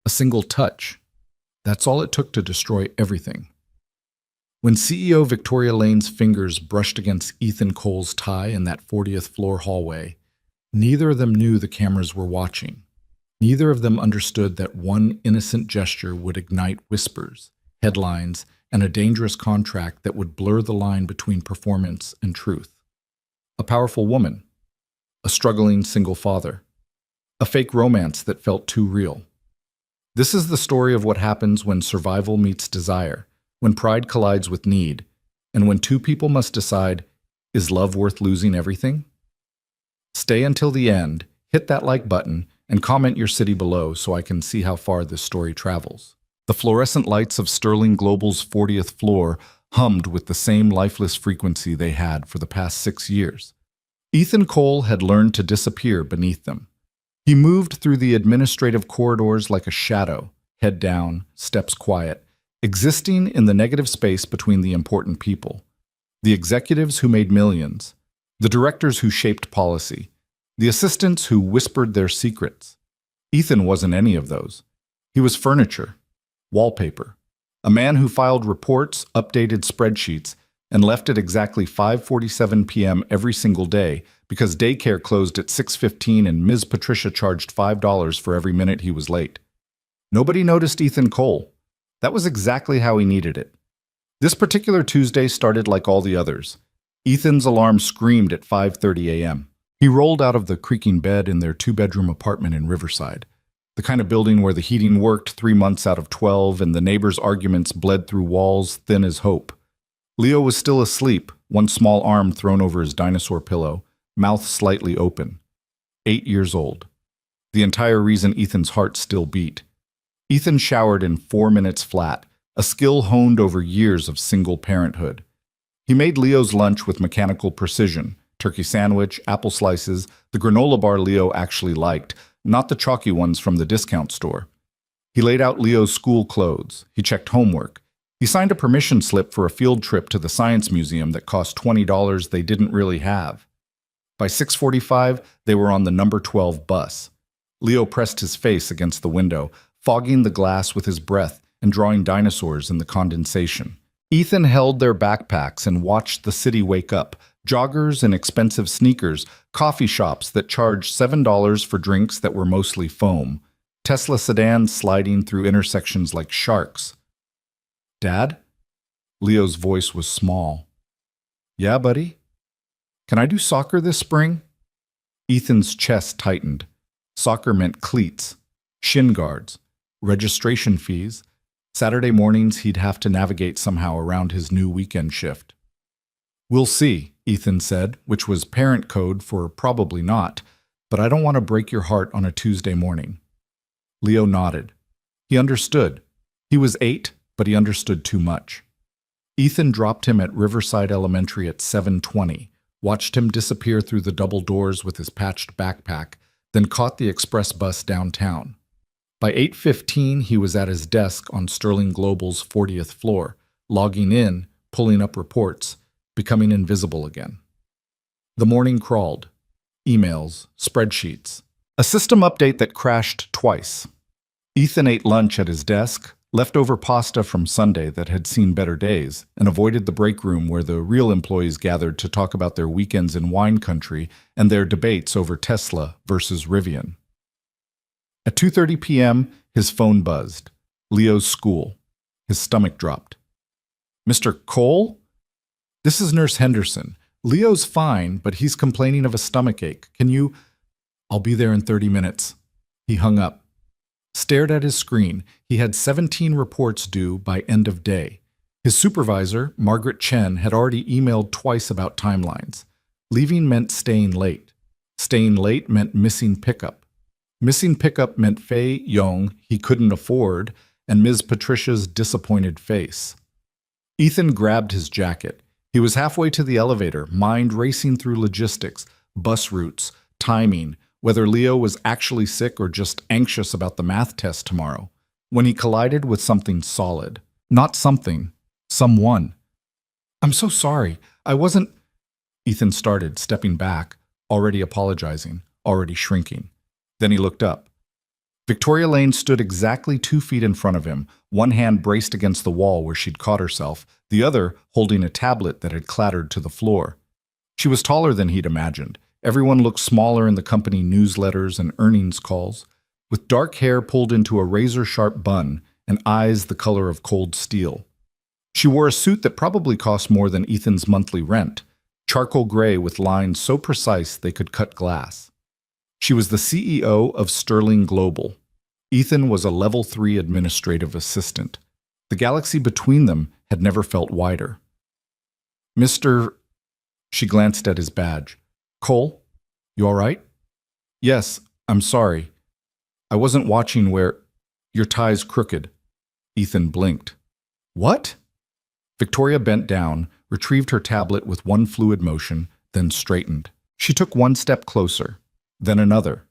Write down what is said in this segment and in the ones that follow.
A single touch. That's all it took to destroy everything. When CEO Victoria Lane's fingers brushed against Ethan Cole's tie in that 40th floor hallway, neither of them knew the cameras were watching. Neither of them understood that one innocent gesture would ignite whispers, headlines, and a dangerous contract that would blur the line between performance and truth. A powerful woman, a struggling single father, a fake romance that felt too real. This is the story of what happens when survival meets desire, when pride collides with need, and when two people must decide, is love worth losing everything? Stay until the end, hit that like button, and comment your city below so I can see how far this story travels. The fluorescent lights of Sterling Global's 40th floor hummed with the same lifeless frequency they had for the past 6 years. Ethan Cole had learned to disappear beneath them. He moved through the administrative corridors like a shadow, head down, steps quiet, existing in the negative space between the important people. The executives who made millions, the directors who shaped policy, the assistants who whispered their secrets. Ethan wasn't any of those. He was furniture, wallpaper, a man who filed reports, updated spreadsheets, and left at exactly 5:47 p.m. every single day because daycare closed at 6:15 and Ms. Patricia charged $5 for every minute he was late. Nobody noticed Ethan Cole. That was exactly how he needed it. This particular Tuesday started like all the others. Ethan's alarm screamed at 5:30 a.m. He rolled out of the creaking bed in their 2-bedroom apartment in Riverside, the kind of building where the heating worked 3 months out of 12 and the neighbors' arguments bled through walls thin as hope. Leo was still asleep, one small arm thrown over his dinosaur pillow, mouth slightly open. 8 years old. The entire reason Ethan's heart still beat. Ethan showered in 4 minutes flat, a skill honed over years of single parenthood. He made Leo's lunch with mechanical precision, turkey sandwich, apple slices, the granola bar Leo actually liked, not the chalky ones from the discount store. He laid out Leo's school clothes. He checked homework. He signed a permission slip for a field trip to the Science Museum that cost $20 they didn't really have. By 6:45, they were on the number 12 bus. Leo pressed his face against the window, fogging the glass with his breath and drawing dinosaurs in the condensation. Ethan held their backpacks and watched the city wake up. Joggers and expensive sneakers, coffee shops that charged $7 for drinks that were mostly foam, Tesla sedans sliding through intersections like sharks. "Dad?" Leo's voice was small. "Yeah, buddy? Can I do soccer this spring?" Ethan's chest tightened. Soccer meant cleats, shin guards, registration fees. Saturday mornings he'd have to navigate somehow around his new weekend shift. "We'll see," Ethan said, which was parent code for probably not, but I don't want to break your heart on a Tuesday morning. Leo nodded. He understood. He was 8, but he understood too much. Ethan dropped him at Riverside Elementary at 7:20, watched him disappear through the double doors with his patched backpack, then caught the express bus downtown. By 8:15, he was at his desk on Sterling Global's 40th floor, logging in, pulling up reports, becoming invisible again. The morning crawled. Emails, spreadsheets. A system update that crashed twice. Ethan ate lunch at his desk, leftover pasta from Sunday that had seen better days, and avoided the break room where the real employees gathered to talk about their weekends in wine country and their debates over Tesla versus Rivian. At 2:30 p.m., his phone buzzed. Leo's school. His stomach dropped. "Mr. Cole? This is Nurse Henderson. Leo's fine, but he's complaining of a stomach ache. Can you—" "I'll be there in 30 minutes. He hung up. Stared at his screen. He had 17 reports due by end of day. His supervisor, Margaret Chen, had already emailed twice about timelines. Leaving meant staying late. Staying late meant missing pickup. Missing pickup meant Fei Yong he couldn't afford, and Ms. Patricia's disappointed face. Ethan grabbed his jacket. He was halfway to the elevator, mind racing through logistics, bus routes, timing, whether Leo was actually sick or just anxious about the math test tomorrow, when he collided with something solid. Not something. Someone. "I'm so sorry. I wasn't—" Ethan started, stepping back, already apologizing, already shrinking. Then he looked up. Victoria Lane stood exactly 2 feet in front of him, one hand braced against the wall where she'd caught herself, the other holding a tablet that had clattered to the floor. She was taller than he'd imagined. Everyone looked smaller in the company newsletters and earnings calls, with dark hair pulled into a razor-sharp bun and eyes the color of cold steel. She wore a suit that probably cost more than Ethan's monthly rent, charcoal gray with lines so precise they could cut glass. She was the CEO of Sterling Global. Ethan was a level 3 administrative assistant. The galaxy between them had never felt wider. Mr. She glanced at his badge. Cole, you all right? Yes, I'm sorry. I wasn't watching where... Your tie's crooked. Ethan blinked. What? Victoria bent down, retrieved her tablet with one fluid motion, then straightened. She took one step closer, then another.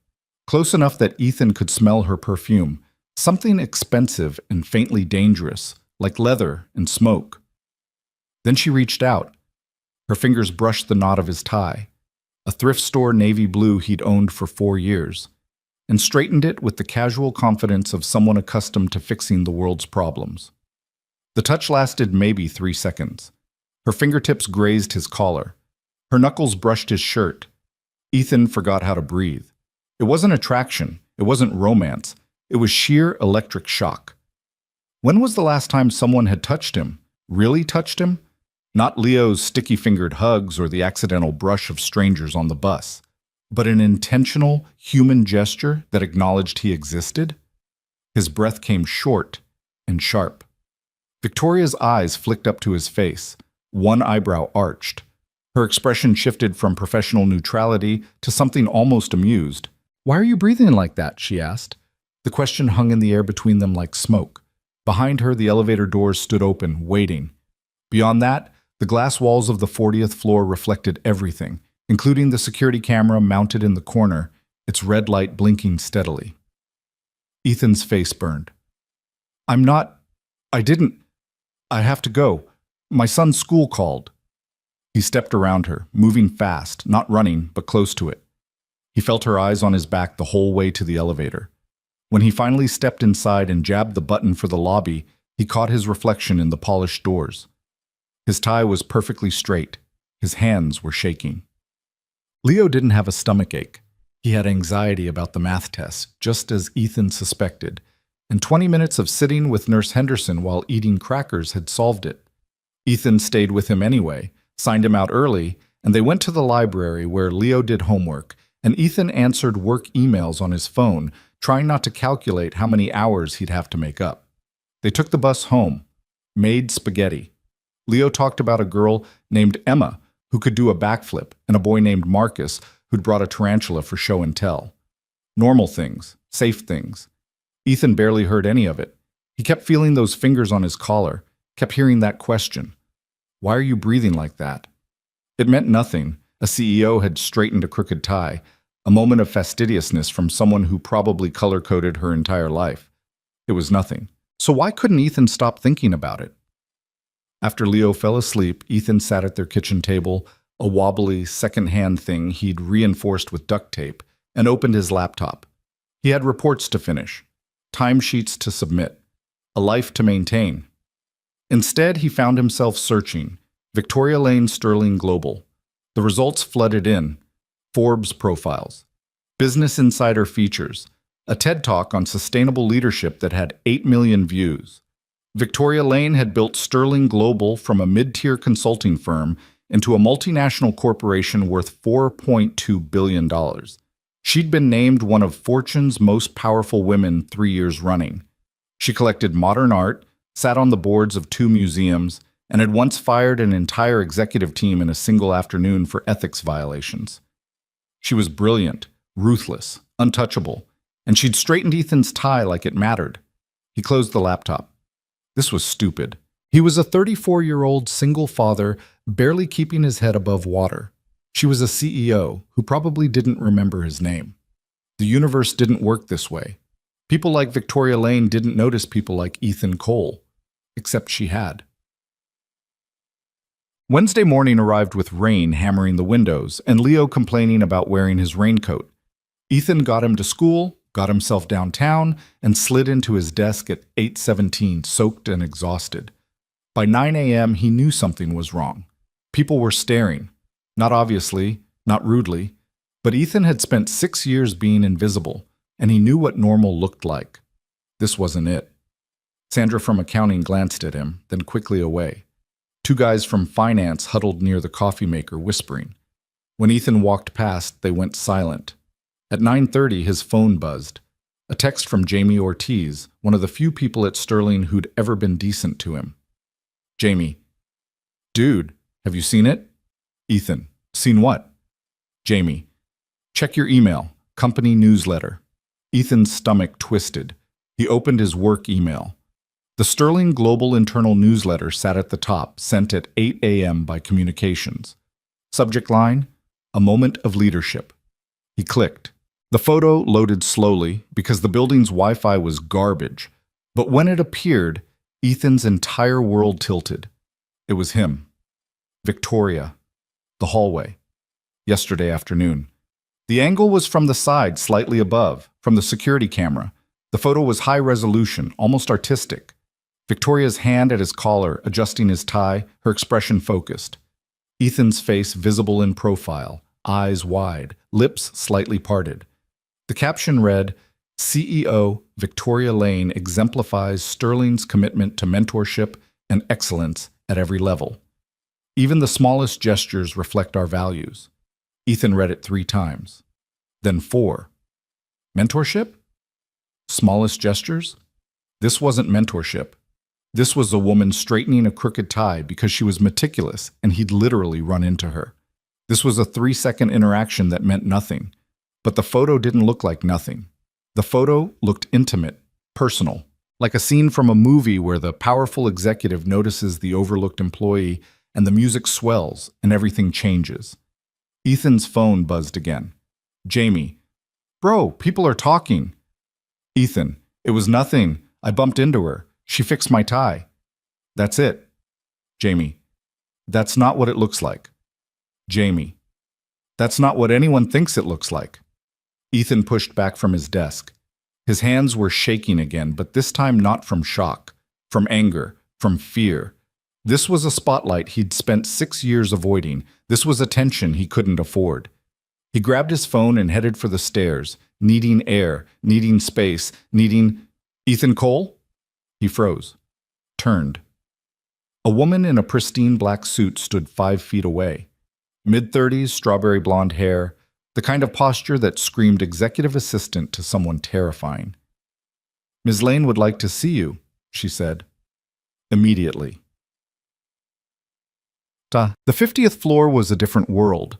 Close enough that Ethan could smell her perfume, something expensive and faintly dangerous, like leather and smoke. Then she reached out. Her fingers brushed the knot of his tie, a thrift store navy blue he'd owned for 4 years, and straightened it with the casual confidence of someone accustomed to fixing the world's problems. The touch lasted maybe 3 seconds. Her fingertips grazed his collar. Her knuckles brushed his shirt. Ethan forgot how to breathe. It wasn't attraction. It wasn't romance. It was sheer electric shock. When was the last time someone had touched him? Really touched him? Not Leo's sticky-fingered hugs or the accidental brush of strangers on the bus, but an intentional, human gesture that acknowledged he existed? His breath came short and sharp. Victoria's eyes flicked up to his face, one eyebrow arched. Her expression shifted from professional neutrality to something almost amused. "Why are you breathing like that?" she asked. The question hung in the air between them like smoke. Behind her, the elevator doors stood open, waiting. Beyond that, the glass walls of the 40th floor reflected everything, including the security camera mounted in the corner, its red light blinking steadily. Ethan's face burned. I have to go. My son's school called." He stepped around her, moving fast, not running, but close to it. He felt her eyes on his back the whole way to the elevator. When he finally stepped inside and jabbed the button for the lobby, he caught his reflection in the polished doors. His tie was perfectly straight. His hands were shaking. Leo didn't have a stomachache. He had anxiety about the math test, just as Ethan suspected, and 20 minutes of sitting with Nurse Henderson while eating crackers had solved it. Ethan stayed with him anyway, signed him out early, and they went to the library where Leo did homework, and Ethan answered work emails on his phone, trying not to calculate how many hours he'd have to make up. They took the bus home, made spaghetti. Leo talked about a girl named Emma who could do a backflip and a boy named Marcus who'd brought a tarantula for show and tell. Normal things, safe things. Ethan barely heard any of it. He kept feeling those fingers on his collar, kept hearing that question. Why are you breathing like that? It meant nothing. A CEO had straightened a crooked tie, a moment of fastidiousness from someone who probably color-coded her entire life. It was nothing. So why couldn't Ethan stop thinking about it? After Leo fell asleep, Ethan sat at their kitchen table, a wobbly, second-hand thing he'd reinforced with duct tape, and opened his laptop. He had reports to finish, timesheets to submit, a life to maintain. Instead, he found himself searching. Victoria Lane Sterling Global. The results flooded in. Forbes profiles. Business Insider features. A TED Talk on sustainable leadership that had 8 million views. Victoria Lane had built Sterling Global from a mid-tier consulting firm into a multinational corporation worth $4.2 billion. She'd been named one of Fortune's most powerful women 3 years running. She collected modern art, sat on the boards of 2 museums, and had once fired an entire executive team in a single afternoon for ethics violations. She was brilliant, ruthless, untouchable, and she'd straightened Ethan's tie like it mattered. He closed the laptop. This was stupid. He was a 34-year-old single father, barely keeping his head above water. She was a CEO who probably didn't remember his name. The universe didn't work this way. People like Victoria Lane didn't notice people like Ethan Cole, except she had. Wednesday morning arrived with rain hammering the windows and Leo complaining about wearing his raincoat. Ethan got him to school, got himself downtown, and slid into his desk at 8:17, soaked and exhausted. By 9 a.m., he knew something was wrong. People were staring. Not obviously, not rudely, but Ethan had spent 6 years being invisible, and he knew what normal looked like. This wasn't it. Sandra from accounting glanced at him, then quickly away. Two guys from finance huddled near the coffee maker, whispering. When Ethan walked past, they went silent. At 9:30, his phone buzzed. A text from Jamie Ortiz, one of the few people at Sterling who'd ever been decent to him. Jamie. Dude, have you seen it? Ethan. Seen what? Jamie. Check your email. Company newsletter. Ethan's stomach twisted. He opened his work email. The Sterling Global Internal Newsletter sat at the top, sent at 8 a.m. by Communications. Subject line, A Moment of Leadership. He clicked. The photo loaded slowly because the building's Wi-Fi was garbage, but when it appeared, Ethan's entire world tilted. It was him. Victoria. The hallway. Yesterday afternoon. The angle was from the side, slightly above, from the security camera. The photo was high resolution, almost artistic. Victoria's hand at his collar, adjusting his tie, her expression focused. Ethan's face visible in profile, eyes wide, lips slightly parted. The caption read, CEO Victoria Lane exemplifies Sterling's commitment to mentorship and excellence at every level. Even the smallest gestures reflect our values. Ethan read it 3 times. Then 4. Mentorship? Smallest gestures? This wasn't mentorship. This was a woman straightening a crooked tie because she was meticulous and he'd literally run into her. This was a 3-second interaction that meant nothing. But the photo didn't look like nothing. The photo looked intimate, personal, like a scene from a movie where the powerful executive notices the overlooked employee and the music swells and everything changes. Ethan's phone buzzed again. Jamie. Bro, people are talking. Ethan. It was nothing. I bumped into her. She fixed my tie. That's it. Jamie. That's not what it looks like. Jamie. That's not what anyone thinks it looks like. Ethan pushed back from his desk. His hands were shaking again, but this time not from shock, from anger, from fear. This was a spotlight he'd spent 6 years avoiding. This was attention he couldn't afford. He grabbed his phone and headed for the stairs, needing air, needing space, needing... Ethan Cole? He froze. Turned. A woman in a pristine black suit stood 5 feet away. Mid-30s, strawberry blonde hair, the kind of posture that screamed executive assistant to someone terrifying. Ms. Lane would like to see you, she said. Immediately. The 50th floor was a different world.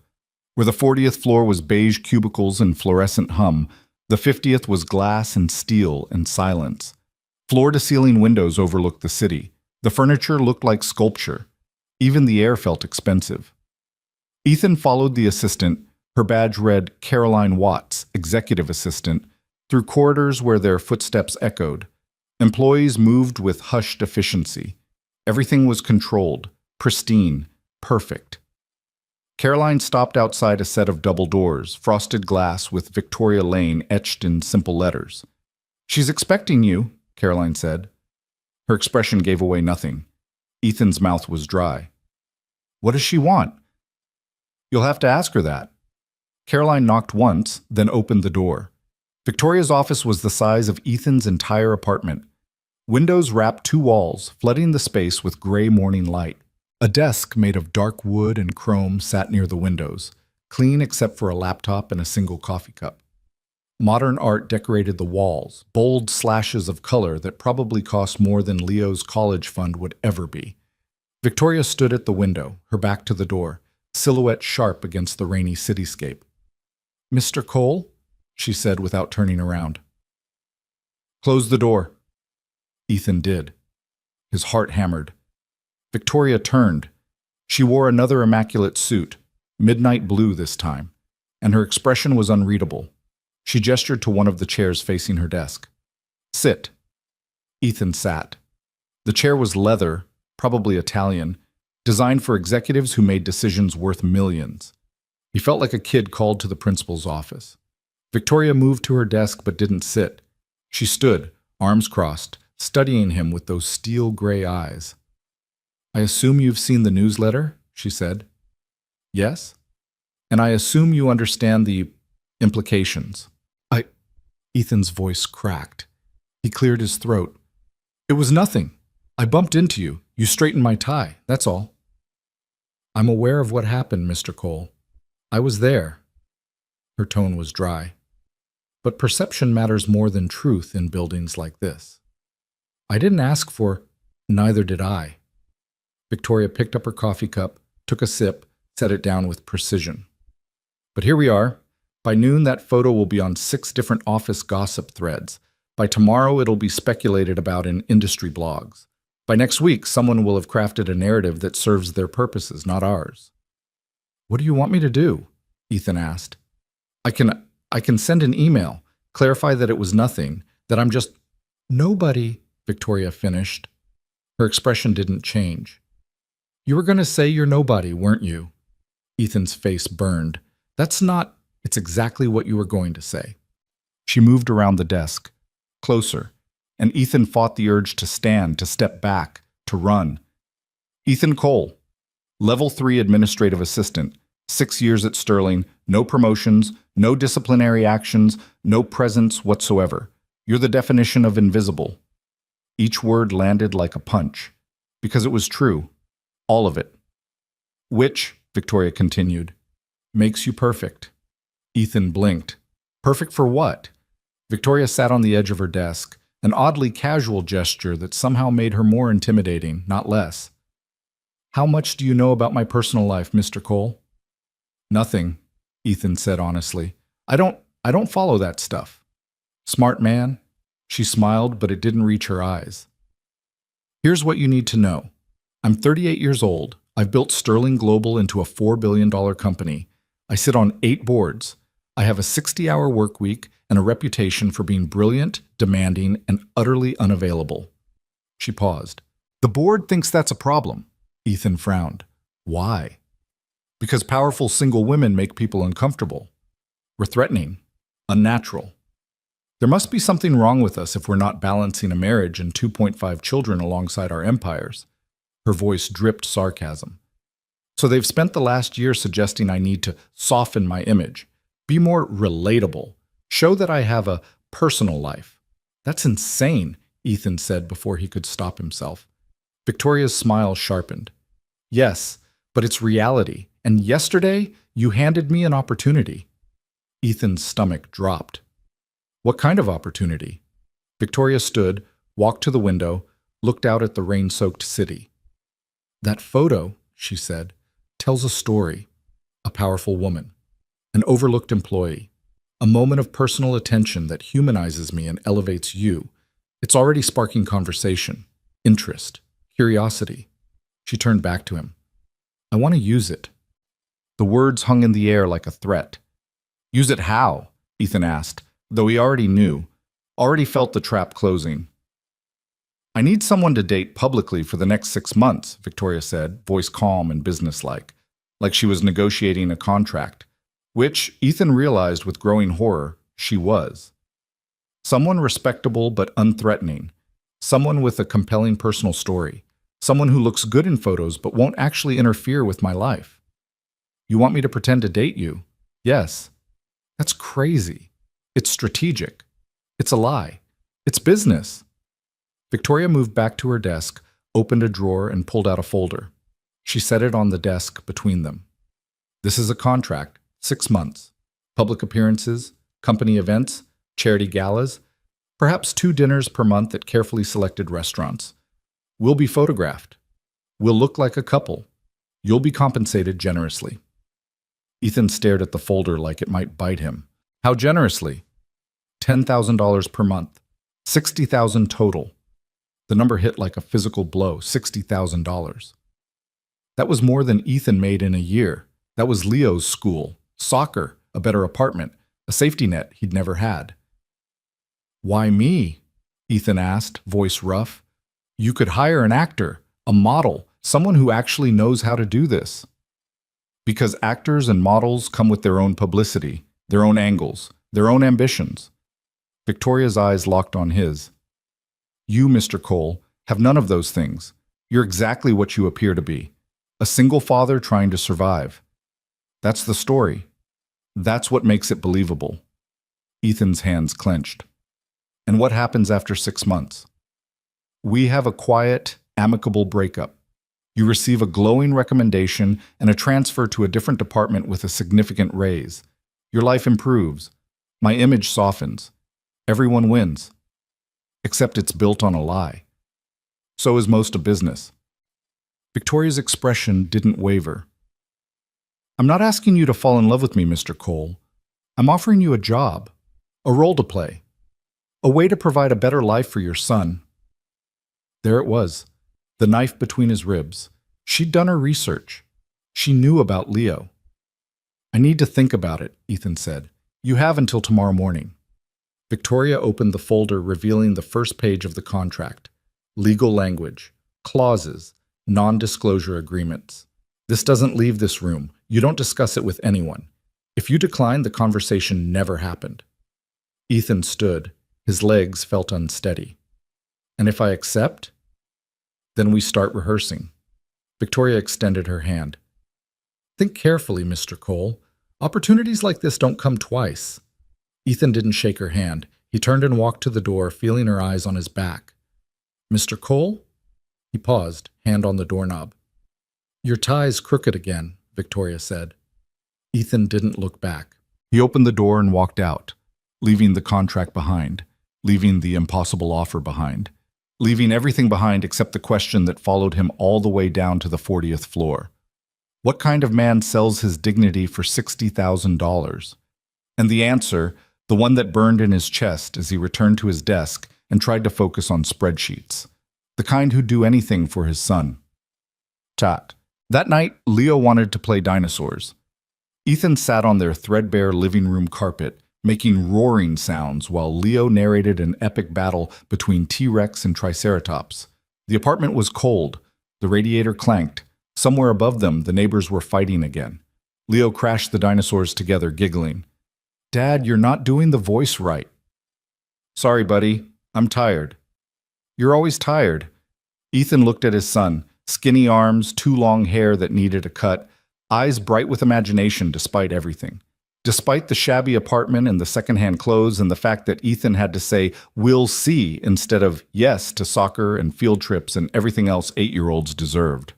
Where the 40th floor was beige cubicles and fluorescent hum, the 50th was glass and steel and silence. Floor-to-ceiling windows overlooked the city. The furniture looked like sculpture. Even the air felt expensive. Ethan followed the assistant, her badge read Caroline Watts, executive assistant, through corridors where their footsteps echoed. Employees moved with hushed efficiency. Everything was controlled, pristine, perfect. Caroline stopped outside a set of double doors, frosted glass with Victoria Lane etched in simple letters. She's expecting you, Caroline said. Her expression gave away nothing. Ethan's mouth was dry. What does she want? You'll have to ask her that. Caroline knocked once, then opened the door. Victoria's office was the size of Ethan's entire apartment. Windows wrapped 2 walls, flooding the space with gray morning light. A desk made of dark wood and chrome sat near the windows, clean except for a laptop and a single coffee cup. Modern art decorated the walls, bold slashes of color that probably cost more than Leo's college fund would ever be. Victoria stood at the window, her back to the door, silhouette sharp against the rainy cityscape. Mr. Cole? She said without turning around. Close the door. Ethan did. His heart hammered. Victoria turned. She wore another immaculate suit, midnight blue this time, and her expression was unreadable. She gestured to one of the chairs facing her desk. Sit. Ethan sat. The chair was leather, probably Italian, designed for executives who made decisions worth millions. He felt like a kid called to the principal's office. Victoria moved to her desk but didn't sit. She stood, arms crossed, studying him with those steel gray eyes. "I assume you've seen the newsletter," she said. "Yes? And I assume you understand the implications." Ethan's voice cracked. He cleared his throat. "It was nothing. I bumped into you. You straightened my tie, that's all." "I'm aware of what happened, Mr. Cole. I was there." Her tone was dry. "But perception matters more than truth in buildings like this. I didn't ask for, neither did I." Victoria picked up her coffee cup, took a sip, set it down with precision. "But here we are. By noon, that photo will be on 6 different office gossip threads. By tomorrow, it'll be speculated about in industry blogs. By next week, someone will have crafted a narrative that serves their purposes, not ours." "What do you want me to do?" Ethan asked. I can send an email, clarify that it was nothing, that I'm just—" "Nobody," Victoria finished. Her expression didn't change. "You were going to say you're nobody, weren't you?" Ethan's face burned. "That's not—" "It's exactly what you were going to say." She moved around the desk, closer, and Ethan fought the urge to stand, to step back, to run. "Ethan Cole, Level 3 Administrative Assistant, 6 years at Sterling, no promotions, no disciplinary actions, no presence whatsoever. You're the definition of invisible." Each word landed like a punch, because it was true, all of it. "Which," Victoria continued, "makes you perfect." Ethan blinked. Perfect for what? Victoria sat on the edge of her desk, an oddly casual gesture that somehow made her more intimidating, not less. "How much do you know about my personal life, Mr. Cole?" "Nothing," Ethan said honestly. I don't follow that stuff." "Smart man." She smiled, but it didn't reach her eyes. "Here's what you need to know. I'm 38 years old. I've built Sterling Global into a $4 billion company. I sit on 8 boards. I have a 60-hour work week and a reputation for being brilliant, demanding, and utterly unavailable." She paused. "The board thinks that's a problem." Ethan frowned. "Why?" "Because powerful single women make people uncomfortable. We're threatening, unnatural. There must be something wrong with us if we're not balancing a marriage and 2.5 children alongside our empires." Her voice dripped sarcasm. "So they've spent the last year suggesting I need to soften my image, be more relatable, show that I have a personal life." "That's insane," Ethan said before he could stop himself. Victoria's smile sharpened. "Yes, but it's reality, and yesterday you handed me an opportunity." Ethan's stomach dropped. "What kind of opportunity?" Victoria stood, walked to the window, looked out at the rain-soaked city. "That photo," she said, "tells a story. A powerful woman. An overlooked employee. A moment of personal attention that humanizes me and elevates you. It's already sparking conversation, interest, curiosity." She turned back to him. "I want to use it." The words hung in the air like a threat. "Use it how?" Ethan asked, though he already knew, already felt the trap closing. "I need someone to date publicly for the next 6 months, Victoria said, voice calm and businesslike, like she was negotiating a contract, which, Ethan realized with growing horror, she was. Someone respectable but unthreatening, someone with a compelling personal story, someone who looks good in photos but won't actually interfere with my life. "You want me to pretend to date you?" "Yes." "That's crazy. It's strategic. It's a lie. It's business." Victoria moved back to her desk, opened a drawer, and pulled out a folder. She set it on the desk between them. "This is a contract, 6 months. Public appearances, company events, charity galas, perhaps 2 dinners per month at carefully selected restaurants. We'll be photographed. We'll look like a couple. You'll be compensated generously." Ethan stared at the folder like it might bite him. "How generously?" $10,000 per month. $60,000 total. The number hit like a physical blow, $60,000. That was more than Ethan made in a year. That was Leo's school, soccer, a better apartment, a safety net he'd never had. "Why me?" Ethan asked, voice rough. "You could hire an actor, a model, someone who actually knows how to do this." "Because actors and models come with their own publicity, their own angles, their own ambitions. Victoria's eyes locked on his. You, Mr. Cole, have none of those things. You're exactly what you appear to be. A single father trying to survive. That's the story. That's what makes it believable. Ethan's hands clenched. And what happens after 6 months? We have a quiet, amicable breakup. You receive a glowing recommendation and a transfer to a different department with a significant raise. Your life improves. My image softens. Everyone wins. Except it's built on a lie. So is most of business. Victoria's expression didn't waver. I'm not asking you to fall in love with me, Mr. Cole. I'm offering you a job, a role to play, a way to provide a better life for your son. There it was, the knife between his ribs. She'd done her research. She knew about Leo. I need to think about it, Ethan said. You have until tomorrow morning. Victoria opened the folder revealing the first page of the contract. Legal language, clauses, non-disclosure agreements. This doesn't leave this room. You don't discuss it with anyone. If you decline, the conversation never happened. Ethan stood. His legs felt unsteady. And if I accept? Then we start rehearsing. Victoria extended her hand. Think carefully, Mr. Cole. Opportunities like this don't come twice. Ethan didn't shake her hand. He turned and walked to the door, feeling her eyes on his back. Mr. Cole? He paused, hand on the doorknob. Your tie's crooked again, Victoria said. Ethan didn't look back. He opened the door and walked out, leaving the contract behind, leaving the impossible offer behind, leaving everything behind except the question that followed him all the way down to the 40th floor. What kind of man sells his dignity for $60,000? And the answer, the one that burned in his chest as he returned to his desk and tried to focus on spreadsheets. The kind who'd do anything for his son. Chat. That night, Leo wanted to play dinosaurs. Ethan sat on their threadbare living room carpet, making roaring sounds while Leo narrated an epic battle between T-Rex and Triceratops. The apartment was cold. The radiator clanked. Somewhere above them, the neighbors were fighting again. Leo crashed the dinosaurs together, giggling. Dad, you're not doing the voice right. Sorry, buddy. I'm tired. You're always tired. Ethan looked at his son. Skinny arms, too long hair that needed a cut, eyes bright with imagination despite everything. Despite the shabby apartment and the secondhand clothes and the fact that Ethan had to say, we'll see, instead of yes to soccer and field trips and everything else 8-year-olds deserved.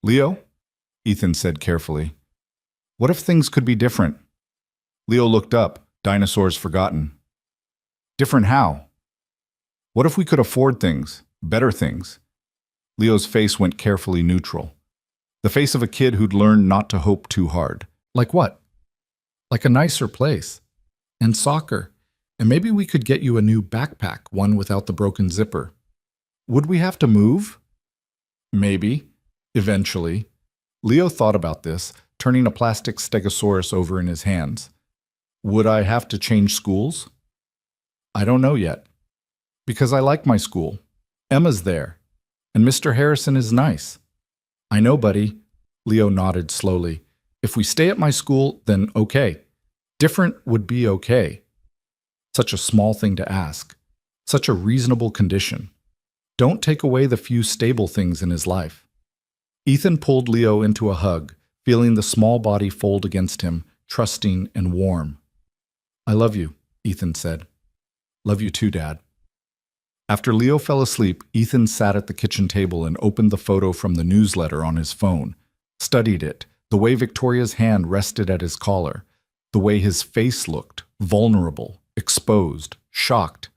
Leo? Ethan said carefully. What if things could be different? Leo looked up, dinosaurs forgotten. Different how? What if we could afford things, better things? Leo's face went carefully neutral. The face of a kid who'd learned not to hope too hard. Like what? Like a nicer place. And soccer. And maybe we could get you a new backpack, one without the broken zipper. Would we have to move? Maybe. Eventually. Leo thought about this, turning a plastic stegosaurus over in his hands. Would I have to change schools? I don't know yet. Because I like my school. Emma's there. And Mr. Harrison is nice. I know, buddy. Leo nodded slowly. If we stay at my school, then okay. Different would be okay. Such a small thing to ask. Such a reasonable condition. Don't take away the few stable things in his life. Ethan pulled Leo into a hug, feeling the small body fold against him, trusting and warm. I love you, Ethan said. Love you too, Dad. After Leo fell asleep, Ethan sat at the kitchen table and opened the photo from the newsletter on his phone, studied it, the way Victoria's hand rested at his collar, the way his face looked, vulnerable, exposed, shocked,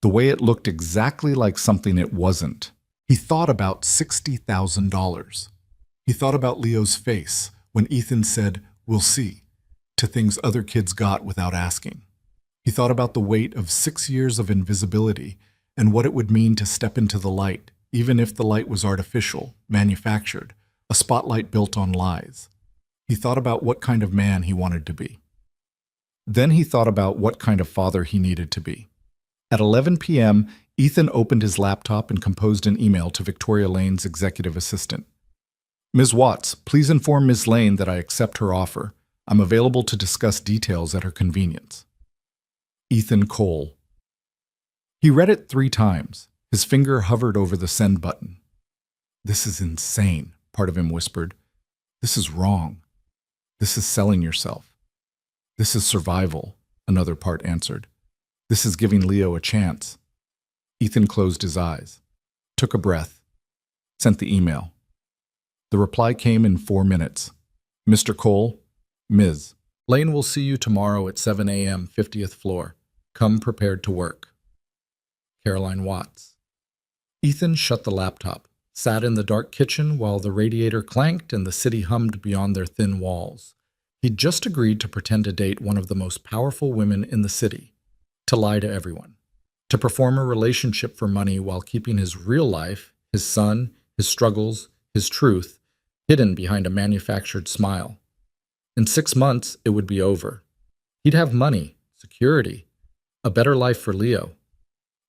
the way it looked exactly like something it wasn't. He thought about $60,000. He thought about Leo's face when Ethan said, "We'll see," to things other kids got without asking. He thought about the weight of 6 years of invisibility and what it would mean to step into the light, even if the light was artificial, manufactured, a spotlight built on lies. He thought about what kind of man he wanted to be. Then he thought about what kind of father he needed to be. At 11 p.m., Ethan opened his laptop and composed an email to Victoria Lane's executive assistant. Ms. Watts, please inform Ms. Lane that I accept her offer. I'm available to discuss details at her convenience. Ethan Cole. He read it 3 times. His finger hovered over the send button. This is insane, part of him whispered. This is wrong. This is selling yourself. This is survival, another part answered. This is giving Leo a chance. Ethan closed his eyes, took a breath, sent the email. The reply came in 4 minutes. Mr. Cole, Ms. Lane will see you tomorrow at 7 a.m., 50th floor. Come prepared to work. Caroline Watts. Ethan shut the laptop, sat in the dark kitchen while the radiator clanked and the city hummed beyond their thin walls. He'd just agreed to pretend to date one of the most powerful women in the city, to lie to everyone, to perform a relationship for money while keeping his real life, his son, his struggles, his truth, hidden behind a manufactured smile. In 6 months, it would be over. He'd have money, security, a better life for Leo.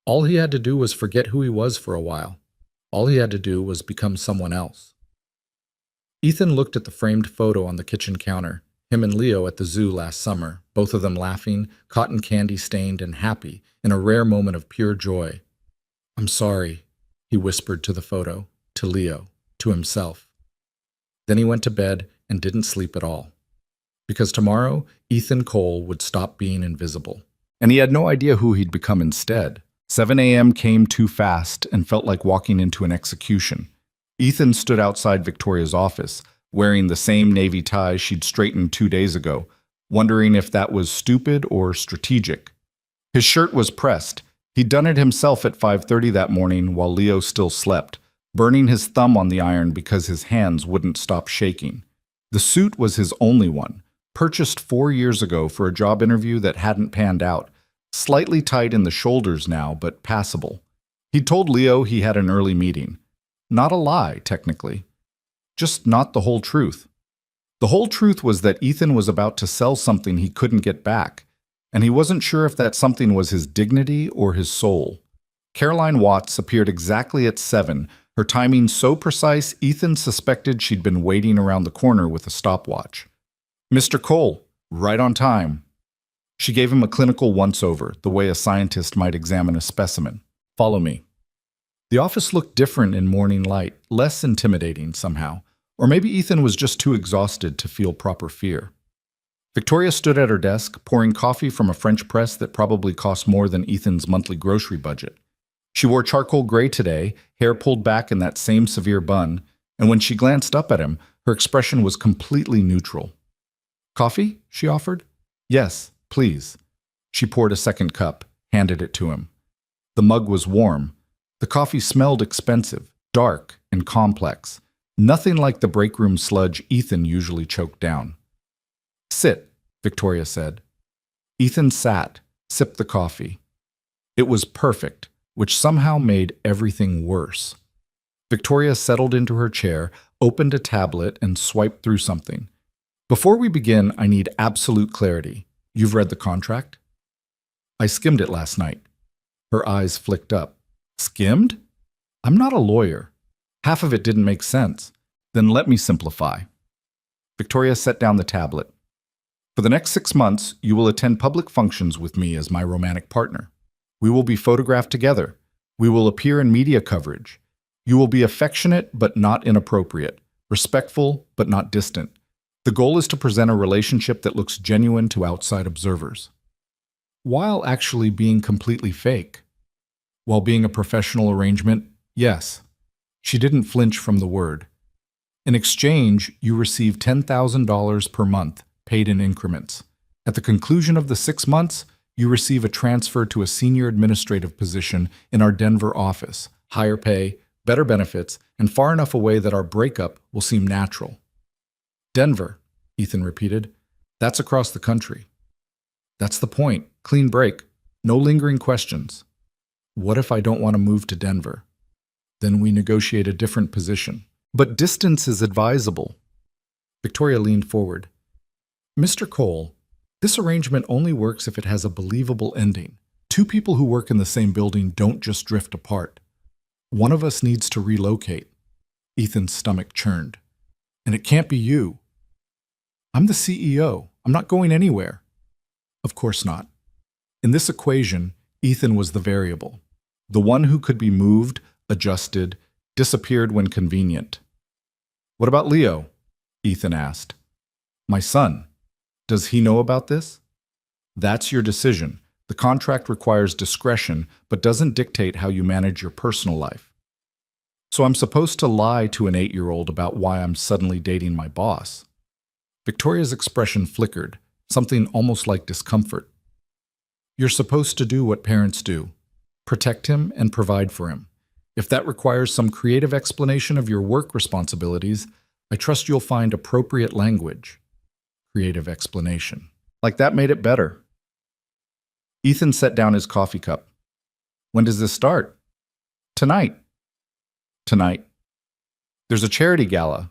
All he had to do was forget who he was for a while. All he had to do was become someone else. Ethan looked at the framed photo on the kitchen counter, him and Leo at the zoo last summer, both of them laughing, cotton candy stained and happy, in a rare moment of pure joy. I'm sorry, he whispered to the photo, to Leo, to himself. Then he went to bed and didn't sleep at all. Because tomorrow, Ethan Cole would stop being invisible. And he had no idea who he'd become instead. 7 a.m. came too fast and felt like walking into an execution. Ethan stood outside Victoria's office, wearing the same navy tie she'd straightened 2 days ago, wondering if that was stupid or strategic. His shirt was pressed. He'd done it himself at 5:30 that morning while Leo still slept, burning his thumb on the iron because his hands wouldn't stop shaking. The suit was his only one, purchased 4 years ago for a job interview that hadn't panned out, slightly tight in the shoulders now, but passable. He'd told Leo he had an early meeting. Not a lie, technically. Just not the whole truth. The whole truth was that Ethan was about to sell something he couldn't get back, and he wasn't sure if that something was his dignity or his soul. Caroline Watts appeared exactly at 7, her timing so precise Ethan suspected she'd been waiting around the corner with a stopwatch. Mr. Cole, right on time. She gave him a clinical once-over, the way a scientist might examine a specimen. Follow me. The office looked different in morning light, less intimidating somehow, or maybe Ethan was just too exhausted to feel proper fear. Victoria stood at her desk, pouring coffee from a French press that probably cost more than Ethan's monthly grocery budget. She wore charcoal gray today, hair pulled back in that same severe bun, and when she glanced up at him, her expression was completely neutral. Coffee? She offered. Yes, please. She poured a second cup, handed it to him. The mug was warm. The coffee smelled expensive, dark, and complex. Nothing like the break room sludge Ethan usually choked down. Sit, Victoria said. Ethan sat, sipped the coffee. It was perfect, which somehow made everything worse. Victoria settled into her chair, opened a tablet, and swiped through something. Before we begin, I need absolute clarity. You've read the contract? I skimmed it last night. Her eyes flicked up. Skimmed? I'm not a lawyer. Half of it didn't make sense. Then let me simplify. Victoria set down the tablet. For the next 6 months, you will attend public functions with me as my romantic partner. We will be photographed together. We will appear in media coverage. You will be affectionate but not inappropriate, respectful but not distant. The goal is to present a relationship that looks genuine to outside observers, while actually being completely fake. While being a professional arrangement, yes. She didn't flinch from the word. In exchange, you receive $10,000 per month, paid in increments. At the conclusion of the 6 months, you receive a transfer to a senior administrative position in our Denver office, higher pay, better benefits, and far enough away that our breakup will seem natural. Denver, Ethan repeated. That's across the country. That's the point. Clean break. No lingering questions. What if I don't want to move to Denver? Then we negotiate a different position. But distance is advisable. Victoria leaned forward. Mr. Cole, this arrangement only works if it has a believable ending. 2 people who work in the same building don't just drift apart. One of us needs to relocate. Ethan's stomach churned. And it can't be you. I'm the CEO. I'm not going anywhere. Of course not. In this equation, Ethan was the variable, the one who could be moved, adjusted, disappeared when convenient. What about Leo? Ethan asked. My son. Does he know about this? That's your decision. The contract requires discretion, but doesn't dictate how you manage your personal life. So I'm supposed to lie to an 8-year-old about why I'm suddenly dating my boss. Victoria's expression flickered, something almost like discomfort. You're supposed to do what parents do. Protect him and provide for him. If that requires some creative explanation of your work responsibilities, I trust you'll find appropriate language. Creative explanation. Like that made it better. Ethan set down his coffee cup. When does this start? Tonight. Tonight. There's a charity gala,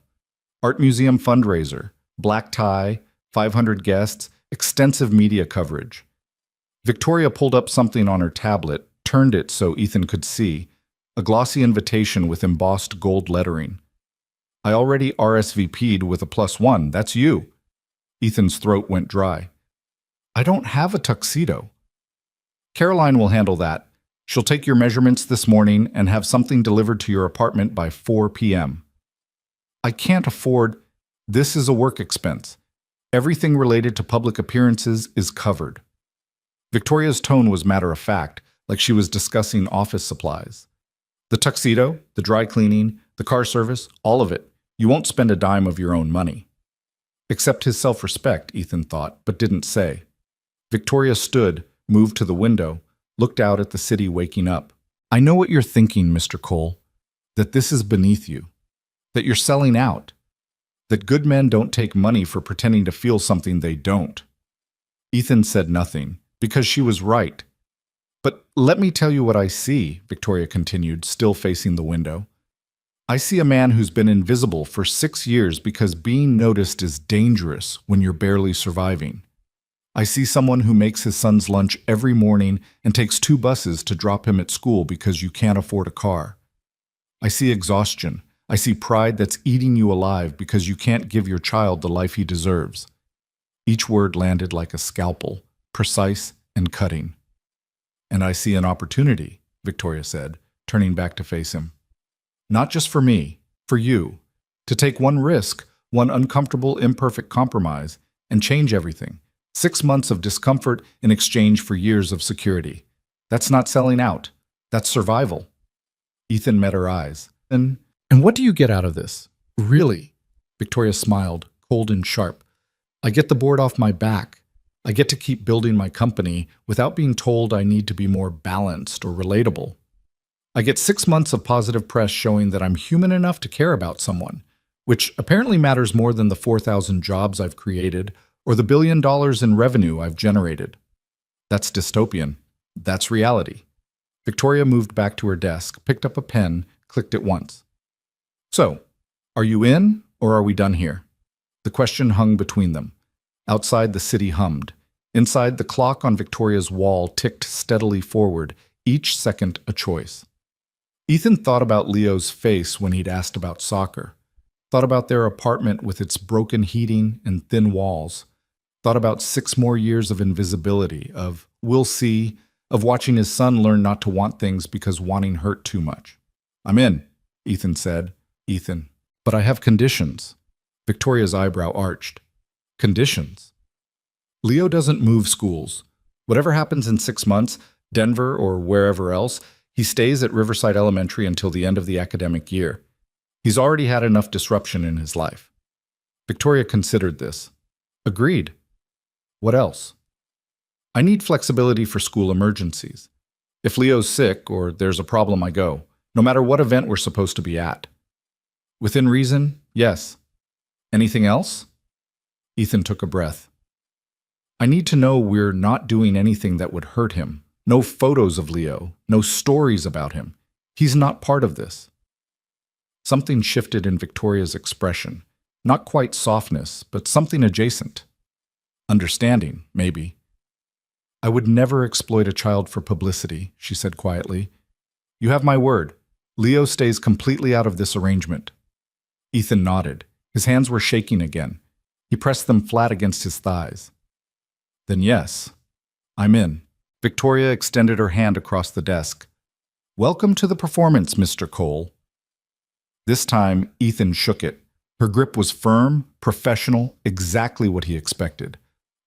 art museum fundraiser, black tie, 500 guests, extensive media coverage. Victoria pulled up something on her tablet, turned it so Ethan could see, a glossy invitation with embossed gold lettering. I already RSVP'd with a +1, that's you. Ethan's throat went dry. I don't have a tuxedo. Caroline will handle that. She'll take your measurements this morning and have something delivered to your apartment by 4 p.m. I can't afford. This is a work expense. Everything related to public appearances is covered. Victoria's tone was matter-of-fact, like she was discussing office supplies. The tuxedo, the dry cleaning, the car service, all of it. You won't spend a dime of your own money. Except his self-respect, Ethan thought, but didn't say. Victoria stood, moved to the window, looked out at the city waking up. I know what you're thinking, Mr. Cole, that this is beneath you, that you're selling out, that good men don't take money for pretending to feel something they don't. Ethan said nothing, because she was right. But let me tell you what I see, Victoria continued, still facing the window. I see a man who's been invisible for 6 years because being noticed is dangerous when you're barely surviving. I see someone who makes his son's lunch every morning and takes 2 buses to drop him at school because you can't afford a car. I see exhaustion. I see pride that's eating you alive because you can't give your child the life he deserves. Each word landed like a scalpel, precise and cutting. And I see an opportunity, Victoria said, turning back to face him. Not just for me, for you, to take one risk, one uncomfortable, imperfect compromise, and change everything. 6 months of discomfort in exchange for years of security. That's not selling out. That's survival. Ethan met her eyes. And what do you get out of this? Really? Victoria smiled, cold and sharp. I get the board off my back. I get to keep building my company without being told I need to be more balanced or relatable. I get 6 months of positive press showing that I'm human enough to care about someone, which apparently matters more than the 4,000 jobs I've created or the $1 billion in revenue I've generated. That's dystopian. That's reality. Victoria moved back to her desk, picked up a pen, clicked it once. So, are you in, or are we done here? The question hung between them. Outside, the city hummed. Inside, the clock on Victoria's wall ticked steadily forward, each second a choice. Ethan thought about Leo's face when he'd asked about soccer, thought about their apartment with its broken heating and thin walls, thought about 6 more years of invisibility, of we'll see, of watching his son learn not to want things because wanting hurt too much. I'm in, Ethan said. Ethan, but I have conditions. Victoria's eyebrow arched. Conditions? Leo doesn't move schools. Whatever happens in 6 months, Denver or wherever else, he stays at Riverside Elementary until the end of the academic year. He's already had enough disruption in his life. Victoria considered this. Agreed. What else? I need flexibility for school emergencies. If Leo's sick or there's a problem, I go, no matter what event we're supposed to be at. Within reason, yes. Anything else? Ethan took a breath. I need to know we're not doing anything that would hurt him. No photos of Leo, no stories about him. He's not part of this. Something shifted in Victoria's expression. Not quite softness, but something adjacent. Understanding, maybe. I would never exploit a child for publicity, she said quietly. You have my word. Leo stays completely out of this arrangement. Ethan nodded. His hands were shaking again. He pressed them flat against his thighs. Then yes, I'm in. Victoria extended her hand across the desk. Welcome to the performance, Mr. Cole. This time, Ethan shook it. Her grip was firm, professional, exactly what he expected.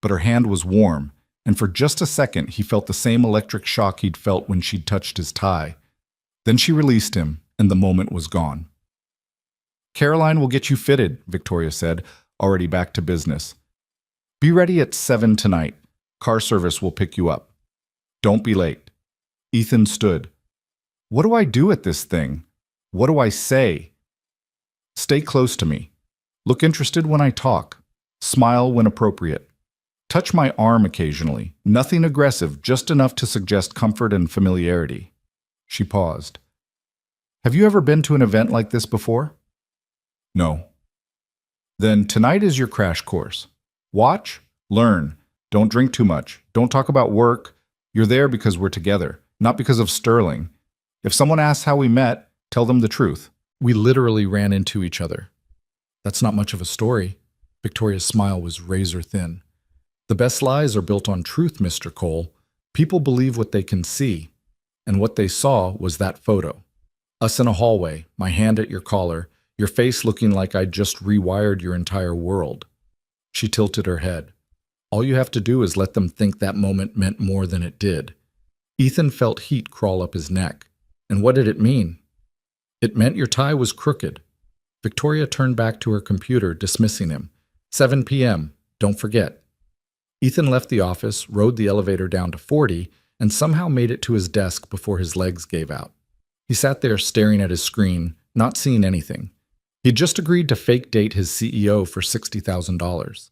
But her hand was warm, and for just a second he felt the same electric shock he'd felt when she'd touched his tie. Then she released him, and the moment was gone. Caroline will get you fitted, Victoria said, already back to business. Be ready at 7 tonight. Car service will pick you up. Don't be late. Ethan stood. What do I do at this thing? What do I say? Stay close to me. Look interested when I talk. Smile when appropriate. Touch my arm occasionally. Nothing aggressive, just enough to suggest comfort and familiarity. She paused. Have you ever been to an event like this before? No. Then tonight is your crash course. Watch, learn. Don't drink too much. Don't talk about work. You're there because we're together, not because of Sterling. If someone asks how we met, tell them the truth. We literally ran into each other. That's not much of a story. Victoria's smile was razor thin. The best lies are built on truth, Mr. Cole. People believe what they can see, and what they saw was that photo. Us in a hallway, my hand at your collar, your face looking like I'd just rewired your entire world. She tilted her head. All you have to do is let them think that moment meant more than it did. Ethan felt heat crawl up his neck. And what did it mean? It meant your tie was crooked. Victoria turned back to her computer, dismissing him. 7 p.m., don't forget. Ethan left the office, rode the elevator down to 40, and somehow made it to his desk before his legs gave out. He sat there staring at his screen, not seeing anything. He'd just agreed to fake date his CEO for $60,000.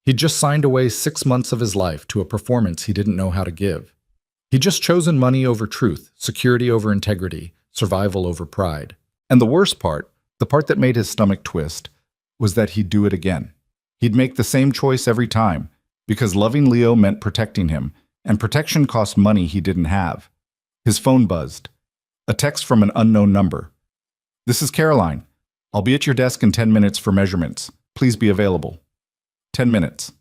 He'd just signed away 6 months of his life to a performance he didn't know how to give. He'd just chosen money over truth, security over integrity, survival over pride. And the worst part, the part that made his stomach twist, was that he'd do it again. He'd make the same choice every time, because loving Leo meant protecting him, and protection cost money he didn't have. His phone buzzed. A text from an unknown number. This is Caroline. I'll be at your desk in 10 minutes for measurements. Please be available. 10 minutes.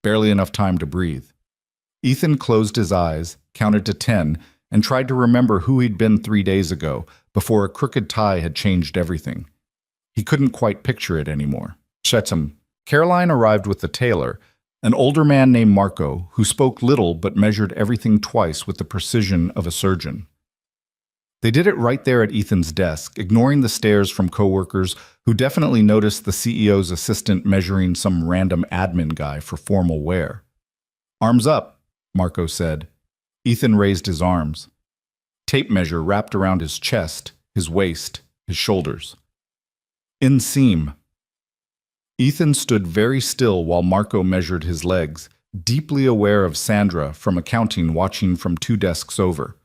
Barely enough time to breathe. Ethan closed his eyes, counted to 10, and tried to remember who he'd been 3 days ago, before a crooked tie had changed everything. He couldn't quite picture it anymore. Shetzam. Caroline arrived with the tailor, an older man named Marco, who spoke little but measured everything twice with the precision of a surgeon. They did it right there at Ethan's desk, ignoring the stares from coworkers who definitely noticed the CEO's assistant measuring some random admin guy for formal wear. Arms up, Marco said. Ethan raised his arms. Tape measure wrapped around his chest, his waist, his shoulders. Inseam. Ethan stood very still while Marco measured his legs, deeply aware of Sandra from accounting watching from 2 desks over.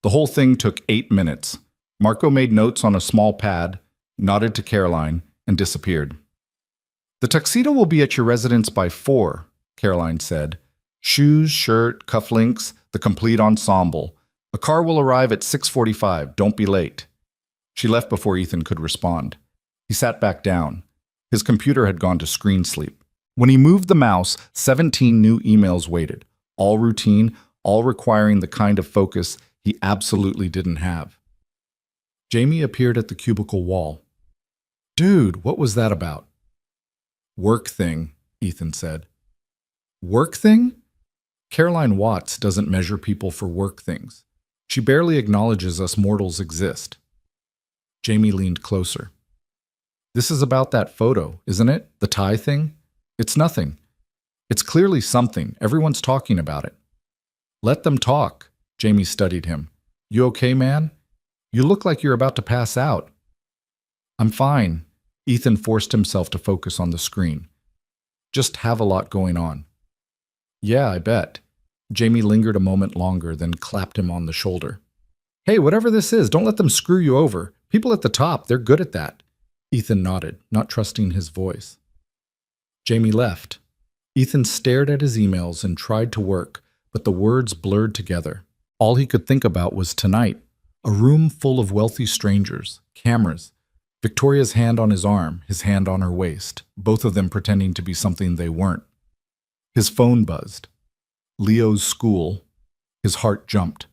The whole thing took 8 minutes. Marco made notes on a small pad, nodded to Caroline, and disappeared. The tuxedo will be at your residence by 4, Caroline said. Shoes, shirt, cufflinks, the complete ensemble. A car will arrive at 6:45. Don't be late. She left before Ethan could respond. He sat back down. His computer had gone to screen sleep. When he moved the mouse, 17 new emails waited, all routine, all requiring the kind of focus he absolutely didn't have. Jamie appeared at the cubicle wall. Dude, what was that about? Work thing, Ethan said. Work thing? Caroline Watts doesn't measure people for work things. She barely acknowledges us mortals exist. Jamie leaned closer. This is about that photo, isn't it? The tie thing? It's nothing. It's clearly something. Everyone's talking about it. Let them talk. Jamie studied him. You okay, man? You look like you're about to pass out. I'm fine. Ethan forced himself to focus on the screen. Just have a lot going on. Yeah, I bet. Jamie lingered a moment longer, then clapped him on the shoulder. Hey, whatever this is, don't let them screw you over. People at the top, they're good at that. Ethan nodded, not trusting his voice. Jamie left. Ethan stared at his emails and tried to work, but the words blurred together. All he could think about was tonight, a room full of wealthy strangers, cameras, Victoria's hand on his arm, his hand on her waist, both of them pretending to be something they weren't. His phone buzzed. Leo's school. His heart jumped.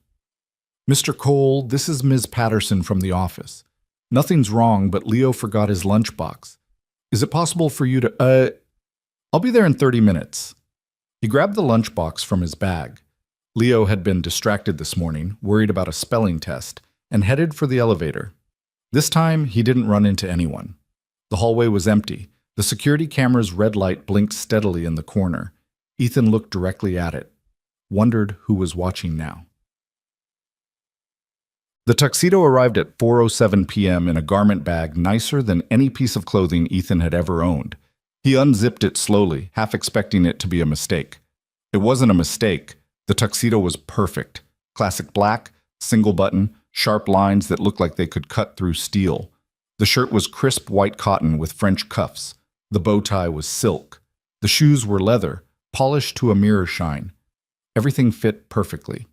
"Mr. Cole, this is Ms. Patterson from the office. Nothing's wrong, but Leo forgot his lunchbox. Is it possible for you to, I'll be there in 30 minutes. He grabbed the lunchbox from his bag. Leo had been distracted this morning, worried about a spelling test, and headed for the elevator. This time, he didn't run into anyone. The hallway was empty. The security camera's red light blinked steadily in the corner. Ethan looked directly at it, wondered who was watching now. The tuxedo arrived at 4:07 p.m. in a garment bag nicer than any piece of clothing Ethan had ever owned. He unzipped it slowly, half expecting it to be a mistake. It wasn't a mistake. The tuxedo was perfect. Classic black, single button, sharp lines that looked like they could cut through steel. The shirt was crisp white cotton with French cuffs. The bow tie was silk. The shoes were leather, polished to a mirror shine. Everything fit perfectly.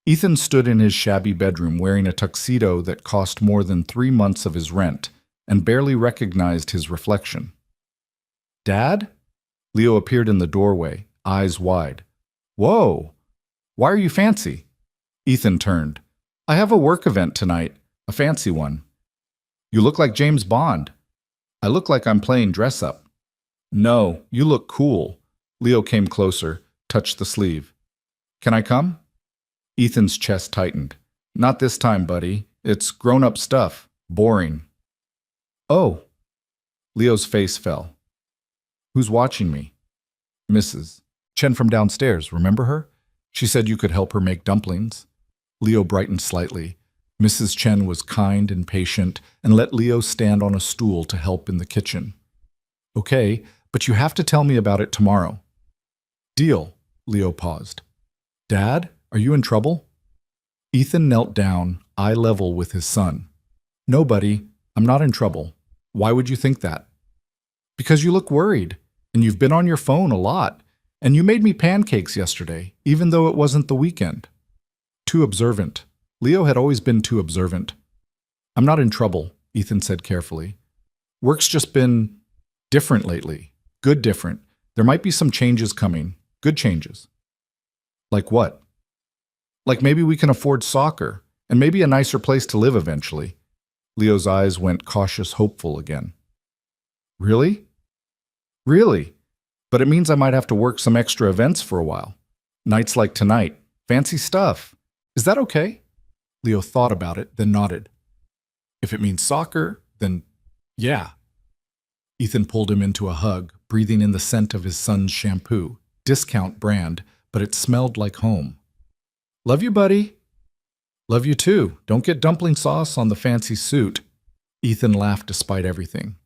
Ethan stood in his shabby bedroom wearing a tuxedo that cost more than 3 months of his rent and barely recognized his reflection. "Dad?" Leo appeared in the doorway, eyes wide. "Whoa! Why are you fancy?" Ethan turned. "I have a work event tonight, a fancy one." "You look like James Bond." "I look like I'm playing dress-up." "No, you look cool." Leo came closer, touched the sleeve. "Can I come?" Ethan's chest tightened. "Not this time, buddy. It's grown-up stuff. Boring." "Oh." Leo's face fell. "Who's watching me?" "Mrs. Chen from downstairs, remember her? She said you could help her make dumplings." Leo brightened slightly. Mrs. Chen was kind and patient and let Leo stand on a stool to help in the kitchen. "Okay, but you have to tell me about it tomorrow." "Deal." Leo paused. "Dad, are you in trouble?" Ethan knelt down, eye level with his son. "No, buddy, I'm not in trouble. Why would you think that?" "Because you look worried, and you've been on your phone a lot, and you made me pancakes yesterday, even though it wasn't the weekend." Too observant. Leo had always been too observant. "I'm not in trouble," Ethan said carefully. "Work's just been different lately. Good different. There might be some changes coming. Good changes." "Like what?" "Like maybe we can afford soccer, and maybe a nicer place to live eventually." Leo's eyes went cautious hopeful again. "Really?" "Really. But it means I might have to work some extra events for a while. Nights like tonight. Fancy stuff. Is that okay?" Leo thought about it, then nodded. "If it means soccer, then yeah." Ethan pulled him into a hug, breathing in the scent of his son's shampoo. Discount brand, but it smelled like home. "Love you, buddy." "Love you too. Don't get dumpling sauce on the fancy suit." Ethan laughed despite everything.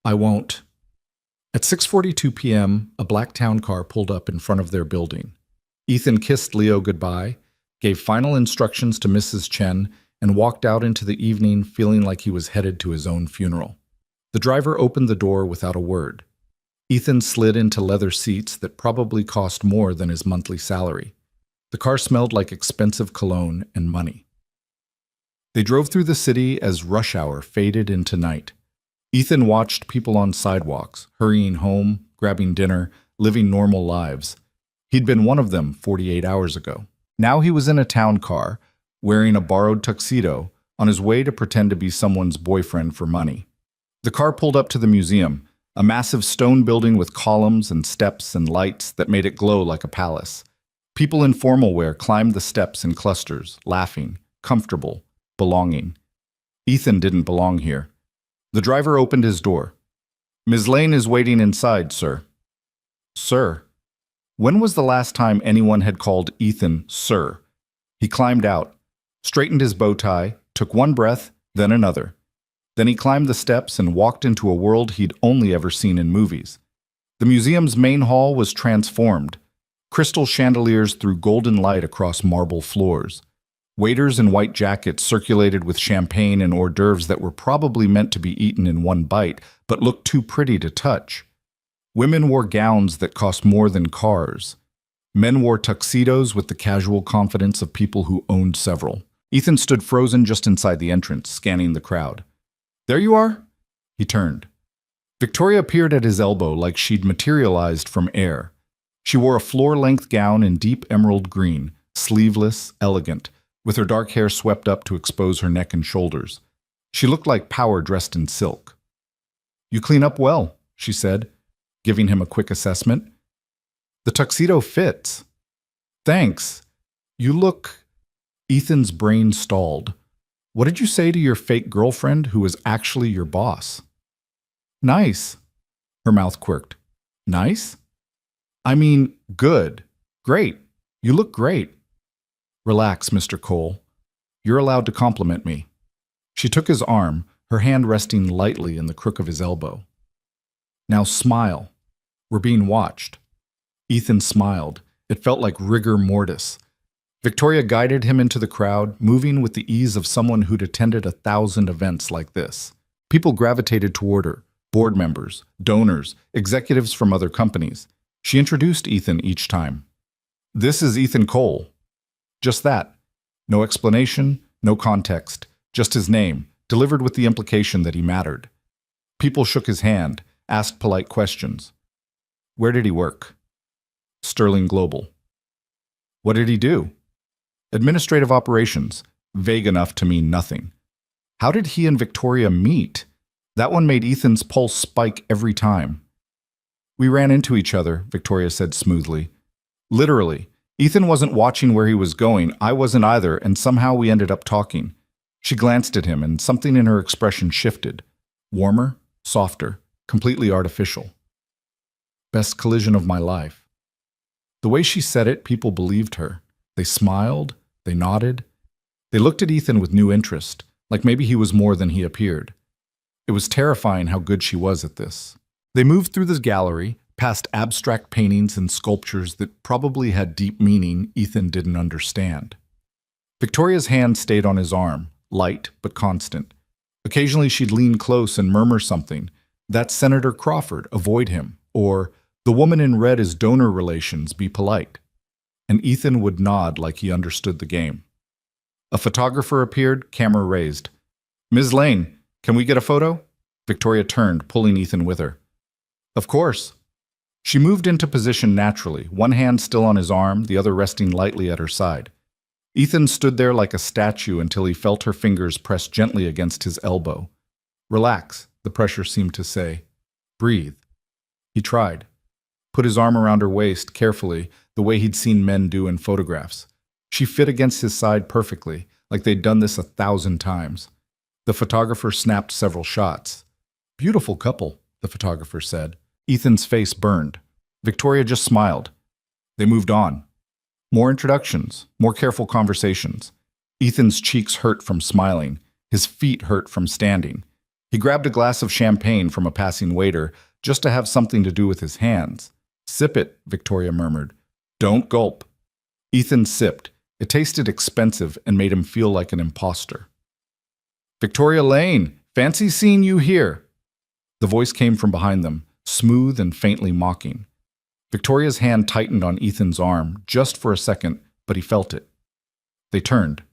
"I won't." At 6:42 p.m., a black town car pulled up in front of their building. Ethan kissed Leo goodbye, gave final instructions to Mrs. Chen, and walked out into the evening feeling like he was headed to his own funeral. The driver opened the door without a word. Ethan slid into leather seats that probably cost more than his monthly salary. The car smelled like expensive cologne and money. They drove through the city as rush hour faded into night. Ethan watched people on sidewalks, hurrying home, grabbing dinner, living normal lives. He'd been one of them 48 hours ago. Now he was in a town car, wearing a borrowed tuxedo, on his way to pretend to be someone's boyfriend for money. The car pulled up to the museum, a massive stone building with columns and steps and lights that made it glow like a palace. People in formal wear climbed the steps in clusters, laughing, comfortable, belonging. Ethan didn't belong here. The driver opened his door. "Ms. Lane is waiting inside, sir." "Sir?" When was the last time anyone had called Ethan sir? He climbed out, straightened his bow tie, took one breath, then another. Then he climbed the steps and walked into a world he'd only ever seen in movies. The museum's main hall was transformed. Crystal chandeliers threw golden light across marble floors. Waiters in white jackets circulated with champagne and hors d'oeuvres that were probably meant to be eaten in one bite, but looked too pretty to touch. Women wore gowns that cost more than cars. Men wore tuxedos with the casual confidence of people who owned several. Ethan stood frozen just inside the entrance, scanning the crowd. There you are. He turned. Victoria appeared at his elbow like she'd materialized from air. She wore a floor-length gown in deep emerald green, sleeveless, elegant, with her dark hair swept up to expose her neck and shoulders. She looked like power dressed in silk. You clean up well, she said, giving him a quick assessment. The tuxedo fits. Thanks. You look... Ethan's brain stalled. What did you say to your fake girlfriend who was actually your boss? Nice. Her mouth quirked. Nice? I mean, good. Great. You look great. Relax, Mr. Cole. You're allowed to compliment me. She took his arm, her hand resting lightly in the crook of his elbow. Now smile. We're being watched. Ethan smiled. It felt like rigor mortis. Victoria guided him into the crowd, moving with the ease of someone who'd attended 1,000 events like this. People gravitated toward her, board members, donors, executives from other companies. She introduced Ethan each time. This is Ethan Cole. Just that. No explanation, no context, just his name, delivered with the implication that he mattered. People shook his hand, asked polite questions. Where did he work? Sterling Global. What did he do? Administrative operations, vague enough to mean nothing. How did he and Victoria meet? That one made Ethan's pulse spike every time. We ran into each other, Victoria said smoothly. Literally. Ethan wasn't watching where he was going, I wasn't either, and somehow we ended up talking. She glanced at him, and something in her expression shifted. Warmer, softer, completely artificial. Best collision of my life. The way she said it, people believed her. They smiled, they nodded. They looked at Ethan with new interest, like maybe he was more than he appeared. It was terrifying how good she was at this. They moved through the gallery, past abstract paintings and sculptures that probably had deep meaning Ethan didn't understand. Victoria's hand stayed on his arm, light but constant. Occasionally she'd lean close and murmur something. That's Senator Crawford, avoid him. Or, the woman in red is donor relations, be polite. And Ethan would nod like he understood the game. A photographer appeared, camera raised. Ms. Lane, can we get a photo? Victoria turned, pulling Ethan with her. Of course. She moved into position naturally, one hand still on his arm, the other resting lightly at her side. Ethan stood there like a statue until he felt her fingers press gently against his elbow. Relax, the pressure seemed to say. Breathe. He tried. Put his arm around her waist, carefully, the way he'd seen men do in photographs. She fit against his side perfectly, like they'd done this 1,000 times. The photographer snapped several shots. Beautiful couple, the photographer said. Ethan's face burned. Victoria just smiled. They moved on. More introductions, more careful conversations. Ethan's cheeks hurt from smiling. His feet hurt from standing. He grabbed a glass of champagne from a passing waiter just to have something to do with his hands. Sip it, Victoria murmured. Don't gulp. Ethan sipped. It tasted expensive and made him feel like an imposter. Victoria Lane, fancy seeing you here. The voice came from behind them, smooth and faintly mocking. Victoria's hand tightened on Ethan's arm, just for a second, but he felt it. They turned.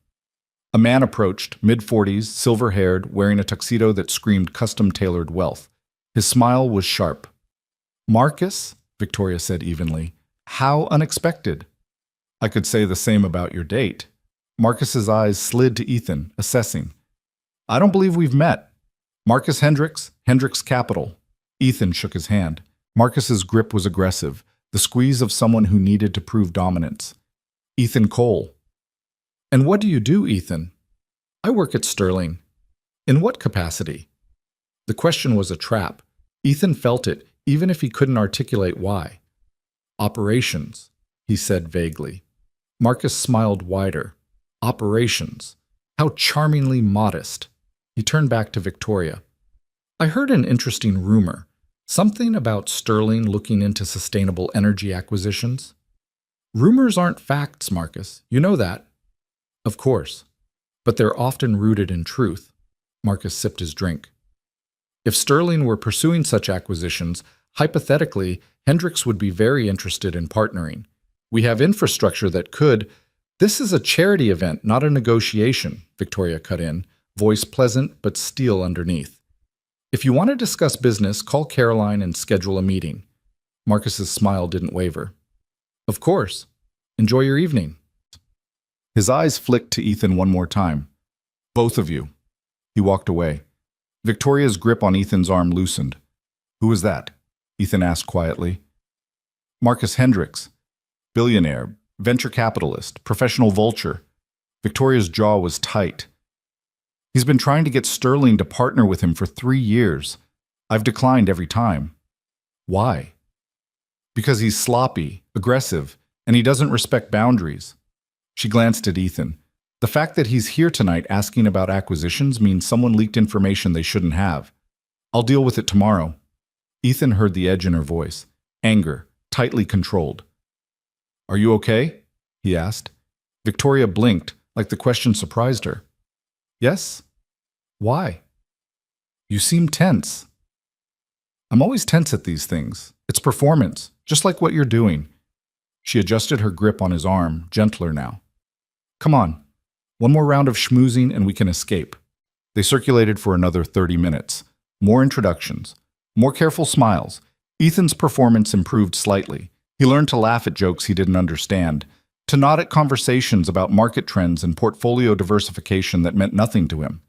A man approached, mid-40s, silver-haired, wearing a tuxedo that screamed custom-tailored wealth. His smile was sharp. Marcus, Victoria said evenly, how unexpected. I could say the same about your date. Marcus's eyes slid to Ethan, assessing. I don't believe we've met. Marcus Hendricks, Hendricks Capital. Ethan shook his hand. Marcus's grip was aggressive, the squeeze of someone who needed to prove dominance. Ethan Cole. And what do you do, Ethan? I work at Sterling. In what capacity? The question was a trap. Ethan felt it, even if he couldn't articulate why. Operations, he said vaguely. Marcus smiled wider. Operations. How charmingly modest. He turned back to Victoria. I heard an interesting rumor. Something about Sterling looking into sustainable energy acquisitions. Rumors aren't facts, Marcus. You know that. Of course. But they're often rooted in truth. Marcus sipped his drink. If Sterling were pursuing such acquisitions, hypothetically, Hendricks would be very interested in partnering. We have infrastructure that could... This is a charity event, not a negotiation, Victoria cut in, voice pleasant but steel underneath. If you want to discuss business, call Caroline and schedule a meeting. Marcus's smile didn't waver. Of course. Enjoy your evening. His eyes flicked to Ethan one more time. Both of you. He walked away. Victoria's grip on Ethan's arm loosened. Who was that? Ethan asked quietly. Marcus Hendricks. Billionaire, venture capitalist, professional vulture. Victoria's jaw was tight. He's been trying to get Sterling to partner with him for 3 years. I've declined every time. Why? Because he's sloppy, aggressive, and he doesn't respect boundaries. She glanced at Ethan. The fact that he's here tonight asking about acquisitions means someone leaked information they shouldn't have. I'll deal with it tomorrow. Ethan heard the edge in her voice. Anger, tightly controlled. Are you okay? He asked. Victoria blinked, like the question surprised her. Yes? Why? You seem tense. I'm always tense at these things. It's performance, just like what you're doing. She adjusted her grip on his arm, gentler now. Come on. One more round of schmoozing and we can escape. They circulated for another 30 minutes. More introductions. More careful smiles. Ethan's performance improved slightly. He learned to laugh at jokes he didn't understand, to nod at conversations about market trends and portfolio diversification that meant nothing to him.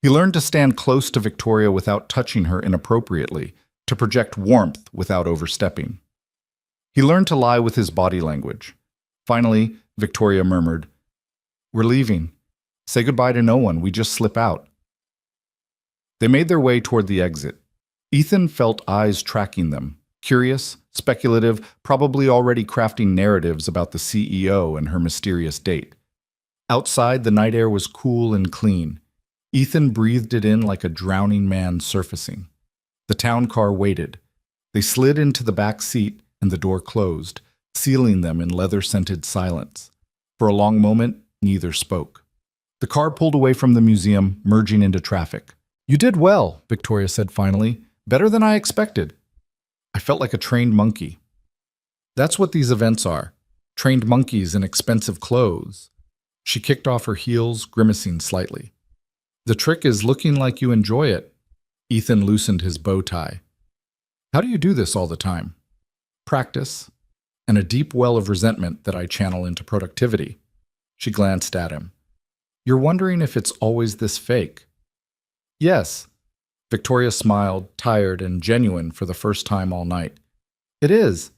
He learned to stand close to Victoria without touching her inappropriately, to project warmth without overstepping. He learned to lie with his body language. Finally, Victoria murmured, We're leaving. Say goodbye to no one, we just slip out. They made their way toward the exit. Ethan felt eyes tracking them, curious, speculative, probably already crafting narratives about the CEO and her mysterious date. Outside, the night air was cool and clean. Ethan breathed it in like a drowning man surfacing. The town car waited. They slid into the back seat and the door closed, sealing them in leather-scented silence. For a long moment, neither spoke. The car pulled away from the museum, merging into traffic. You did well, Victoria said finally. Better than I expected. I felt like a trained monkey. That's what these events are. Trained monkeys in expensive clothes. She kicked off her heels, grimacing slightly. The trick is looking like you enjoy it. Ethan loosened his bow tie. How do you do this all the time? Practice, and a deep well of resentment that I channel into productivity. She glanced at him. You're wondering if it's always this fake? Yes. Victoria smiled, tired and genuine for the first time all night. It is.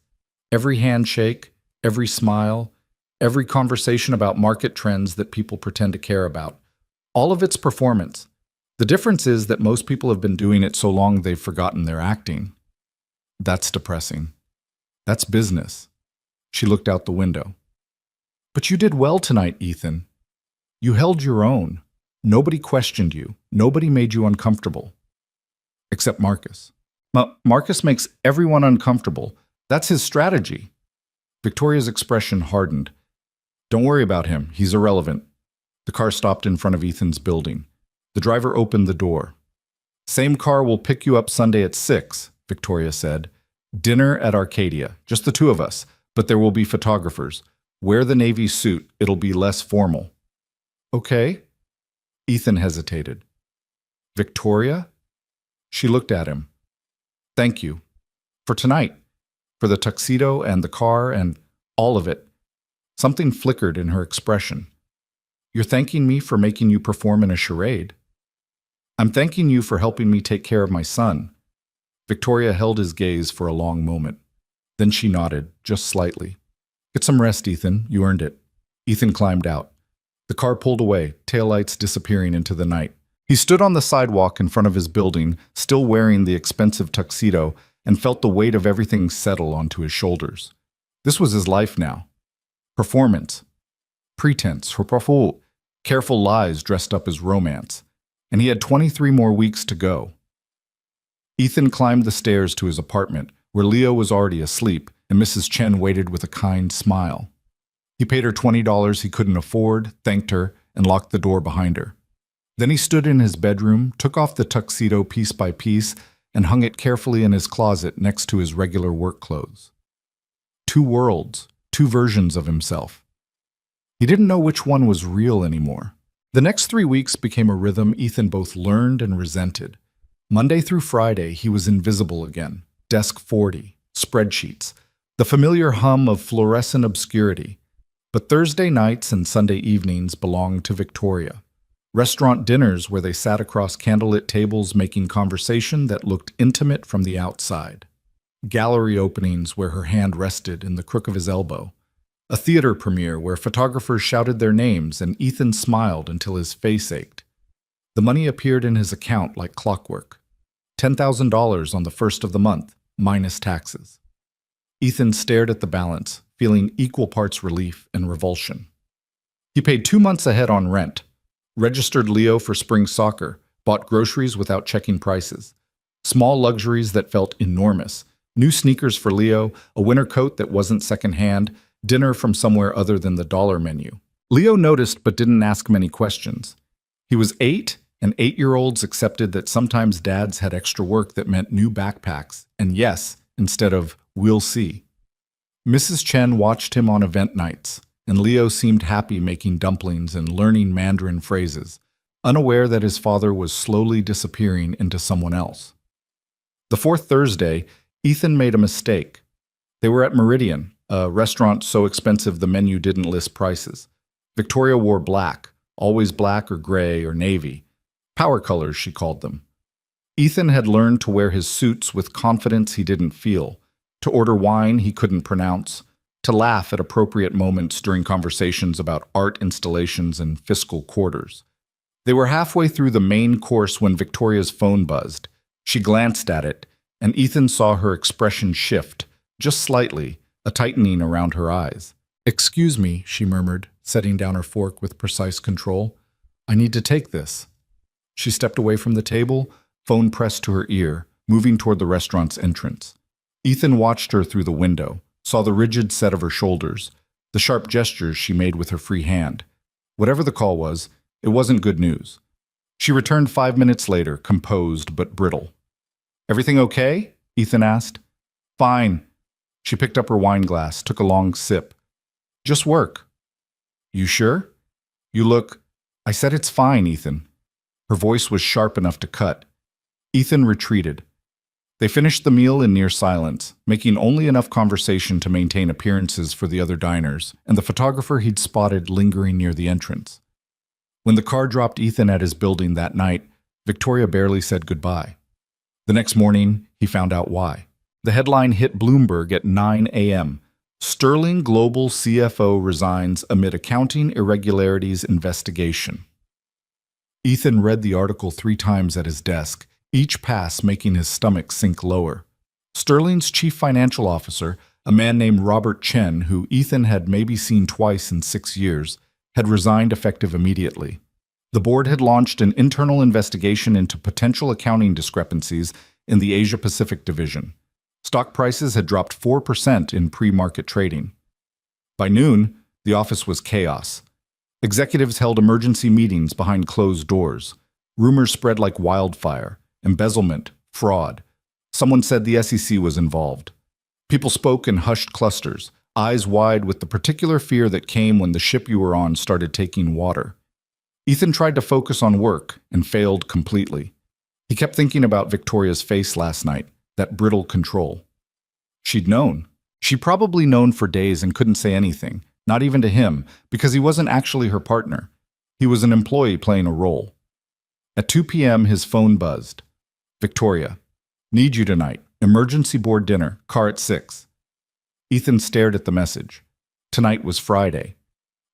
Every handshake, every smile, every conversation about market trends that people pretend to care about. All of it's performance. The difference is that most people have been doing it so long they've forgotten their acting. That's depressing. That's business. She looked out the window. But you did well tonight, Ethan. You held your own. Nobody questioned you. Nobody made you uncomfortable. Except Marcus. Marcus makes everyone uncomfortable. That's his strategy. Victoria's expression hardened. Don't worry about him. He's irrelevant. The car stopped in front of Ethan's building. The driver opened the door. Same car will pick you up Sunday at 6, Victoria said. Dinner at Arcadia. Just the two of us. But there will be photographers. Wear the navy suit. It'll be less formal. Okay. Ethan hesitated. Victoria? She looked at him. Thank you. For tonight. For the tuxedo and the car and all of it. Something flickered in her expression. You're thanking me for making you perform in a charade. I'm thanking you for helping me take care of my son. Victoria held his gaze for a long moment. Then she nodded, just slightly. Get some rest, Ethan. You earned it. Ethan climbed out. The car pulled away, taillights disappearing into the night. He stood on the sidewalk in front of his building, still wearing the expensive tuxedo, and felt the weight of everything settle onto his shoulders. This was his life now. Performance. Pretense. Careful lies dressed up as romance. And he had 23 more weeks to go. Ethan climbed the stairs to his apartment, where Leo was already asleep, and Mrs. Chen waited with a kind smile. He paid her $20 he couldn't afford, thanked her, and locked the door behind her. Then he stood in his bedroom, took off the tuxedo piece by piece, and hung it carefully in his closet next to his regular work clothes. 2 worlds, 2 versions of himself. He didn't know which one was real anymore. The next 3 weeks became a rhythm Ethan both learned and resented. Monday through Friday, he was invisible again. Desk 40, spreadsheets, the familiar hum of fluorescent obscurity. But Thursday nights and Sunday evenings belonged to Victoria. Restaurant dinners where they sat across candlelit tables making conversation that looked intimate from the outside. Gallery openings where her hand rested in the crook of his elbow. A theater premiere where photographers shouted their names and Ethan smiled until his face ached. The money appeared in his account like clockwork. $10,000 on the first of the month, minus taxes. Ethan stared at the balance, feeling equal parts relief and revulsion. He paid 2 months ahead on rent, registered Leo for spring soccer, bought groceries without checking prices. Small luxuries that felt enormous. New sneakers for Leo, a winter coat that wasn't secondhand, dinner from somewhere other than the dollar menu. Leo noticed but didn't ask many questions. He was 8, and 8-year-olds accepted that sometimes dads had extra work that meant new backpacks, and yes, instead of we'll see. Mrs. Chen watched him on event nights, and Leo seemed happy making dumplings and learning Mandarin phrases, unaware that his father was slowly disappearing into someone else. The fourth Thursday, Ethan made a mistake. They were at Meridian, a restaurant so expensive the menu didn't list prices. Victoria wore black, always black or gray or navy. Power colors, she called them. Ethan had learned to wear his suits with confidence he didn't feel, to order wine he couldn't pronounce, to laugh at appropriate moments during conversations about art installations and fiscal quarters. They were halfway through the main course when Victoria's phone buzzed. She glanced at it, and Ethan saw her expression shift, just slightly, a tightening around her eyes. "Excuse me," she murmured, setting down her fork with precise control. "I need to take this." She stepped away from the table, phone pressed to her ear, moving toward the restaurant's entrance. Ethan watched her through the window, saw the rigid set of her shoulders, the sharp gestures she made with her free hand. Whatever the call was, it wasn't good news. She returned 5 minutes later, composed but brittle. "Everything okay?" Ethan asked. "Fine." She picked up her wine glass, took a long sip. "Just work." "You sure? You look—" "I said it's fine, Ethan." Her voice was sharp enough to cut. Ethan retreated. They finished the meal in near silence, making only enough conversation to maintain appearances for the other diners and the photographer he'd spotted lingering near the entrance. When the car dropped Ethan at his building that night, Victoria barely said goodbye. The next morning, he found out why. The headline hit Bloomberg at 9 a.m. Sterling Global CFO resigns amid accounting irregularities investigation. Ethan read the article 3 times at his desk, each pass making his stomach sink lower. Sterling's chief financial officer, a man named Robert Chen, who Ethan had maybe seen twice in 6 years, had resigned effective immediately. The board had launched an internal investigation into potential accounting discrepancies in the Asia-Pacific division. Stock prices had dropped 4% in pre-market trading. By noon, the office was chaos. Executives held emergency meetings behind closed doors. Rumors spread like wildfire. Embezzlement, fraud. Someone said the SEC was involved. People spoke in hushed clusters, eyes wide with the particular fear that came when the ship you were on started taking water. Ethan tried to focus on work and failed completely. He kept thinking about Victoria's face last night, that brittle control. She'd known. She'd probably known for days and couldn't say anything, not even to him, because he wasn't actually her partner. He was an employee playing a role. At 2 p.m., his phone buzzed. "Victoria, need you tonight. Emergency board dinner, car at 6. Ethan stared at the message. Tonight was Friday.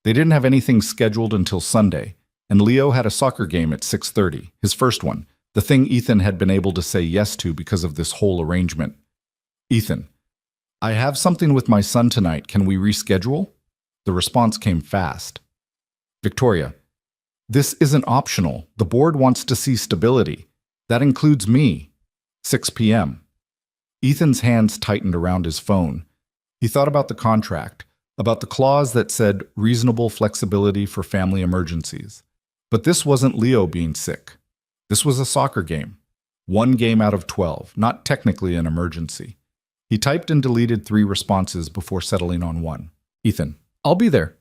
They didn't have anything scheduled until Sunday, and Leo had a soccer game at 6:30, his first one, the thing Ethan had been able to say yes to because of this whole arrangement. "Ethan, I have something with my son tonight. Can we reschedule?" The response came fast. "Victoria, this isn't optional. The board wants to see stability. That includes me. 6 p.m. Ethan's hands tightened around his phone. He thought about the contract, about the clause that said reasonable flexibility for family emergencies. But this wasn't Leo being sick. This was a soccer game. 1 game out of 12, not technically an emergency. He typed and deleted 3 responses before settling on one. "Ethan, I'll be there."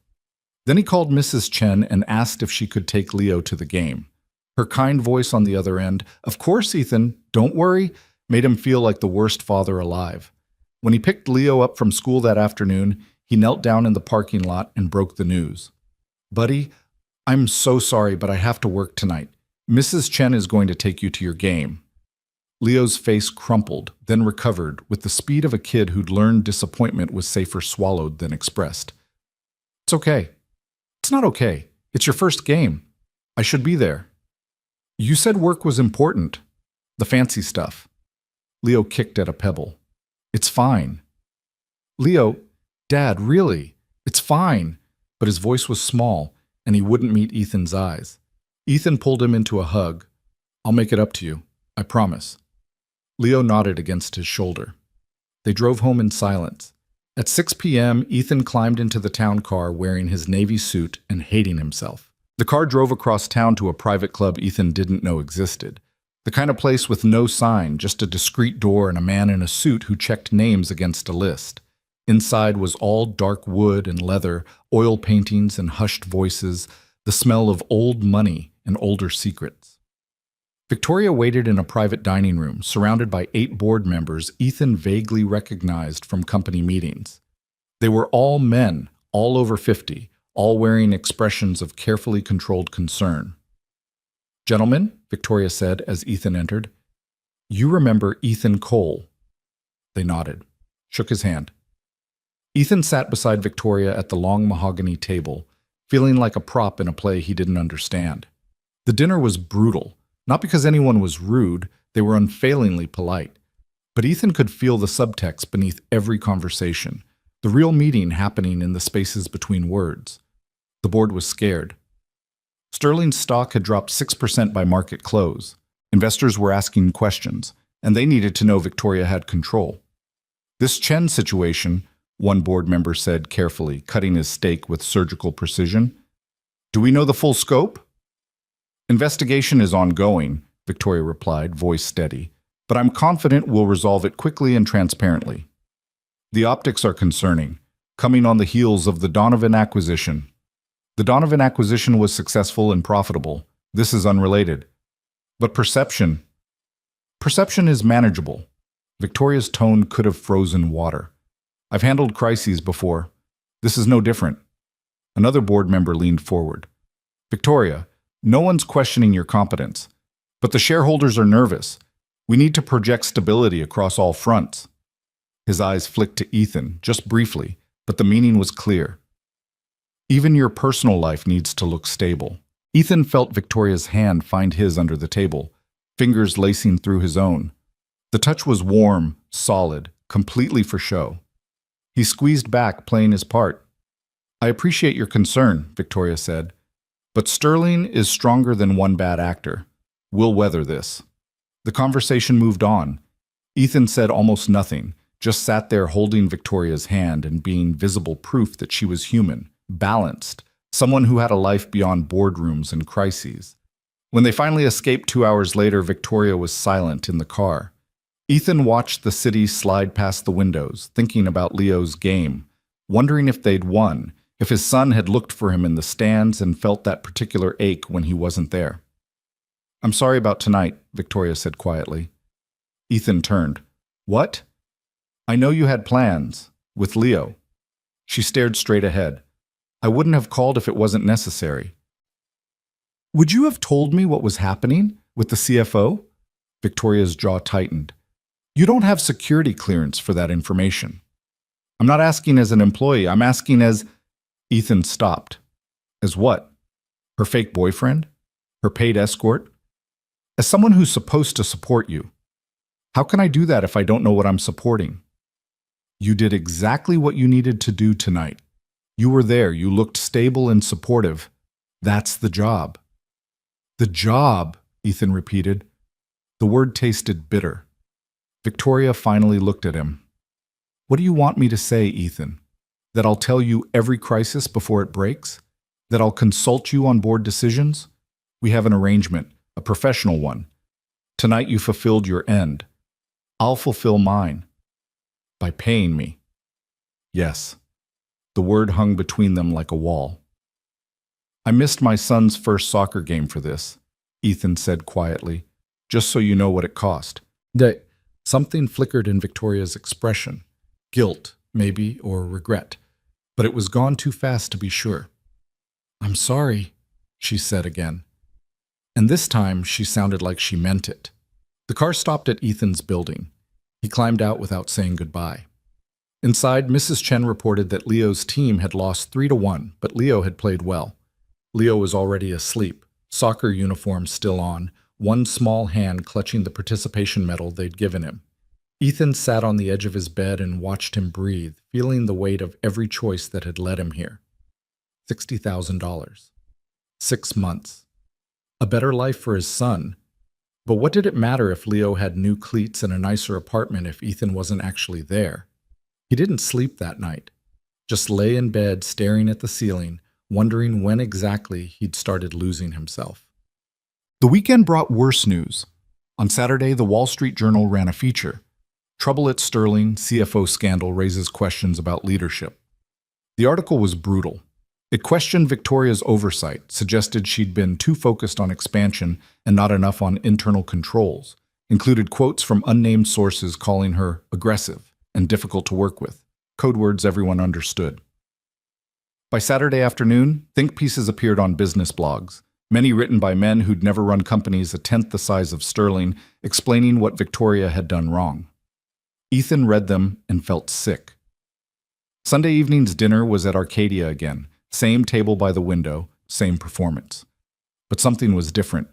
Then he called Mrs. Chen and asked if she could take Leo to the game. Her kind voice on the other end, "Of course, Ethan, don't worry," made him feel like the worst father alive. When he picked Leo up from school that afternoon, he knelt down in the parking lot and broke the news. "Buddy, I'm so sorry, but I have to work tonight. Mrs. Chen is going to take you to your game." Leo's face crumpled, then recovered, with the speed of a kid who'd learned disappointment was safer swallowed than expressed. "It's okay." "It's not okay. It's your first game. I should be there." "You said work was important. The fancy stuff." Leo kicked at a pebble. "It's fine." "Leo, Dad, really? It's fine." But his voice was small, and he wouldn't meet Ethan's eyes. Ethan pulled him into a hug. "I'll make it up to you. I promise." Leo nodded against his shoulder. They drove home in silence. At 6 p.m., Ethan climbed into the town car wearing his Navy suit and hating himself. The car drove across town to a private club Ethan didn't know existed. The kind of place with no sign, just a discreet door and a man in a suit who checked names against a list. Inside was all dark wood and leather, oil paintings and hushed voices, the smell of old money and older secrets. Victoria waited in a private dining room, surrounded by 8 board members Ethan vaguely recognized from company meetings. They were all men, all over 50, all wearing expressions of carefully controlled concern. "Gentlemen," Victoria said as Ethan entered, "you remember Ethan Cole." They nodded, shook his hand. Ethan sat beside Victoria at the long mahogany table, feeling like a prop in a play he didn't understand. The dinner was brutal, not because anyone was rude, they were unfailingly polite. But Ethan could feel the subtext beneath every conversation, the real meeting happening in the spaces between words. The board was scared. Sterling's stock had dropped 6% by market close. Investors were asking questions, and they needed to know Victoria had control. "This Chen situation," one board member said carefully, cutting his steak with surgical precision. "Do we know the full scope?" "Investigation is ongoing," Victoria replied, voice steady, "but I'm confident we'll resolve it quickly and transparently. The optics are concerning, coming on the heels of the Donovan acquisition. The Donovan acquisition was successful and profitable. This is unrelated. But perception is manageable." Victoria's tone could have frozen water. "I've handled crises before. This is no different." Another board member leaned forward. "Victoria, no one's questioning your competence, but the shareholders are nervous. We need to project stability across all fronts." His eyes flicked to Ethan, just briefly, but the meaning was clear. "Even your personal life needs to look stable." Ethan felt Victoria's hand find his under the table, fingers lacing through his own. The touch was warm, solid, completely for show. He squeezed back, playing his part. "I appreciate your concern," Victoria said, "but Sterling is stronger than one bad actor. We'll weather this." The conversation moved on. Ethan said almost nothing, just sat there holding Victoria's hand and being visible proof that she was human, balanced, someone who had a life beyond boardrooms and crises. When they finally escaped 2 hours later, Victoria was silent in the car. Ethan watched the city slide past the windows, thinking about Leo's game, wondering if they'd won, if his son had looked for him in the stands and felt that particular ache when he wasn't there. "I'm sorry about tonight," Victoria said quietly. Ethan turned. "What?" "I know you had plans. With Leo." She stared straight ahead. "I wouldn't have called if it wasn't necessary." "Would you have told me what was happening with the CFO?" Victoria's jaw tightened. "You don't have security clearance for that information." "I'm not asking as an employee, I'm asking as—" Ethan stopped. "As what? Her fake boyfriend? Her paid escort? As someone who's supposed to support you. How can I do that if I don't know what I'm supporting?" "You did exactly what you needed to do tonight. You were there, you looked stable and supportive. That's the job." "The job," Ethan repeated. The word tasted bitter. Victoria finally looked at him. "What do you want me to say, Ethan? That I'll tell you every crisis before it breaks? That I'll consult you on board decisions? We have an arrangement, a professional one. Tonight you fulfilled your end. I'll fulfill mine. By paying me." "Yes." The word hung between them like a wall. "I missed my son's first soccer game for this. Ethan said quietly, just so you know what it cost. Something flickered in Victoria's expression. Guilt, maybe, or regret. But it was gone too fast to be sure. I'm sorry, she said again. And this time she sounded like she meant it. The car stopped at Ethan's building. He climbed out without saying goodbye. Inside, Mrs. Chen reported that Leo's team had lost 3-1, but Leo had played well. Leo was already asleep, soccer uniform still on, one small hand clutching the participation medal they'd given him. Ethan sat on the edge of his bed and watched him breathe, feeling the weight of every choice that had led him here. $60,000. 6 months. A better life for his son. But what did it matter if Leo had new cleats and a nicer apartment if Ethan wasn't actually there? He didn't sleep that night. Just lay in bed staring at the ceiling, wondering when exactly he'd started losing himself. The weekend brought worse news. On Saturday, the Wall Street Journal ran a feature. Trouble at Sterling, CFO scandal raises questions about leadership. The article was brutal. It questioned Victoria's oversight, suggested she'd been too focused on expansion and not enough on internal controls, included quotes from unnamed sources calling her aggressive and difficult to work with, code words everyone understood. By Saturday afternoon, think pieces appeared on business blogs, many written by men who'd never run companies a tenth the size of Sterling, explaining what Victoria had done wrong. Ethan read them and felt sick. Sunday evening's dinner was at Arcadia again. Same table by the window, same performance. But something was different.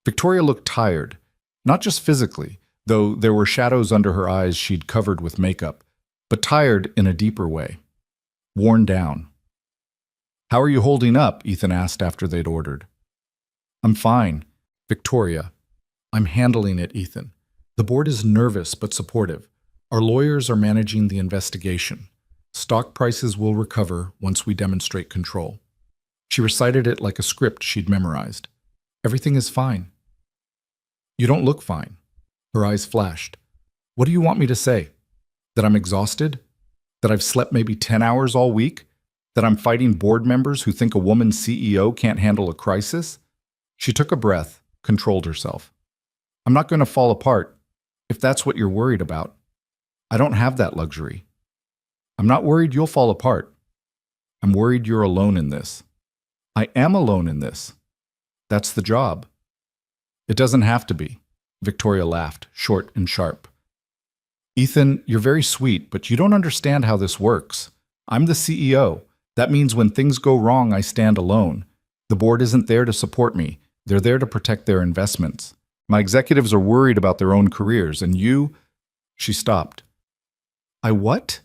Victoria looked tired, not just physically, though there were shadows under her eyes she'd covered with makeup, but tired in a deeper way. Worn down. How are you holding up? Ethan asked after they'd ordered. I'm fine. Victoria. I'm handling it, Ethan. The board is nervous but supportive. Our lawyers are managing the investigation. Stock prices will recover once we demonstrate control. She recited it like a script she'd memorized. Everything is fine. You don't look fine. Her eyes flashed. What do you want me to say? That I'm exhausted? That I've slept maybe 10 hours all week? That I'm fighting board members who think a woman CEO can't handle a crisis? She took a breath, controlled herself. I'm not going to fall apart, if that's what you're worried about. I don't have that luxury. I'm not worried you'll fall apart. I'm worried you're alone in this. I am alone in this. That's the job. It doesn't have to be. Victoria laughed, short and sharp. Ethan, you're very sweet, but you don't understand how this works. I'm the CEO. That means when things go wrong, I stand alone. The board isn't there to support me. They're there to protect their investments. My executives are worried about their own careers, and you... She stopped. I what?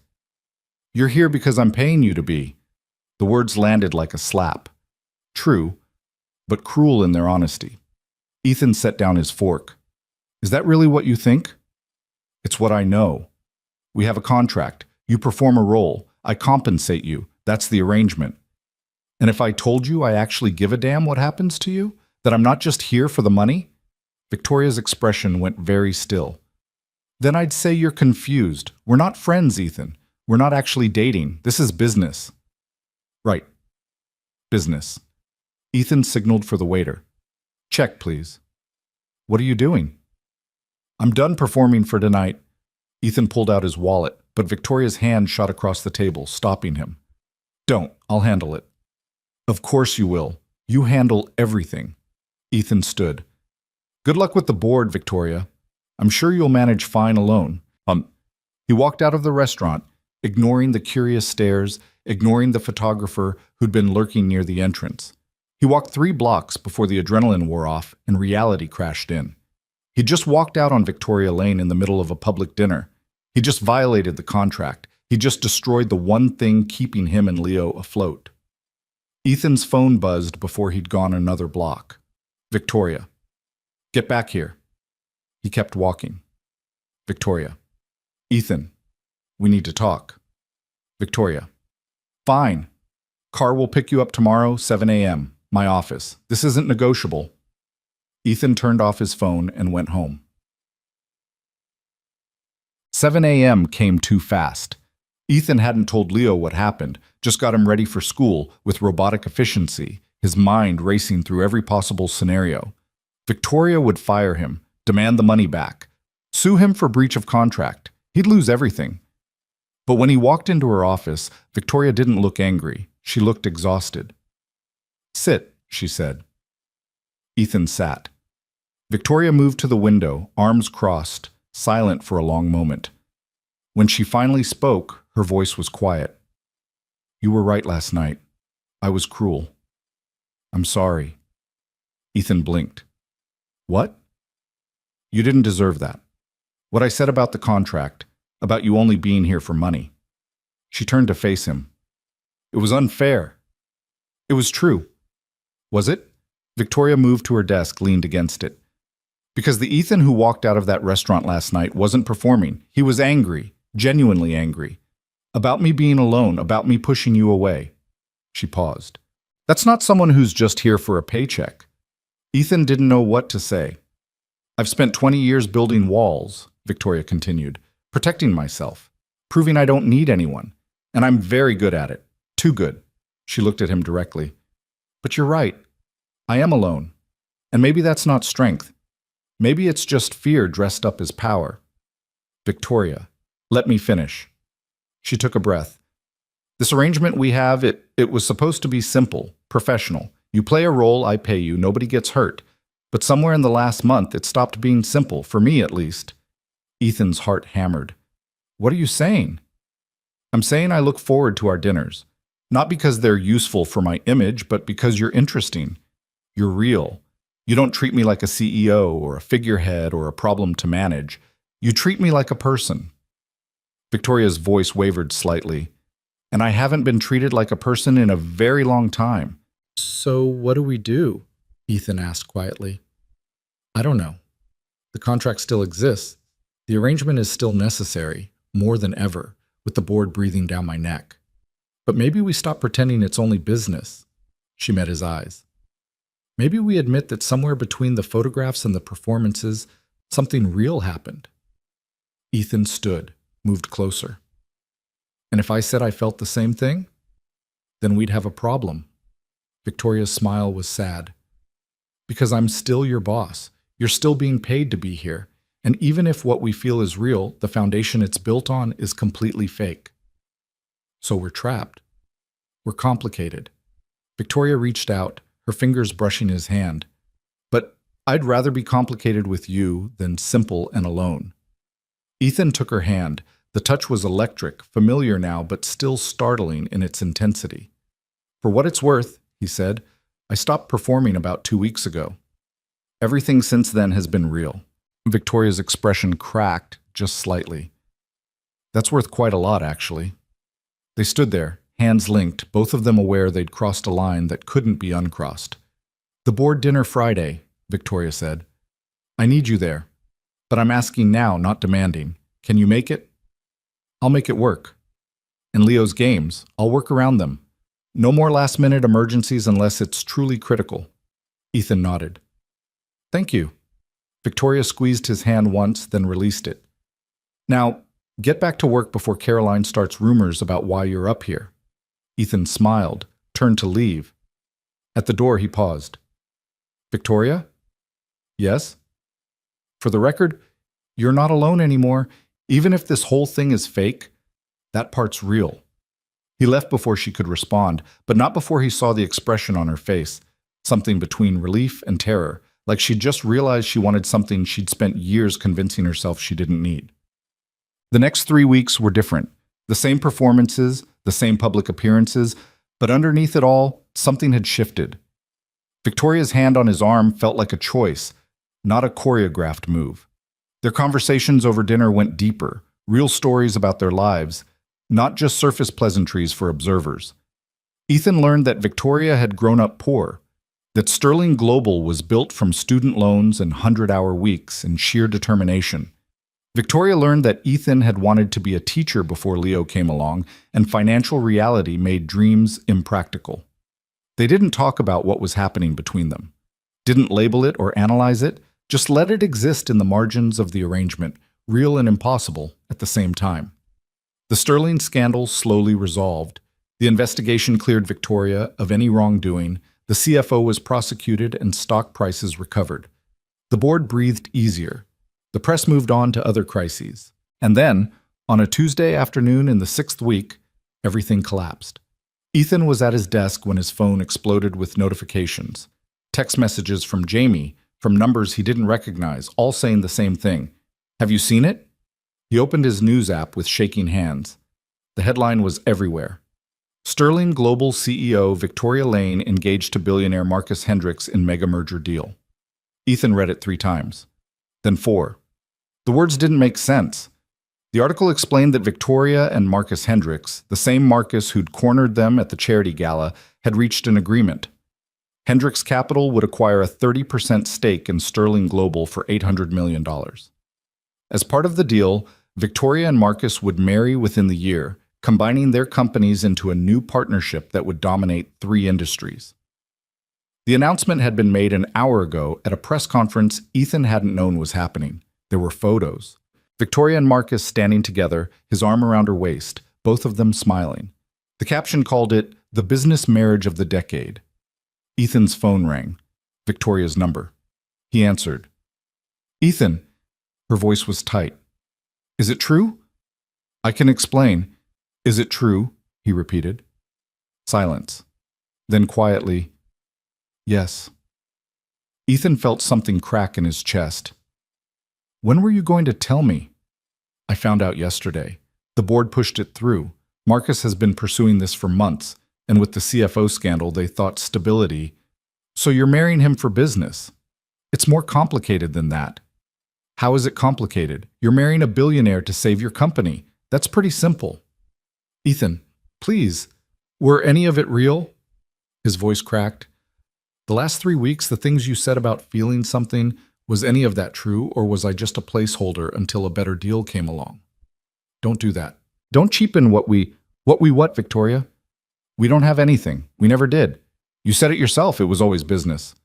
You're here because I'm paying you to be. The words landed like a slap. True, but cruel in their honesty. Ethan set down his fork. Is that really what you think? It's what I know. We have a contract. You perform a role. I compensate you. That's the arrangement. And if I told you I actually give a damn what happens to you? That I'm not just here for the money? Victoria's expression went very still. Then I'd say you're confused. We're not friends, Ethan. We're not actually dating. This is business. Right. Business. Ethan signaled for the waiter. Check, please. What are you doing? I'm done performing for tonight. Ethan pulled out his wallet, but Victoria's hand shot across the table, stopping him. Don't. I'll handle it. Of course you will. You handle everything. Ethan stood. Good luck with the board, Victoria. I'm sure you'll manage fine alone. He walked out of the restaurant, ignoring the curious stares, ignoring the photographer who'd been lurking near the entrance. He walked 3 blocks before the adrenaline wore off and reality crashed in. He'd just walked out on Victoria Lane in the middle of a public dinner. He just violated the contract. He just destroyed the one thing keeping him and Leo afloat. Ethan's phone buzzed before he'd gone another block. Victoria. Get back here. He kept walking. Victoria. Ethan. We need to talk. Victoria. Fine. Car will pick you up tomorrow, 7 a.m. My office. This isn't negotiable. Ethan turned off his phone and went home. 7 a.m. came too fast. Ethan hadn't told Leo what happened, just got him ready for school with robotic efficiency, his mind racing through every possible scenario. Victoria would fire him, demand the money back, sue him for breach of contract. He'd lose everything. But when he walked into her office, Victoria didn't look angry. She looked exhausted. "Sit," she said. Ethan sat. Victoria moved to the window, arms crossed, silent for a long moment. When she finally spoke, her voice was quiet. "You were right last night. I was cruel. I'm sorry." Ethan blinked. "What?" "You didn't deserve that. What I said about the contract, about you only being here for money." She turned to face him. "It was unfair." "It was true." "Was it?" Victoria moved to her desk, leaned against it. "Because the Ethan who walked out of that restaurant last night wasn't performing. He was angry, genuinely angry. About me being alone, about me pushing you away." She paused. "That's not someone who's just here for a paycheck." Ethan didn't know what to say. "I've spent 20 years building walls," Victoria continued, "protecting myself, proving I don't need anyone. And I'm very good at it. Too good." She looked at him directly. "But you're right. I am alone. And maybe that's not strength. Maybe it's just fear dressed up as power." "Victoria, let me finish." She took a breath. "This arrangement we have, it was supposed to be simple, professional. You play a role, I pay you, nobody gets hurt. But somewhere in the last month, it stopped being simple, for me at least." Ethan's heart hammered. "What are you saying?" "I'm saying I look forward to our dinners. Not because they're useful for my image, but because you're interesting. You're real. You don't treat me like a CEO or a figurehead or a problem to manage. You treat me like a person." Victoria's voice wavered slightly. "And I haven't been treated like a person in a very long time." "So what do we do?" Ethan asked quietly. "I don't know. The contract still exists. The arrangement is still necessary, more than ever, with the board breathing down my neck. But maybe we stop pretending it's only business." She met his eyes. "Maybe we admit that somewhere between the photographs and the performances, something real happened." Ethan stood, moved closer. "And if I said I felt the same thing? Then we'd have a problem." Victoria's smile was sad. "Because I'm still your boss. You're still being paid to be here. And even if what we feel is real, the foundation it's built on is completely fake. So we're trapped. We're complicated." Victoria reached out, her fingers brushing his hand. "But I'd rather be complicated with you than simple and alone." Ethan took her hand. The touch was electric, familiar now, but still startling in its intensity. "For what it's worth," he said, "I stopped performing about 2 weeks ago. Everything since then has been real." Victoria's expression cracked just slightly. "That's worth quite a lot, actually." They stood there, hands linked, both of them aware they'd crossed a line that couldn't be uncrossed. "The board dinner Friday," Victoria said. "I need you there. But I'm asking now, not demanding. Can you make it?" "I'll make it work. And Leo's games, I'll work around them. No more last-minute emergencies unless it's truly critical." Ethan nodded. "Thank you." Victoria squeezed his hand once, then released it. "Now, get back to work before Caroline starts rumors about why you're up here." Ethan smiled, turned to leave. At the door, he paused. "Victoria?" "Yes?" "For the record, you're not alone anymore. Even if this whole thing is fake, that part's real." He left before she could respond, but not before he saw the expression on her face, something between relief and terror, like she'd just realized she wanted something she'd spent years convincing herself she didn't need. The next 3 weeks were different. The same performances, the same public appearances, but underneath it all, something had shifted. Victoria's hand on his arm felt like a choice, not a choreographed move. Their conversations over dinner went deeper, real stories about their lives, not just surface pleasantries for observers. Ethan learned that Victoria had grown up poor, that Sterling Global was built from student loans and 100-hour weeks and sheer determination. Victoria learned that Ethan had wanted to be a teacher before Leo came along, and financial reality made dreams impractical. They didn't talk about what was happening between them, didn't label it or analyze it, just let it exist in the margins of the arrangement, real and impossible at the same time. The Sterling scandal slowly resolved. The investigation cleared Victoria of any wrongdoing, the CFO was prosecuted, and stock prices recovered. The board breathed easier. The press moved on to other crises. And then, on a Tuesday afternoon in the 6th week, everything collapsed. Ethan was at his desk when his phone exploded with notifications. Text messages from Jamie, from numbers he didn't recognize, all saying the same thing. "Have you seen it?" He opened his news app with shaking hands. The headline was everywhere. Sterling Global CEO Victoria Lane engaged to billionaire Marcus Hendricks in mega merger deal. Ethan read it 3 times, then 4. The words didn't make sense. The article explained that Victoria and Marcus Hendricks, the same Marcus who'd cornered them at the charity gala, had reached an agreement. Hendricks Capital would acquire a 30% stake in Sterling Global for $800 million. As part of the deal, Victoria and Marcus would marry within the year, combining their companies into a new partnership that would dominate 3 industries. The announcement had been made an hour ago at a press conference Ethan hadn't known was happening. There were photos. Victoria and Marcus standing together, his arm around her waist, both of them smiling. The caption called it the business marriage of the decade. Ethan's phone rang. Victoria's number. He answered. "Ethan." Her voice was tight. "Is it true?" "I can explain. Is it true?" he repeated. Silence. Then quietly, "Yes." Ethan felt something crack in his chest. "When were you going to tell me?" "I found out yesterday. The board pushed it through. Marcus has been pursuing this for months, and with the CFO scandal, they thought stability. So you're marrying him for business. It's more complicated than that." "How is it complicated? You're marrying a billionaire to save your company. That's pretty simple." "Ethan, please, were any of it real?" His voice cracked. "The last 3 weeks, the things you said about feeling something, was any of that true, or was I just a placeholder until a better deal came along?" "Don't do that. Don't cheapen what, Victoria? We don't have anything. We never did. You said it yourself, it was always business."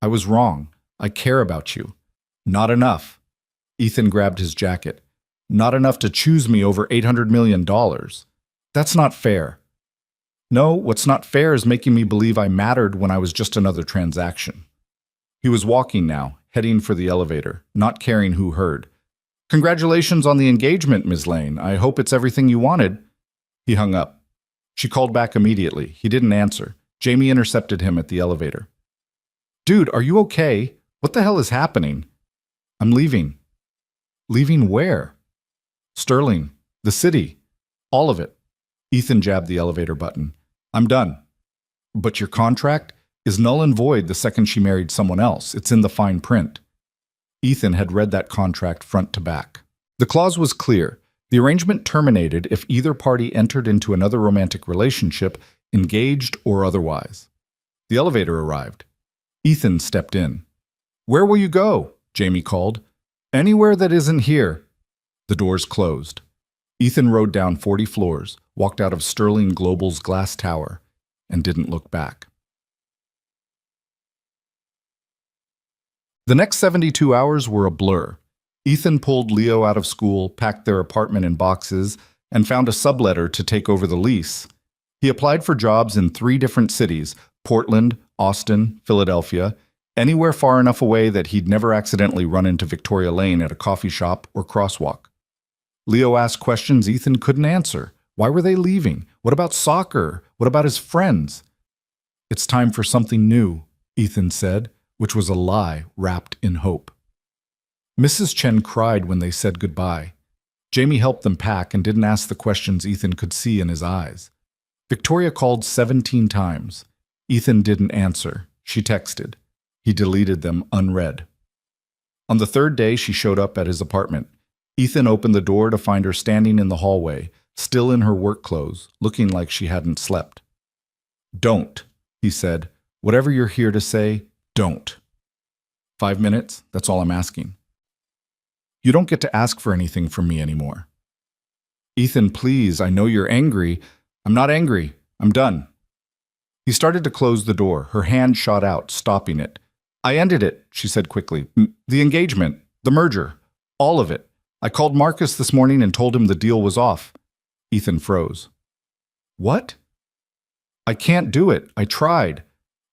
"I was wrong. I care about you." "Not enough." Ethan grabbed his jacket. "Not enough to choose me over $800 million. That's not fair." "No, what's not fair is making me believe I mattered when I was just another transaction." He was walking now, heading for the elevator, not caring who heard. "Congratulations on the engagement, Ms. Lane. I hope it's everything you wanted." He hung up. She called back immediately. He didn't answer. Jamie intercepted him at the elevator. "Dude, are you okay? What the hell is happening?" "I'm leaving." "Leaving where?" "Sterling. The city. All of it." Ethan jabbed the elevator button. "I'm done." "But your contract is null and void the second she married someone else. It's in the fine print." Ethan had read that contract front to back. The clause was clear. The arrangement terminated if either party entered into another romantic relationship, engaged or otherwise. The elevator arrived. Ethan stepped in. "Where will you go?" Jamie called. "Anywhere that isn't here." The doors closed. Ethan rode down 40 floors, walked out of Sterling Global's glass tower, and didn't look back. The next 72 hours were a blur. Ethan pulled Leo out of school, packed their apartment in boxes, and found a subletter to take over the lease. He applied for jobs in 3 different cities, Portland, Austin, Philadelphia, anywhere far enough away that he'd never accidentally run into Victoria Lane at a coffee shop or crosswalk. Leo asked questions Ethan couldn't answer. Why were they leaving? What about soccer? What about his friends? "It's time for something new," Ethan said, which was a lie wrapped in hope. Mrs. Chen cried when they said goodbye. Jamie helped them pack and didn't ask the questions Ethan could see in his eyes. Victoria called 17 times. Ethan didn't answer. She texted. He deleted them unread. On the 3rd day, she showed up at his apartment. Ethan opened the door to find her standing in the hallway, still in her work clothes, looking like she hadn't slept. "Don't," he said. "Whatever you're here to say, don't." 5 minutes, that's all I'm asking. "You don't get to ask for anything from me anymore." "Ethan, please, I know you're angry." "I'm not angry. I'm done." He started to close the door. Her hand shot out, stopping it. "I ended it," she said quickly. "The engagement, the merger, all of it. I called Marcus this morning and told him the deal was off." Ethan froze. "What?" "I can't do it. I tried.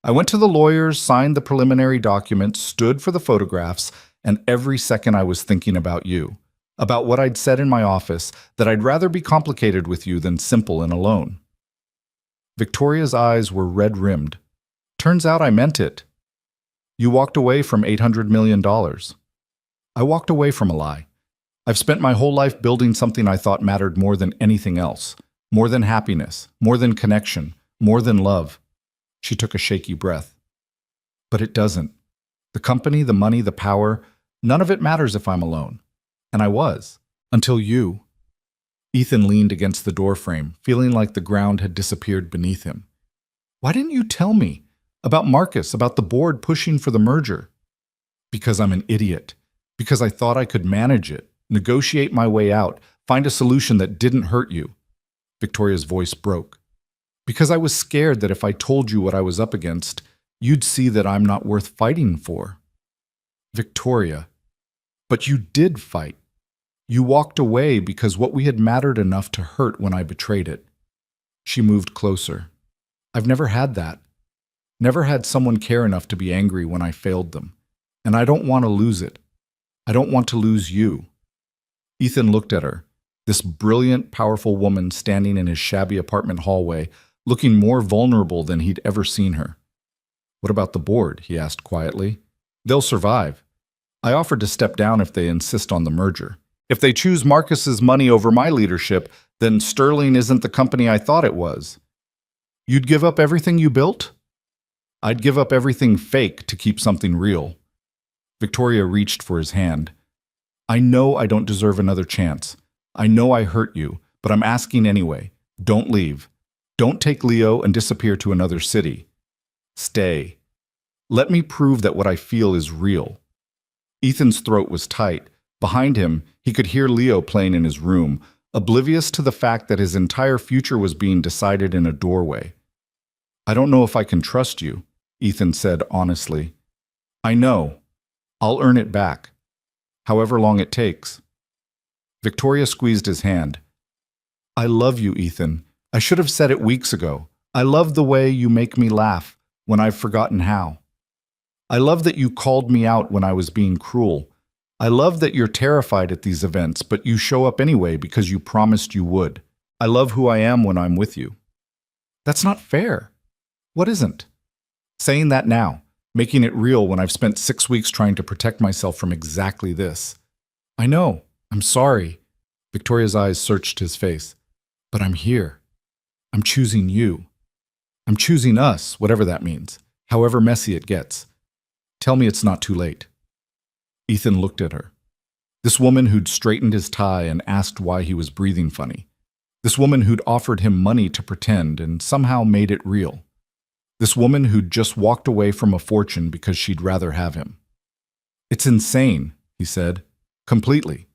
I went to the lawyers, signed the preliminary documents, stood for the photographs, and every second I was thinking about you, about what I'd said in my office, that I'd rather be complicated with you than simple and alone. Victoria's eyes were red-rimmed. Turns out I meant it. You walked away from $800 million. I walked away from a lie. I've spent my whole life building something I thought mattered more than anything else, more than happiness, more than connection, more than love. She took a shaky breath. But it doesn't. The company, the money, the power, none of it matters if I'm alone. And I was, until you. Ethan leaned against the doorframe, feeling like the ground had disappeared beneath him. Why didn't you tell me? About Marcus, about the board pushing for the merger? Because I'm an idiot. Because I thought I could manage it, negotiate my way out, find a solution that didn't hurt you. Victoria's voice broke. Because I was scared that if I told you what I was up against, you'd see that I'm not worth fighting for. Victoria, but you did fight. You walked away because what we had mattered enough to hurt when I betrayed it. She moved closer. I've never had that. Never had someone care enough to be angry when I failed them. And I don't want to lose it. I don't want to lose you. Ethan looked at her, this brilliant, powerful woman standing in his shabby apartment hallway, looking more vulnerable than he'd ever seen her. What about the board? He asked quietly. They'll survive. I offered to step down if they insist on the merger. If they choose Marcus's money over my leadership, then Sterling isn't the company I thought it was. You'd give up everything you built? I'd give up everything fake to keep something real. Victoria reached for his hand. I know I don't deserve another chance. I know I hurt you, but I'm asking anyway. Don't leave. Don't take Leo and disappear to another city. Stay. Let me prove that what I feel is real. Ethan's throat was tight. Behind him, he could hear Leo playing in his room, oblivious to the fact that his entire future was being decided in a doorway. I don't know if I can trust you, Ethan said honestly. I know. I'll earn it back. However long it takes. Victoria squeezed his hand. I love you, Ethan. I should have said it weeks ago. I love the way you make me laugh when I've forgotten how. I love that you called me out when I was being cruel. I love that you're terrified at these events, but you show up anyway because you promised you would. I love who I am when I'm with you. That's not fair. What isn't? Saying that now, making it real when I've spent 6 weeks trying to protect myself from exactly this. I know. I'm sorry. Victoria's eyes searched his face. But I'm here. I'm choosing you. I'm choosing us, whatever that means, however messy it gets. Tell me it's not too late. Ethan looked at her. This woman who'd straightened his tie and asked why he was breathing funny. This woman who'd offered him money to pretend and somehow made it real. This woman who'd just walked away from a fortune because she'd rather have him. It's insane, he said. Completely.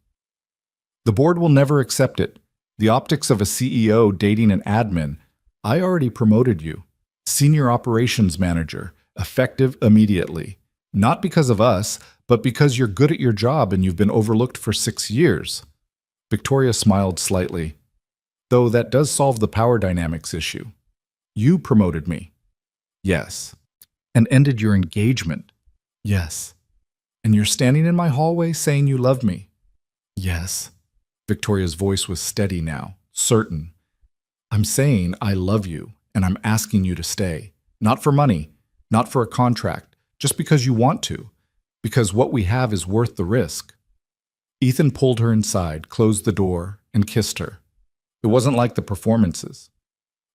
The board will never accept it. The optics of a CEO dating an admin. I already promoted you. Senior operations manager. Effective immediately. Not because of us, but because you're good at your job and you've been overlooked for 6 years. Victoria smiled slightly. Though that does solve the power dynamics issue. You promoted me. Yes. And ended your engagement. Yes. And you're standing in my hallway saying you love me. Yes. Victoria's voice was steady now, certain. I'm saying I love you, and I'm asking you to stay. Not for money, not for a contract, just because you want to. Because what we have is worth the risk. Ethan pulled her inside, closed the door, and kissed her. It wasn't like the performances.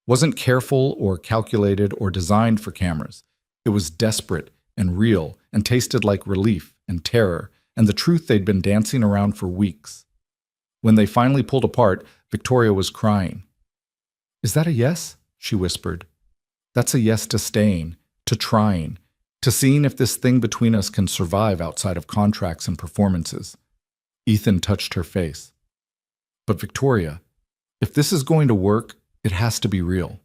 Wasn't careful or calculated or designed for cameras. It was desperate and real and tasted like relief and terror and the truth they'd been dancing around for weeks. When they finally pulled apart, Victoria was crying. Is that a yes? She whispered. That's a yes to staying, to trying, to seeing if this thing between us can survive outside of contracts and performances. Ethan touched her face. But Victoria, if this is going to work, it has to be real.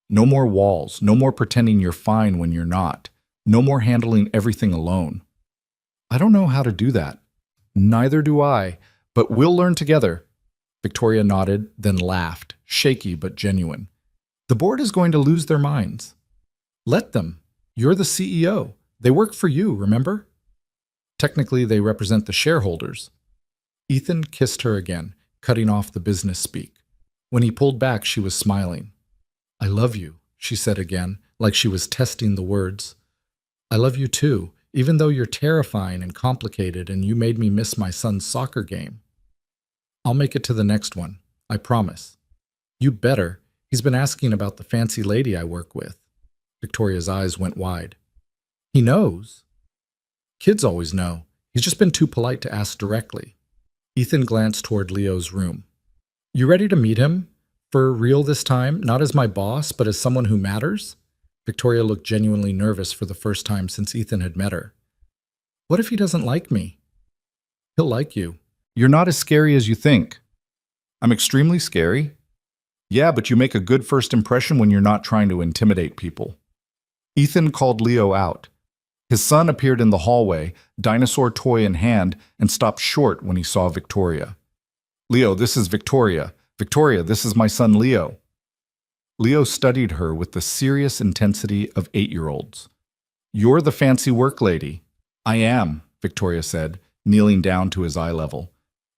No more walls, no more pretending you're fine when you're not, no more handling everything alone. I don't know how to do that. Neither do I, but we'll learn together. Victoria nodded, then laughed, shaky but genuine. The board is going to lose their minds. Let them. You're the CEO. They work for you, remember? Technically, they represent the shareholders. Ethan kissed her again, cutting off the business speak. When he pulled back, she was smiling. I love you, she said again, like she was testing the words. I love you too, even though you're terrifying and complicated and you made me miss my son's soccer game. I'll make it to the next one, I promise. You better. He's been asking about the fancy lady I work with. Victoria's eyes went wide. He knows. Kids always know. He's just been too polite to ask directly. Ethan glanced toward Leo's room. You ready to meet him? For real this time, not as my boss, but as someone who matters? Victoria looked genuinely nervous for the first time since Ethan had met her. What if he doesn't like me? He'll like you. You're not as scary as you think. I'm extremely scary? Yeah, but you make a good first impression when you're not trying to intimidate people. Ethan called Leo out. His son appeared in the hallway, dinosaur toy in hand, and stopped short when he saw Victoria. Leo, this is Victoria. Victoria, this is my son Leo. Leo studied her with the serious intensity of 8-year-olds. You're the fancy work lady. I am, Victoria said, kneeling down to his eye level.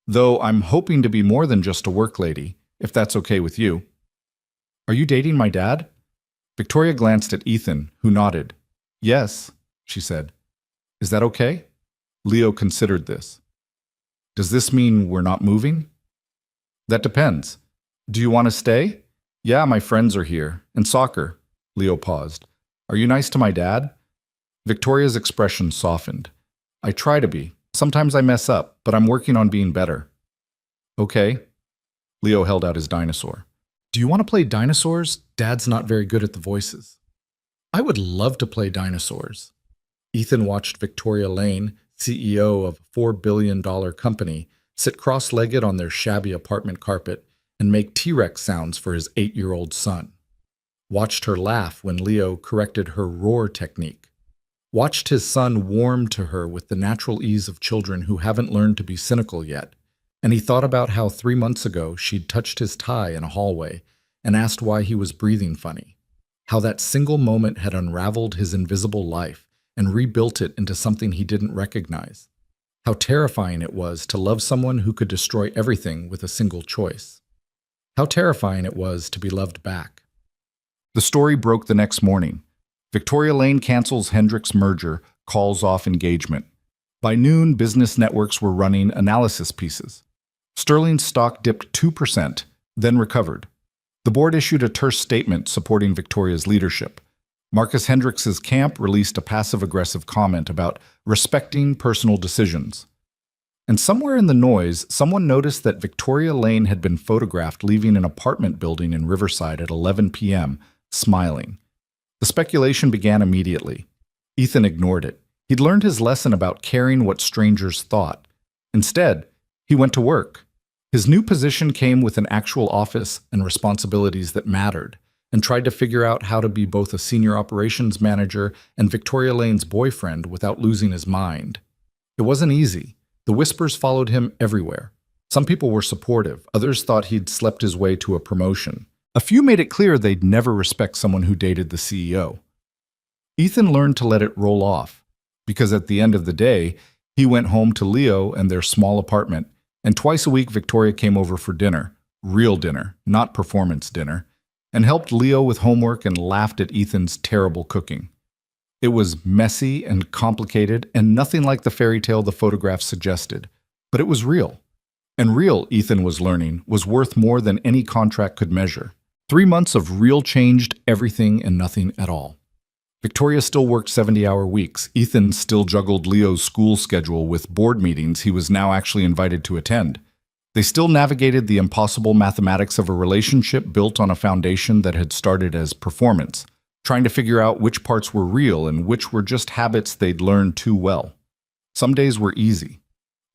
Though I'm hoping to be more than just a work lady, if that's okay with you. Are you dating my dad? Victoria glanced at Ethan, who nodded. Yes, she said. Is that okay? Leo considered this. Does this mean we're not moving? That depends. Do you want to stay? Yeah, my friends are here. And soccer. Leo paused. Are you nice to my dad? Victoria's expression softened. I try to be. Sometimes I mess up, but I'm working on being better. Okay. Leo held out his dinosaur. Do you want to play dinosaurs? Dad's not very good at the voices. I would love to play dinosaurs. Ethan watched Victoria Lane, CEO of a $4 billion company, sit cross-legged on their shabby apartment carpet and make T-Rex sounds for his 8-year-old son. Watched her laugh when Leo corrected her roar technique. Watched his son warm to her with the natural ease of children who haven't learned to be cynical yet. And he thought about how 3 months ago she'd touched his tie in a hallway and asked why he was breathing funny. How that single moment had unraveled his invisible life and rebuilt it into something he didn't recognize. How terrifying it was to love someone who could destroy everything with a single choice. How terrifying it was to be loved back. The story broke the next morning. Victoria Lane cancels Hendricks merger, calls off engagement. By noon, business networks were running analysis pieces. Sterling's stock dipped 2%, then recovered. The board issued a terse statement supporting Victoria's leadership. Marcus Hendricks's camp released a passive-aggressive comment about respecting personal decisions. And somewhere in the noise, someone noticed that Victoria Lane had been photographed leaving an apartment building in Riverside at 11 p.m., smiling. The speculation began immediately. Ethan ignored it. He'd learned his lesson about caring what strangers thought. Instead, he went to work. His new position came with an actual office and responsibilities that mattered, and tried to figure out how to be both a senior operations manager and Victoria Lane's boyfriend without losing his mind. It wasn't easy. The whispers followed him everywhere. Some people were supportive, others thought he'd slept his way to a promotion. A few made it clear they'd never respect someone who dated the CEO. Ethan learned to let it roll off, because at the end of the day, he went home to Leo and their small apartment, and twice a week Victoria came over for dinner, real dinner, not performance dinner, and helped Leo with homework and laughed at Ethan's terrible cooking. It was messy and complicated and nothing like the fairy tale the photographs suggested, but it was real. And real, Ethan was learning, was worth more than any contract could measure. 3 months of real changed everything and nothing at all. Victoria still worked 70-hour weeks. Ethan still juggled Leo's school schedule with board meetings he was now actually invited to attend. They still navigated the impossible mathematics of a relationship built on a foundation that had started as performance, trying to figure out which parts were real and which were just habits they'd learned too well. Some days were easy.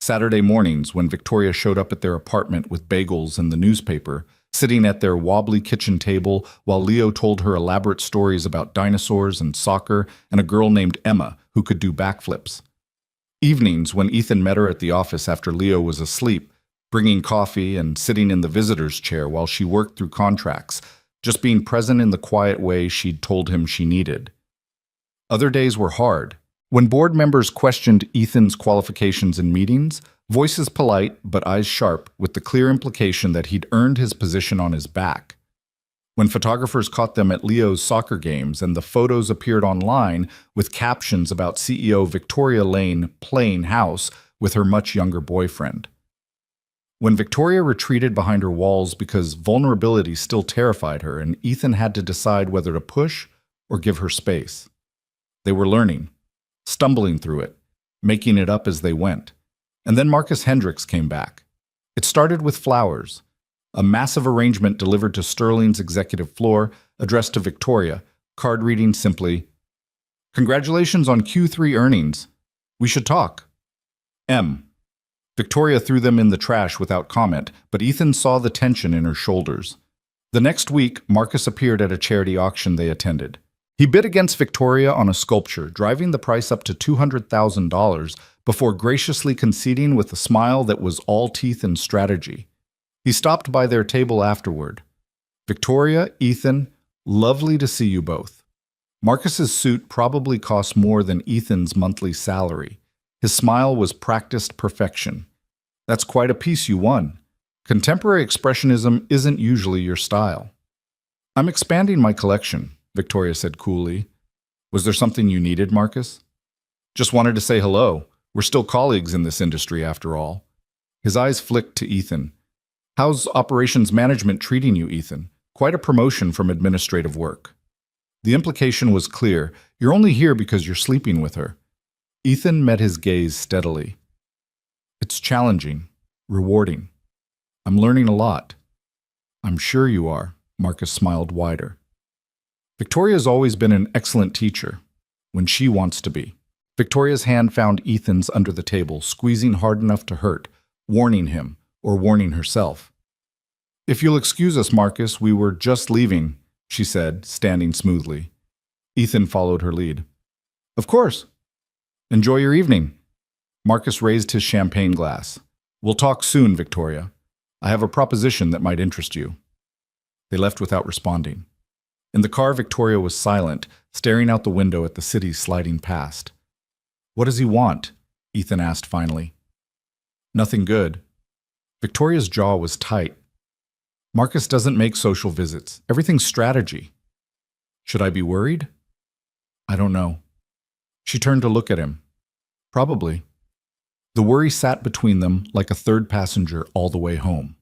Saturday mornings, when Victoria showed up at their apartment with bagels and the newspaper, sitting at their wobbly kitchen table while Leo told her elaborate stories about dinosaurs and soccer and a girl named Emma who could do backflips. Evenings, when Ethan met her at the office after Leo was asleep, bringing coffee and sitting in the visitor's chair while she worked through contracts, just being present in the quiet way she'd told him she needed. Other days were hard. When board members questioned Ethan's qualifications in meetings, voices polite but eyes sharp, with the clear implication that he'd earned his position on his back. When photographers caught them at Leo's soccer games and the photos appeared online with captions about CEO Victoria Lane playing house with her much younger boyfriend. When Victoria retreated behind her walls because vulnerability still terrified her and Ethan had to decide whether to push or give her space. They were learning, stumbling through it, making it up as they went. And then Marcus Hendricks came back. It started with flowers, a massive arrangement delivered to Sterling's executive floor, addressed to Victoria, card reading simply, "Congratulations on Q3 earnings. We should talk." M. Victoria threw them in the trash without comment, but Ethan saw the tension in her shoulders. The next week, Marcus appeared at a charity auction they attended. He bid against Victoria on a sculpture, driving the price up to $200,000 before graciously conceding with a smile that was all teeth and strategy. He stopped by their table afterward. "Victoria, Ethan, lovely to see you both." Marcus's suit probably cost more than Ethan's monthly salary. His smile was practiced perfection. "That's quite a piece you won. Contemporary expressionism isn't usually your style." "I'm expanding my collection," Victoria said coolly. "Was there something you needed, Marcus?" "Just wanted to say hello. We're still colleagues in this industry, after all." His eyes flicked to Ethan. "How's operations management treating you, Ethan? Quite a promotion from administrative work." The implication was clear. "You're only here because you're sleeping with her." Ethan met his gaze steadily. "It's challenging, rewarding. I'm learning a lot." "I'm sure you are," Marcus smiled wider. "Victoria's always been an excellent teacher, when she wants to be." Victoria's hand found Ethan's under the table, squeezing hard enough to hurt, warning him, or warning herself. "If you'll excuse us, Marcus, we were just leaving," she said, standing smoothly. Ethan followed her lead. "Of course. Enjoy your evening." Marcus raised his champagne glass. "We'll talk soon, Victoria. I have a proposition that might interest you." They left without responding. In the car, Victoria was silent, staring out the window at the city sliding past. "What does he want?" Ethan asked finally. "Nothing good." Victoria's jaw was tight. "Marcus doesn't make social visits. Everything's strategy." "Should I be worried?" "I don't know." She turned to look at him. "Probably." The worry sat between them like a third passenger all the way home.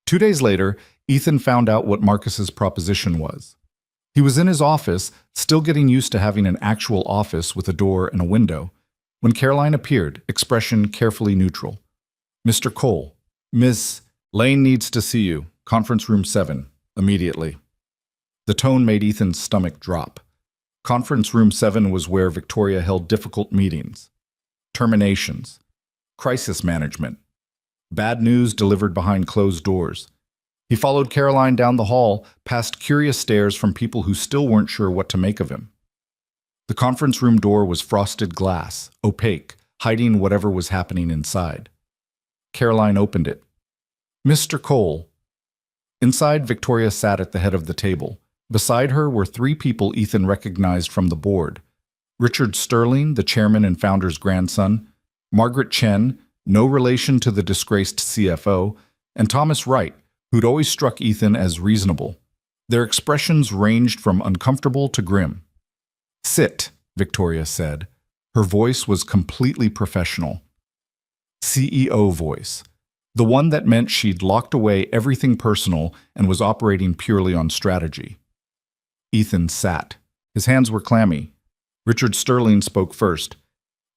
2 days later, Ethan found out what Marcus's proposition was. He was in his office, still getting used to having an actual office with a door and a window, when Caroline appeared, expression carefully neutral. "Mr. Cole, Miss Lane needs to see you. Conference room 7, immediately." The tone made Ethan's stomach drop. Conference room 7 was where Victoria held difficult meetings. Terminations. Crisis management. Bad news delivered behind closed doors. He followed Caroline down the hall, past curious stares from people who still weren't sure what to make of him. The conference room door was frosted glass, opaque, hiding whatever was happening inside. Caroline opened it. "Mr. Cole." Inside, Victoria sat at the head of the table. Beside her were 3 people Ethan recognized from the board. Richard Sterling, the chairman and founder's grandson, Margaret Chen, no relation to the disgraced CFO, and Thomas Wright, who'd always struck Ethan as reasonable. Their expressions ranged from uncomfortable to grim. "Sit," Victoria said. Her voice was completely professional. CEO voice. The one that meant she'd locked away everything personal and was operating purely on strategy. Ethan sat. His hands were clammy. Richard Sterling spoke first.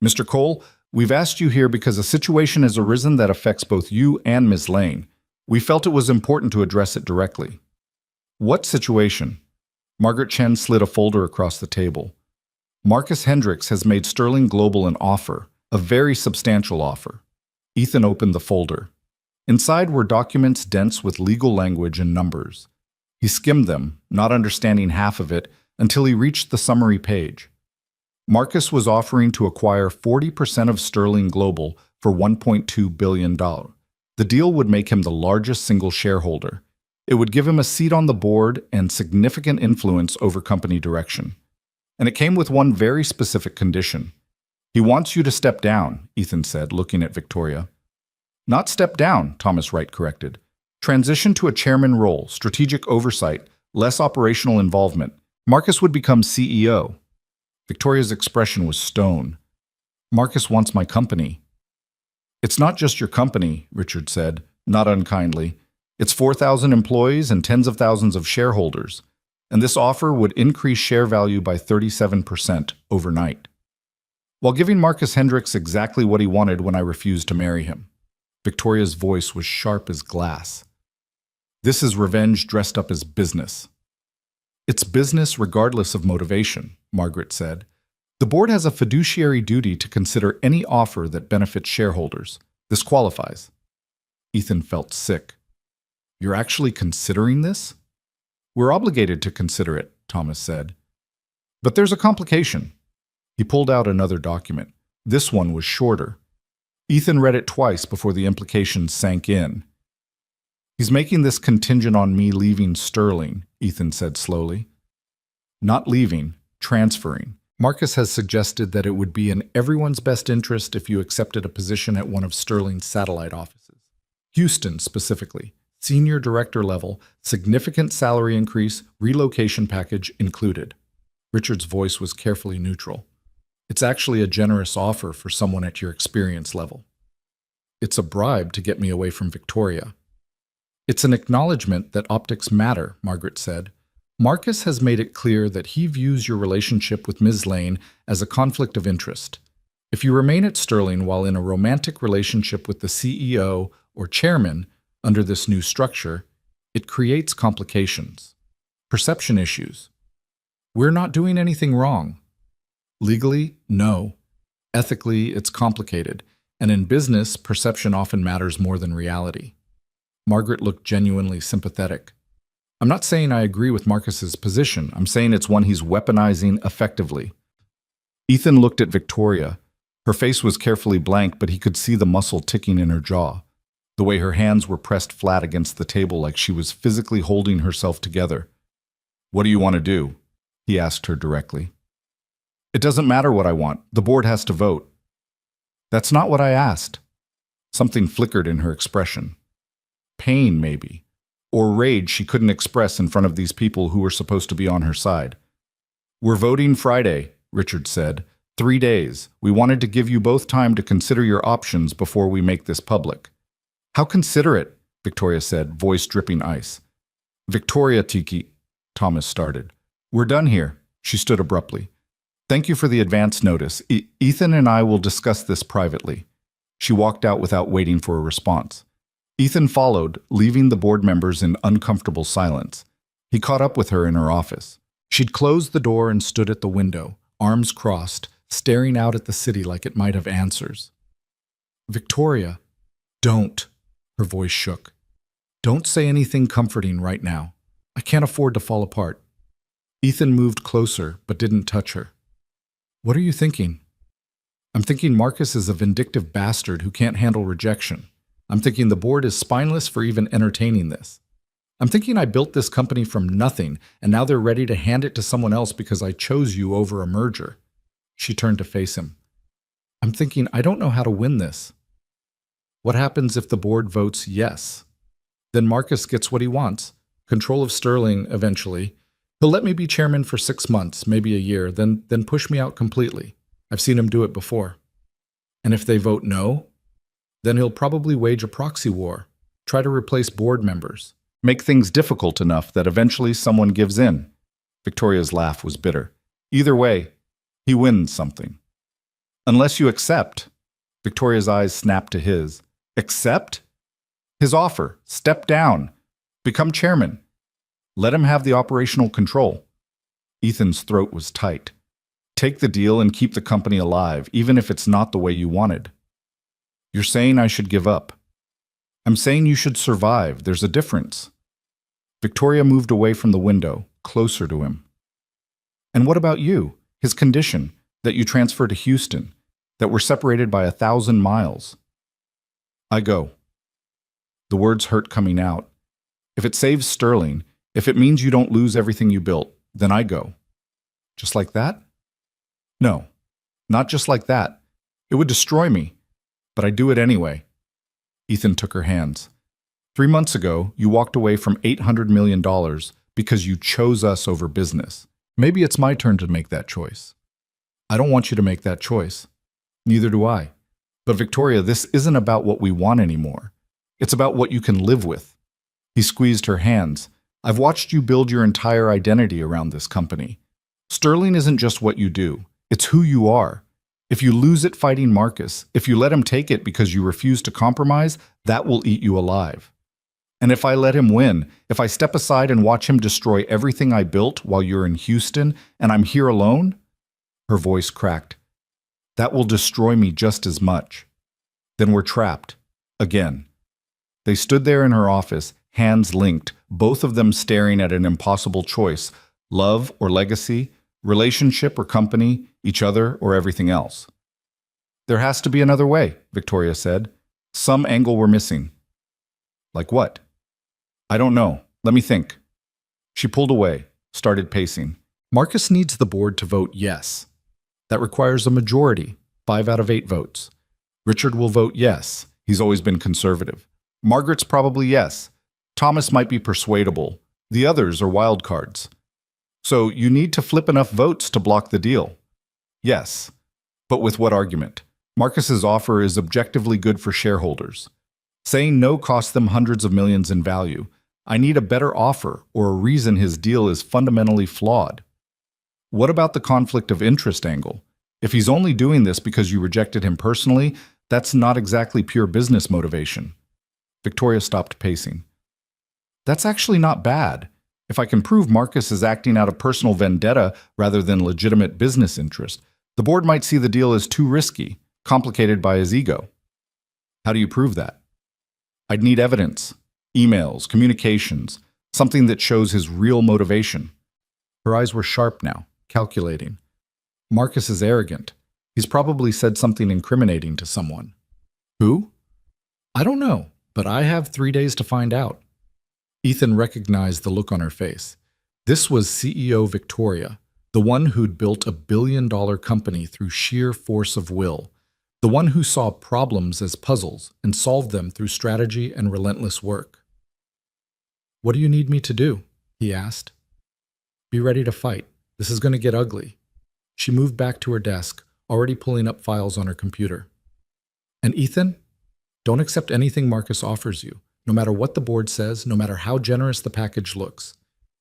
"Mr. Cole, we've asked you here because a situation has arisen that affects both you and Ms. Lane. We felt it was important to address it directly." "What situation?" Margaret Chen slid a folder across the table. "Marcus Hendricks has made Sterling Global an offer, a very substantial offer." Ethan opened the folder. Inside were documents dense with legal language and numbers. He skimmed them, not understanding half of it, until he reached the summary page. Marcus was offering to acquire 40% of Sterling Global for $1.2 billion. The deal would make him the largest single shareholder. It would give him a seat on the board and significant influence over company direction. And it came with one very specific condition. He wants you to step down, Ethan said, looking at Victoria. Not step down, Thomas Wright corrected. Transition to a chairman role, strategic oversight, less operational involvement. Marcus would become CEO. Victoria's expression was stone. Marcus wants my company. It's not just your company, Richard said, not unkindly. It's 4,000 employees and tens of thousands of shareholders, and this offer would increase share value by 37% overnight, while giving Marcus Hendricks exactly what he wanted when I refused to marry him. Victoria's voice was sharp as glass. This is revenge dressed up as business. It's business regardless of motivation, Margaret said. The board has a fiduciary duty to consider any offer that benefits shareholders. This qualifies. Ethan felt sick. You're actually considering this? We're obligated to consider it, Thomas said. But there's a complication. He pulled out another document. This one was shorter. Ethan read it twice before the implications sank in. He's making this contingent on me leaving Sterling, Ethan said slowly. Not leaving, transferring. Marcus has suggested that it would be in everyone's best interest if you accepted a position at one of Sterling's satellite offices. Houston, specifically. Senior director level, significant salary increase, relocation package included. Richard's voice was carefully neutral. It's actually a generous offer for someone at your experience level. It's a bribe to get me away from Victoria. It's an acknowledgement that optics matter, Margaret said. Marcus has made it clear that he views your relationship with Ms. Lane as a conflict of interest. If you remain at Sterling while in a romantic relationship with the CEO or chairman under this new structure, it creates complications, perception issues. We're not doing anything wrong. Legally, no. Ethically, it's complicated, and in business, perception often matters more than reality. Margaret looked genuinely sympathetic. I'm not saying I agree with Marcus's position. I'm saying it's one he's weaponizing effectively. Ethan looked at Victoria. Her face was carefully blank, but he could see the muscle ticking in her jaw, the way her hands were pressed flat against the table like she was physically holding herself together. What do you want to do? He asked her directly. It doesn't matter what I want. The board has to vote. That's not what I asked. Something flickered in her expression. Pain, maybe. Or rage she couldn't express in front of these people who were supposed to be on her side. We're voting Friday, Richard said. 3 days. We wanted to give you both time to consider your options before we make this public. How considerate, Victoria said, voice dripping ice. Victoria Tiki, Thomas started. We're done here, she stood abruptly. Thank you for the advance notice. Ethan and I will discuss this privately. She walked out without waiting for a response. Ethan followed, leaving the board members in uncomfortable silence. He caught up with her in her office. She'd closed the door and stood at the window, arms crossed, staring out at the city like it might have answers. Victoria, don't. Her voice shook. Don't say anything comforting right now. I can't afford to fall apart. Ethan moved closer, but didn't touch her. What are you thinking? I'm thinking Marcus is a vindictive bastard who can't handle rejection. I'm thinking the board is spineless for even entertaining this. I'm thinking I built this company from nothing, and now they're ready to hand it to someone else because I chose you over a merger. She turned to face him. I'm thinking I don't know how to win this. What happens if the board votes yes? Then Marcus gets what he wants, control of Sterling eventually. He'll let me be chairman for 6 months, maybe a year, then push me out completely. I've seen him do it before. And if they vote no, then he'll probably wage a proxy war, try to replace board members, make things difficult enough that eventually someone gives in. Victoria's laugh was bitter. Either way, he wins something. Unless you accept. Victoria's eyes snapped to his. Accept? His offer. Step down. Become chairman. Let him have the operational control. Ethan's throat was tight. Take the deal and keep the company alive, even if it's not the way you wanted. You're saying I should give up. I'm saying you should survive. There's a difference. Victoria moved away from the window, closer to him. And what about you? His condition, that you transferred to Houston, that we're separated by 1,000 miles. I go. The words hurt coming out. If it saves Sterling, if it means you don't lose everything you built, then I go. Just like that? No, not just like that. It would destroy me, but I do it anyway. Ethan took her hands. 3 months ago, you walked away from $800 million because you chose us over business. Maybe it's my turn to make that choice. I don't want you to make that choice. Neither do I. But Victoria, this isn't about what we want anymore. It's about what you can live with. He squeezed her hands. I've watched you build your entire identity around this company. Sterling isn't just what you do. It's who you are. If you lose it fighting Marcus, if you let him take it because you refuse to compromise, that will eat you alive. And if I let him win, if I step aside and watch him destroy everything I built while you're in Houston and I'm here alone, her voice cracked, that will destroy me just as much. Then we're trapped. Again. They stood there in her office, hands linked, both of them staring at an impossible choice, love or legacy, relationship or company, each other or everything else. There has to be another way, Victoria said. Some angle we're missing. Like what? I don't know. Let me think. She pulled away, started pacing. Marcus needs the board to vote yes. That requires a majority, 5 out of 8 votes. Richard will vote yes. He's always been conservative. Margaret's probably yes. Thomas might be persuadable. The others are wild cards. So you need to flip enough votes to block the deal. Yes. But with what argument? Marcus's offer is objectively good for shareholders. Saying no costs them hundreds of millions in value. I need a better offer or a reason his deal is fundamentally flawed. What about the conflict of interest angle? If he's only doing this because you rejected him personally, that's not exactly pure business motivation. Victoria stopped pacing. That's actually not bad. If I can prove Marcus is acting out of personal vendetta rather than legitimate business interest, the board might see the deal as too risky, complicated by his ego. How do you prove that? I'd need evidence, emails, communications, something that shows his real motivation. Her eyes were sharp now, calculating. Marcus is arrogant. He's probably said something incriminating to someone. Who? I don't know, but I have 3 days to find out. Ethan recognized the look on her face. This was CEO Victoria, the one who'd built a billion-dollar company through sheer force of will, the one who saw problems as puzzles and solved them through strategy and relentless work. What do you need me to do? He asked. Be ready to fight. This is going to get ugly. She moved back to her desk, already pulling up files on her computer. And Ethan, don't accept anything Marcus offers you, no matter what the board says, no matter how generous the package looks.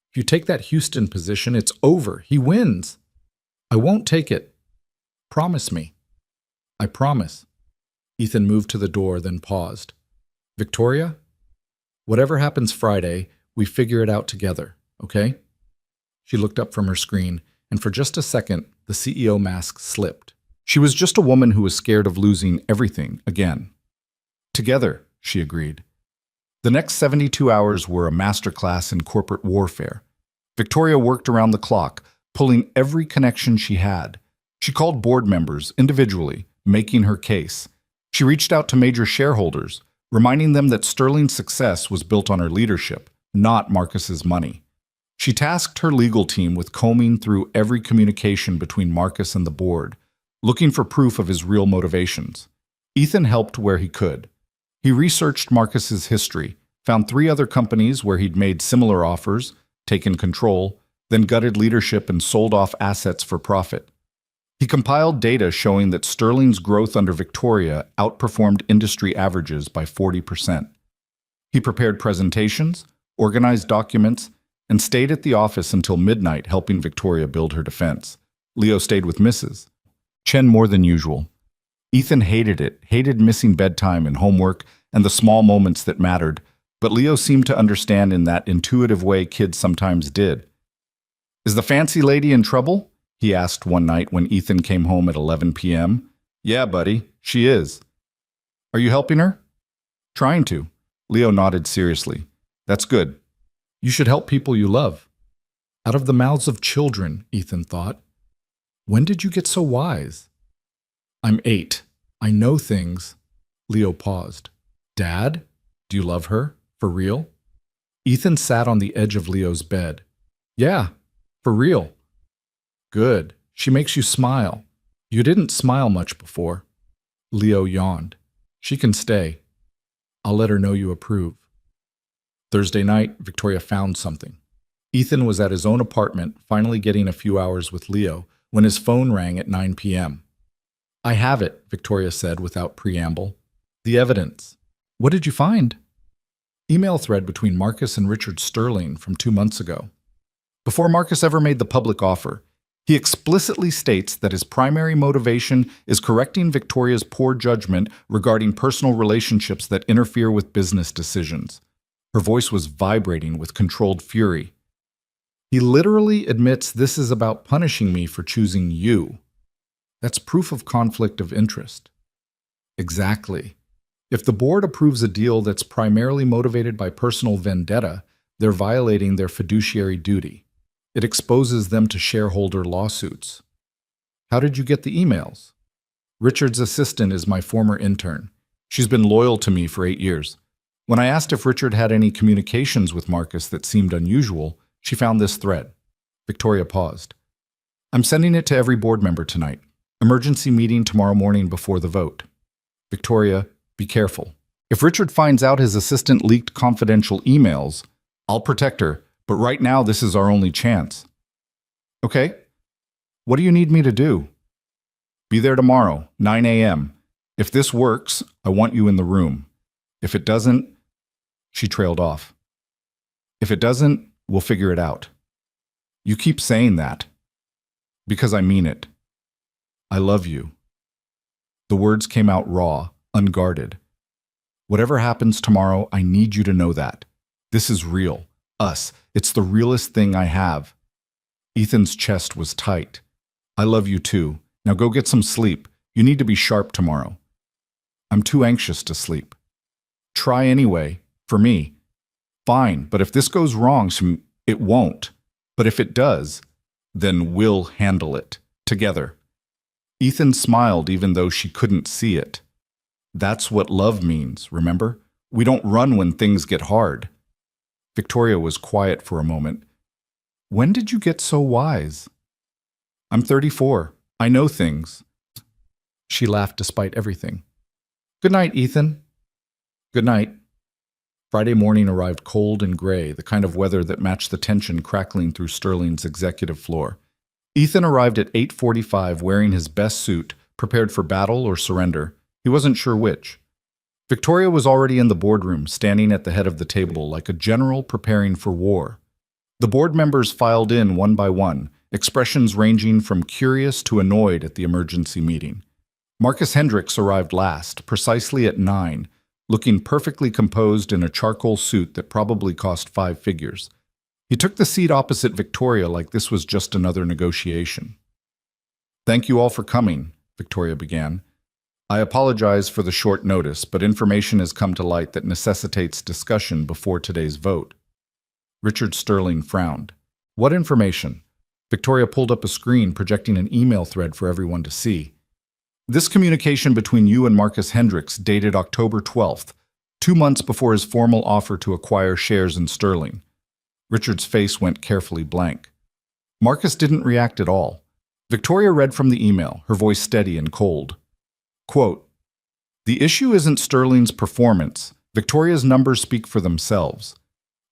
If you take that Houston position, it's over. He wins. I won't take it. Promise me. I promise. Ethan moved to the door, then paused. Victoria? Whatever happens Friday, we figure it out together, okay? She looked up from her screen, and for just a second, the CEO mask slipped. She was just a woman who was scared of losing everything again. Together, she agreed. The next 72 hours were a masterclass in corporate warfare. Victoria worked around the clock, pulling every connection she had. She called board members individually, making her case. She reached out to major shareholders, reminding them that Sterling's success was built on her leadership, not Marcus's money. She tasked her legal team with combing through every communication between Marcus and the board, looking for proof of his real motivations. Ethan helped where he could. He researched Marcus's history, found 3 other companies where he'd made similar offers, taken control, then gutted leadership and sold off assets for profit. He compiled data showing that Sterling's growth under Victoria outperformed industry averages by 40%. He prepared presentations, organized documents, and stayed at the office until midnight helping Victoria build her defense. Leo stayed with Mrs. Chen more than usual. Ethan hated it, hated missing bedtime and homework and the small moments that mattered, but Leo seemed to understand in that intuitive way kids sometimes did. Is the fancy lady in trouble? He asked one night when Ethan came home at 11 p.m. Yeah, buddy, she is. Are you helping her? Trying to. Leo nodded seriously. That's good. You should help people you love. Out of the mouths of children, Ethan thought. When did you get so wise? I'm 8. I know things. Leo paused. Dad? Do you love her? For real? Ethan sat on the edge of Leo's bed. Yeah, for real. Good. She makes you smile. You didn't smile much before. Leo yawned. She can stay. I'll let her know you approve. Thursday night, Victoria found something. Ethan was at his own apartment, finally getting a few hours with Leo, when his phone rang at 9 p.m. I have it, Victoria said without preamble. The evidence. What did you find? Email thread between Marcus and Richard Sterling from 2 months ago. Before Marcus ever made the public offer, he explicitly states that his primary motivation is correcting Victoria's poor judgment regarding personal relationships that interfere with business decisions. Her voice was vibrating with controlled fury. He literally admits this is about punishing me for choosing you. That's proof of conflict of interest. Exactly. If the board approves a deal that's primarily motivated by personal vendetta, they're violating their fiduciary duty. It exposes them to shareholder lawsuits. How did you get the emails? Richard's assistant is my former intern. She's been loyal to me for 8 years. When I asked if Richard had any communications with Marcus that seemed unusual, she found this thread. Victoria paused. I'm sending it to every board member tonight. Emergency meeting tomorrow morning before the vote. Victoria, be careful. If Richard finds out his assistant leaked confidential emails, I'll protect her, but right now this is our only chance. Okay? What do you need me to do? Be there tomorrow, 9 a.m. If this works, I want you in the room. If it doesn't, she trailed off. If it doesn't, we'll figure it out. You keep saying that. Because I mean it. I love you. The words came out raw, unguarded. Whatever happens tomorrow, I need you to know that. This is real. Us. It's the realest thing I have. Ethan's chest was tight. I love you too. Now go get some sleep. You need to be sharp tomorrow. I'm too anxious to sleep. Try anyway, for me. Fine, but if this goes wrong, it won't. But if it does, then we'll handle it. Together. Ethan smiled even though she couldn't see it. That's what love means, remember? We don't run when things get hard. Victoria was quiet for a moment. When did you get so wise? I'm 34. I know things. She laughed despite everything. Good night, Ethan. Good night. Friday morning arrived cold and gray, the kind of weather that matched the tension crackling through Sterling's executive floor. Ethan arrived at 8:45 wearing his best suit, prepared for battle or surrender. He wasn't sure which. Victoria was already in the boardroom, standing at the head of the table like a general preparing for war. The board members filed in one by one, expressions ranging from curious to annoyed at the emergency meeting. Marcus Hendricks arrived last, precisely at 9, looking perfectly composed in a charcoal suit that probably cost 5 figures. He took the seat opposite Victoria like this was just another negotiation. Thank you all for coming, Victoria began. I apologize for the short notice, but information has come to light that necessitates discussion before today's vote. Richard Sterling frowned. What information? Victoria pulled up a screen projecting an email thread for everyone to see. This communication between you and Marcus Hendricks dated October 12th, 2 months before his formal offer to acquire shares in Sterling. Richard's face went carefully blank. Marcus didn't react at all. Victoria read from the email, her voice steady and cold. Quote, the issue isn't Sterling's performance. Victoria's numbers speak for themselves.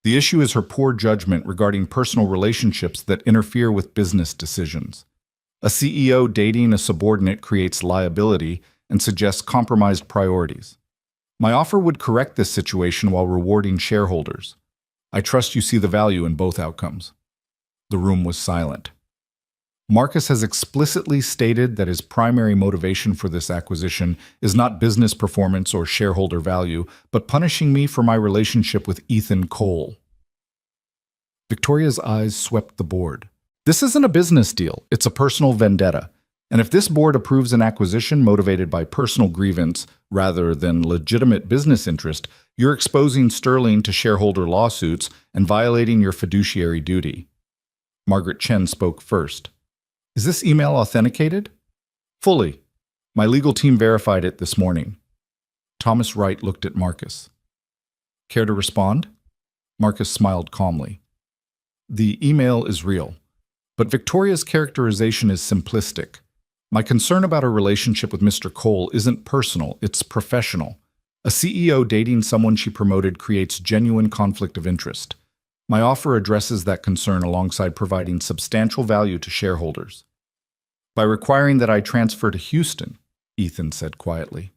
The issue is her poor judgment regarding personal relationships that interfere with business decisions. A CEO dating a subordinate creates liability and suggests compromised priorities. My offer would correct this situation while rewarding shareholders. I trust you see the value in both outcomes. The room was silent. Marcus has explicitly stated that his primary motivation for this acquisition is not business performance or shareholder value, but punishing me for my relationship with Ethan Cole. Victoria's eyes swept the board. This isn't a business deal, it's a personal vendetta. And if this board approves an acquisition motivated by personal grievance rather than legitimate business interest, you're exposing Sterling to shareholder lawsuits and violating your fiduciary duty. Margaret Chen spoke first. Is this email authenticated? Fully. My legal team verified it this morning. Thomas Wright looked at Marcus. Care to respond? Marcus smiled calmly. The email is real, but Victoria's characterization is simplistic. My concern about her relationship with Mr. Cole isn't personal, it's professional. A CEO dating someone she promoted creates genuine conflict of interest. My offer addresses that concern alongside providing substantial value to shareholders. By requiring that I transfer to Houston, Ethan said quietly.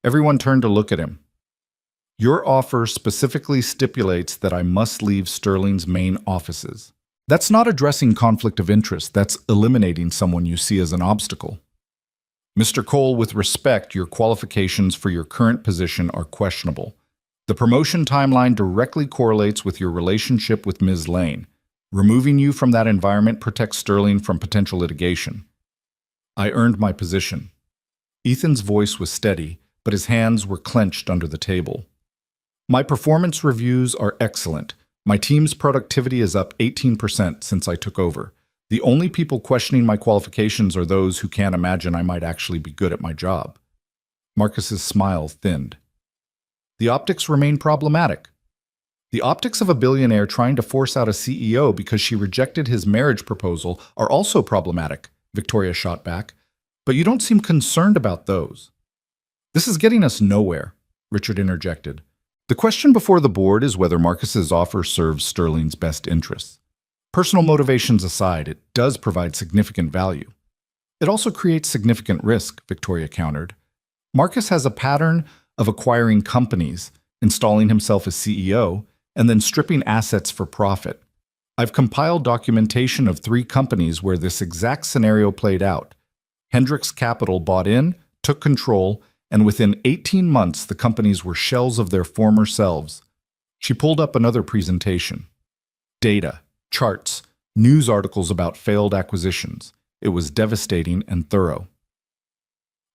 Everyone turned to look at him. Your offer specifically stipulates that I must leave Sterling's main offices. That's not addressing conflict of interest, that's eliminating someone you see as an obstacle. Mr. Cole, with respect, your qualifications for your current position are questionable. The promotion timeline directly correlates with your relationship with Ms. Lane. Removing you from that environment protects Sterling from potential litigation. I earned my position. Ethan's voice was steady, but his hands were clenched under the table. My performance reviews are excellent. My team's productivity is up 18% since I took over. The only people questioning my qualifications are those who can't imagine I might actually be good at my job. Marcus's smile thinned. The optics remain problematic. The optics of a billionaire trying to force out a CEO because she rejected his marriage proposal are also problematic, Victoria shot back. But you don't seem concerned about those. This is getting us nowhere, Richard interjected. The question before the board is whether Marcus's offer serves Sterling's best interests. Personal motivations aside, it does provide significant value. It also creates significant risk, Victoria countered. Marcus has a pattern of acquiring companies, installing himself as CEO, and then stripping assets for profit. I've compiled documentation of 3 companies where this exact scenario played out. Hendricks Capital bought in, took control, and within 18 months the companies were shells of their former selves. She pulled up another presentation. Data, charts, news articles about failed acquisitions. It was devastating and thorough.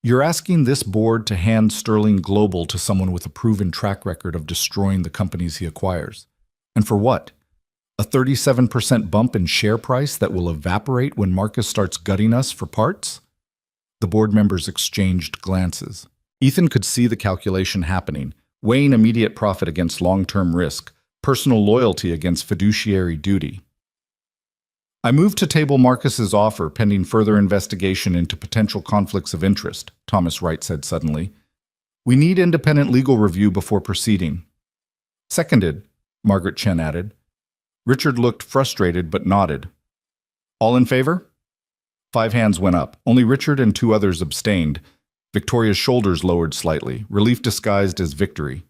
You're asking this board to hand Sterling Global to someone with a proven track record of destroying the companies he acquires. And for what? A 37% bump in share price that will evaporate when Marcus starts gutting us for parts? The board members exchanged glances. Ethan could see the calculation happening, weighing immediate profit against long-term risk, personal loyalty against fiduciary duty. I moved to table Marcus's offer pending further investigation into potential conflicts of interest, Thomas Wright said suddenly. We need independent legal review before proceeding. Seconded, Margaret Chen added. Richard looked frustrated but nodded. All in favor? 5 hands went up. Only Richard and 2 others abstained. Victoria's shoulders lowered slightly, relief disguised as victory.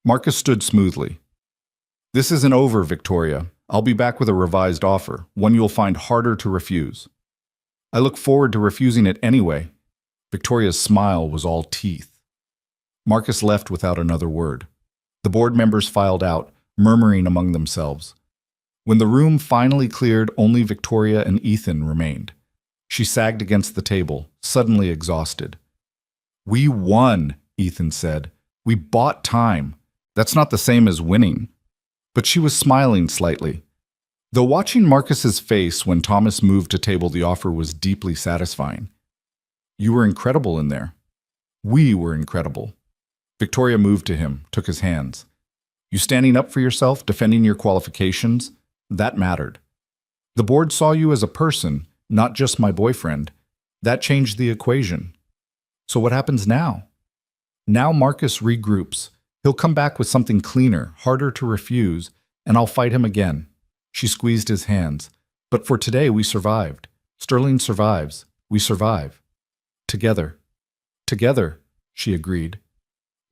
Marcus stood smoothly. This isn't over, Victoria. I'll be back with a revised offer, one you'll find harder to refuse. I look forward to refusing it anyway. Victoria's smile was all teeth. Marcus left without another word. The board members filed out, murmuring among themselves. When the room finally cleared, only Victoria and Ethan remained. She sagged against the table, suddenly exhausted. We won, Ethan said. We bought time. That's not the same as winning. But she was smiling slightly. Though watching Marcus's face when Thomas moved to table the offer was deeply satisfying. You were incredible in there. We were incredible. Victoria moved to him, took his hands. You standing up for yourself, defending your qualifications, that mattered. The board saw you as a person, not just my boyfriend. That changed the equation. So what happens now? Now Marcus regroups. He'll come back with something cleaner, harder to refuse, and I'll fight him again. She squeezed his hands. But for today, we survived. Sterling survives. We survive. Together. Together, she agreed.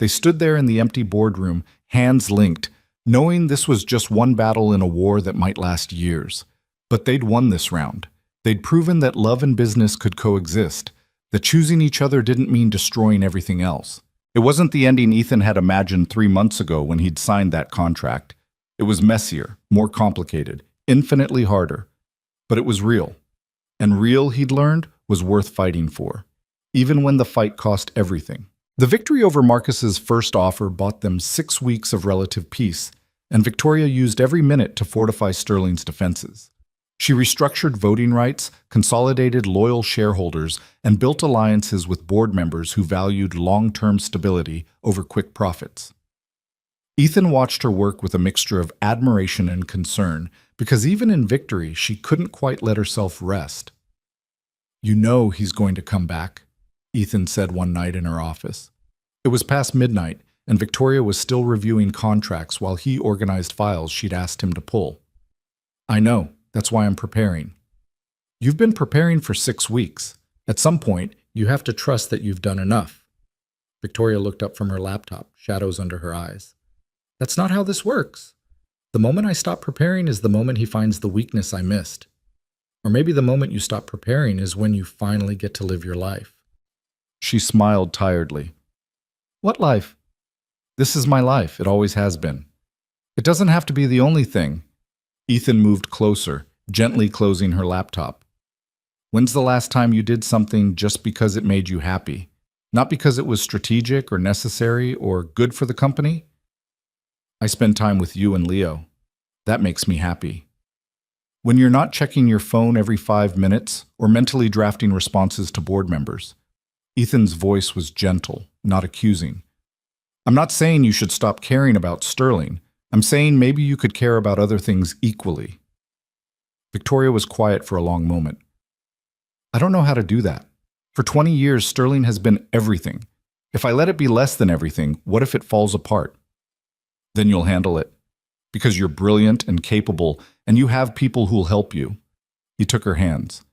They stood there in the empty boardroom, hands linked, knowing this was just one battle in a war that might last years. But they'd won this round. They'd proven that love and business could coexist, that choosing each other didn't mean destroying everything else. It wasn't the ending Ethan had imagined 3 months ago when he'd signed that contract. It was messier, more complicated, infinitely harder. But it was real. And real, he'd learned, was worth fighting for, even when the fight cost everything. The victory over Marcus's first offer bought them 6 weeks of relative peace, and Victoria used every minute to fortify Sterling's defenses. She restructured voting rights, consolidated loyal shareholders, and built alliances with board members who valued long-term stability over quick profits. Ethan watched her work with a mixture of admiration and concern, because even in victory, she couldn't quite let herself rest. You know he's going to come back, Ethan said one night in her office. It was past midnight, and Victoria was still reviewing contracts while he organized files she'd asked him to pull. I know, that's why I'm preparing. You've been preparing for 6 weeks. At some point, you have to trust that you've done enough. Victoria looked up from her laptop, shadows under her eyes. That's not how this works. The moment I stop preparing is the moment he finds the weakness I missed. Or maybe the moment you stop preparing is when you finally get to live your life. She smiled tiredly. What life? This is my life. It always has been. It doesn't have to be the only thing. Ethan moved closer, gently closing her laptop. When's the last time you did something just because it made you happy? Not because it was strategic or necessary or good for the company? I spend time with you and Leo. That makes me happy. When you're not checking your phone every 5 minutes or mentally drafting responses to board members. Ethan's voice was gentle, not accusing. I'm not saying you should stop caring about Sterling. I'm saying maybe you could care about other things equally. Victoria was quiet for a long moment. I don't know how to do that. For 20 years, Sterling has been everything. If I let it be less than everything, what if it falls apart? Then you'll handle it. Because you're brilliant and capable, and you have people who'll help you. He took her hands.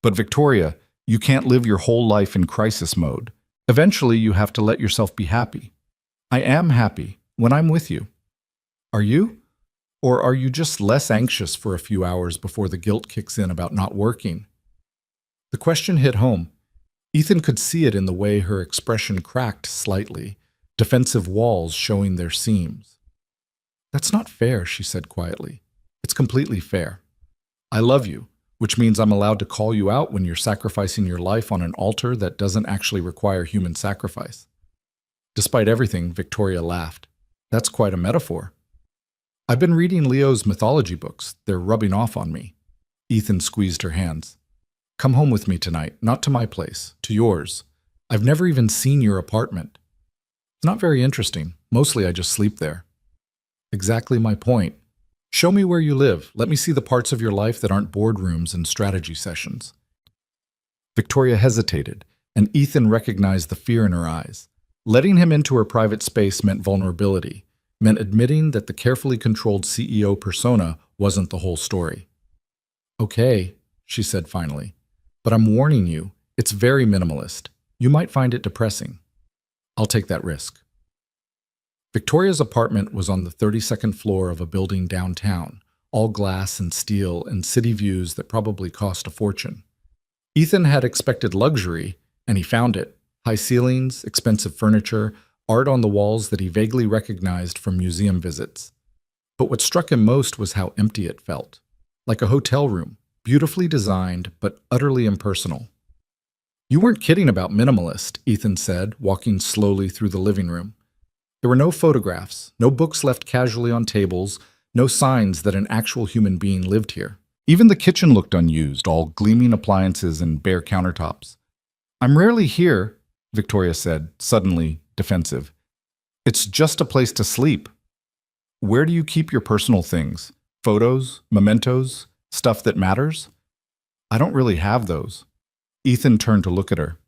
But Victoria, you can't live your whole life in crisis mode. Eventually, you have to let yourself be happy. I am happy when I'm with you. Are you? Or are you just less anxious for a few hours before the guilt kicks in about not working? The question hit home. Ethan could see it in the way her expression cracked slightly, defensive walls showing their seams. That's not fair, she said quietly. It's completely fair. I love you, which means I'm allowed to call you out when you're sacrificing your life on an altar that doesn't actually require human sacrifice. Despite everything, Victoria laughed. That's quite a metaphor. I've been reading Leo's mythology books. They're rubbing off on me. Ethan squeezed her hands. Come home with me tonight, not to my place, to yours. I've never even seen your apartment. It's not very interesting. Mostly I just sleep there. Exactly my point. Show me where you live. Let me see the parts of your life that aren't boardrooms and strategy sessions. Victoria hesitated, and Ethan recognized the fear in her eyes. Letting him into her private space meant vulnerability, meant admitting that the carefully controlled CEO persona wasn't the whole story. Okay, she said finally, but I'm warning you, it's very minimalist. You might find it depressing. I'll take that risk. Victoria's apartment was on the 32nd floor of a building downtown, all glass and steel and city views that probably cost a fortune. Ethan had expected luxury, and he found it. High ceilings, expensive furniture, art on the walls that he vaguely recognized from museum visits. But what struck him most was how empty it felt. Like a hotel room, beautifully designed, but utterly impersonal. You weren't kidding about minimalist, Ethan said, walking slowly through the living room. There were no photographs, no books left casually on tables, no signs that an actual human being lived here. Even the kitchen looked unused, all gleaming appliances and bare countertops. I'm rarely here, Victoria said, suddenly defensive. It's just a place to sleep. Where do you keep your personal things? Photos, mementos, stuff that matters? I don't really have those. Ethan turned to look at her.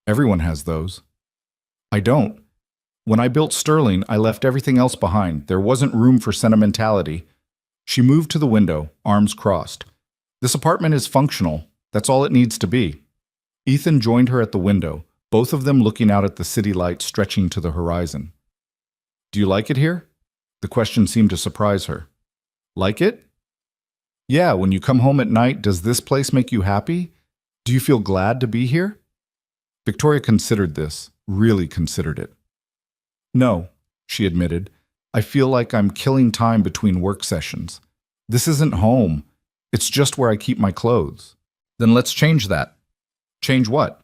Everyone has those. I don't. When I built Sterling, I left everything else behind. There wasn't room for sentimentality. She moved to the window, arms crossed. This apartment is functional. That's all it needs to be. Ethan joined her at the window, both of them looking out at the city lights stretching to the horizon. Do you like it here? The question seemed to surprise her. Like it? Yeah, when you come home at night, does this place make you happy? Do you feel glad to be here? Victoria considered this, really considered it. No, she admitted. I feel like I'm killing time between work sessions. This isn't home. It's just where I keep my clothes. Then let's change that. Change what?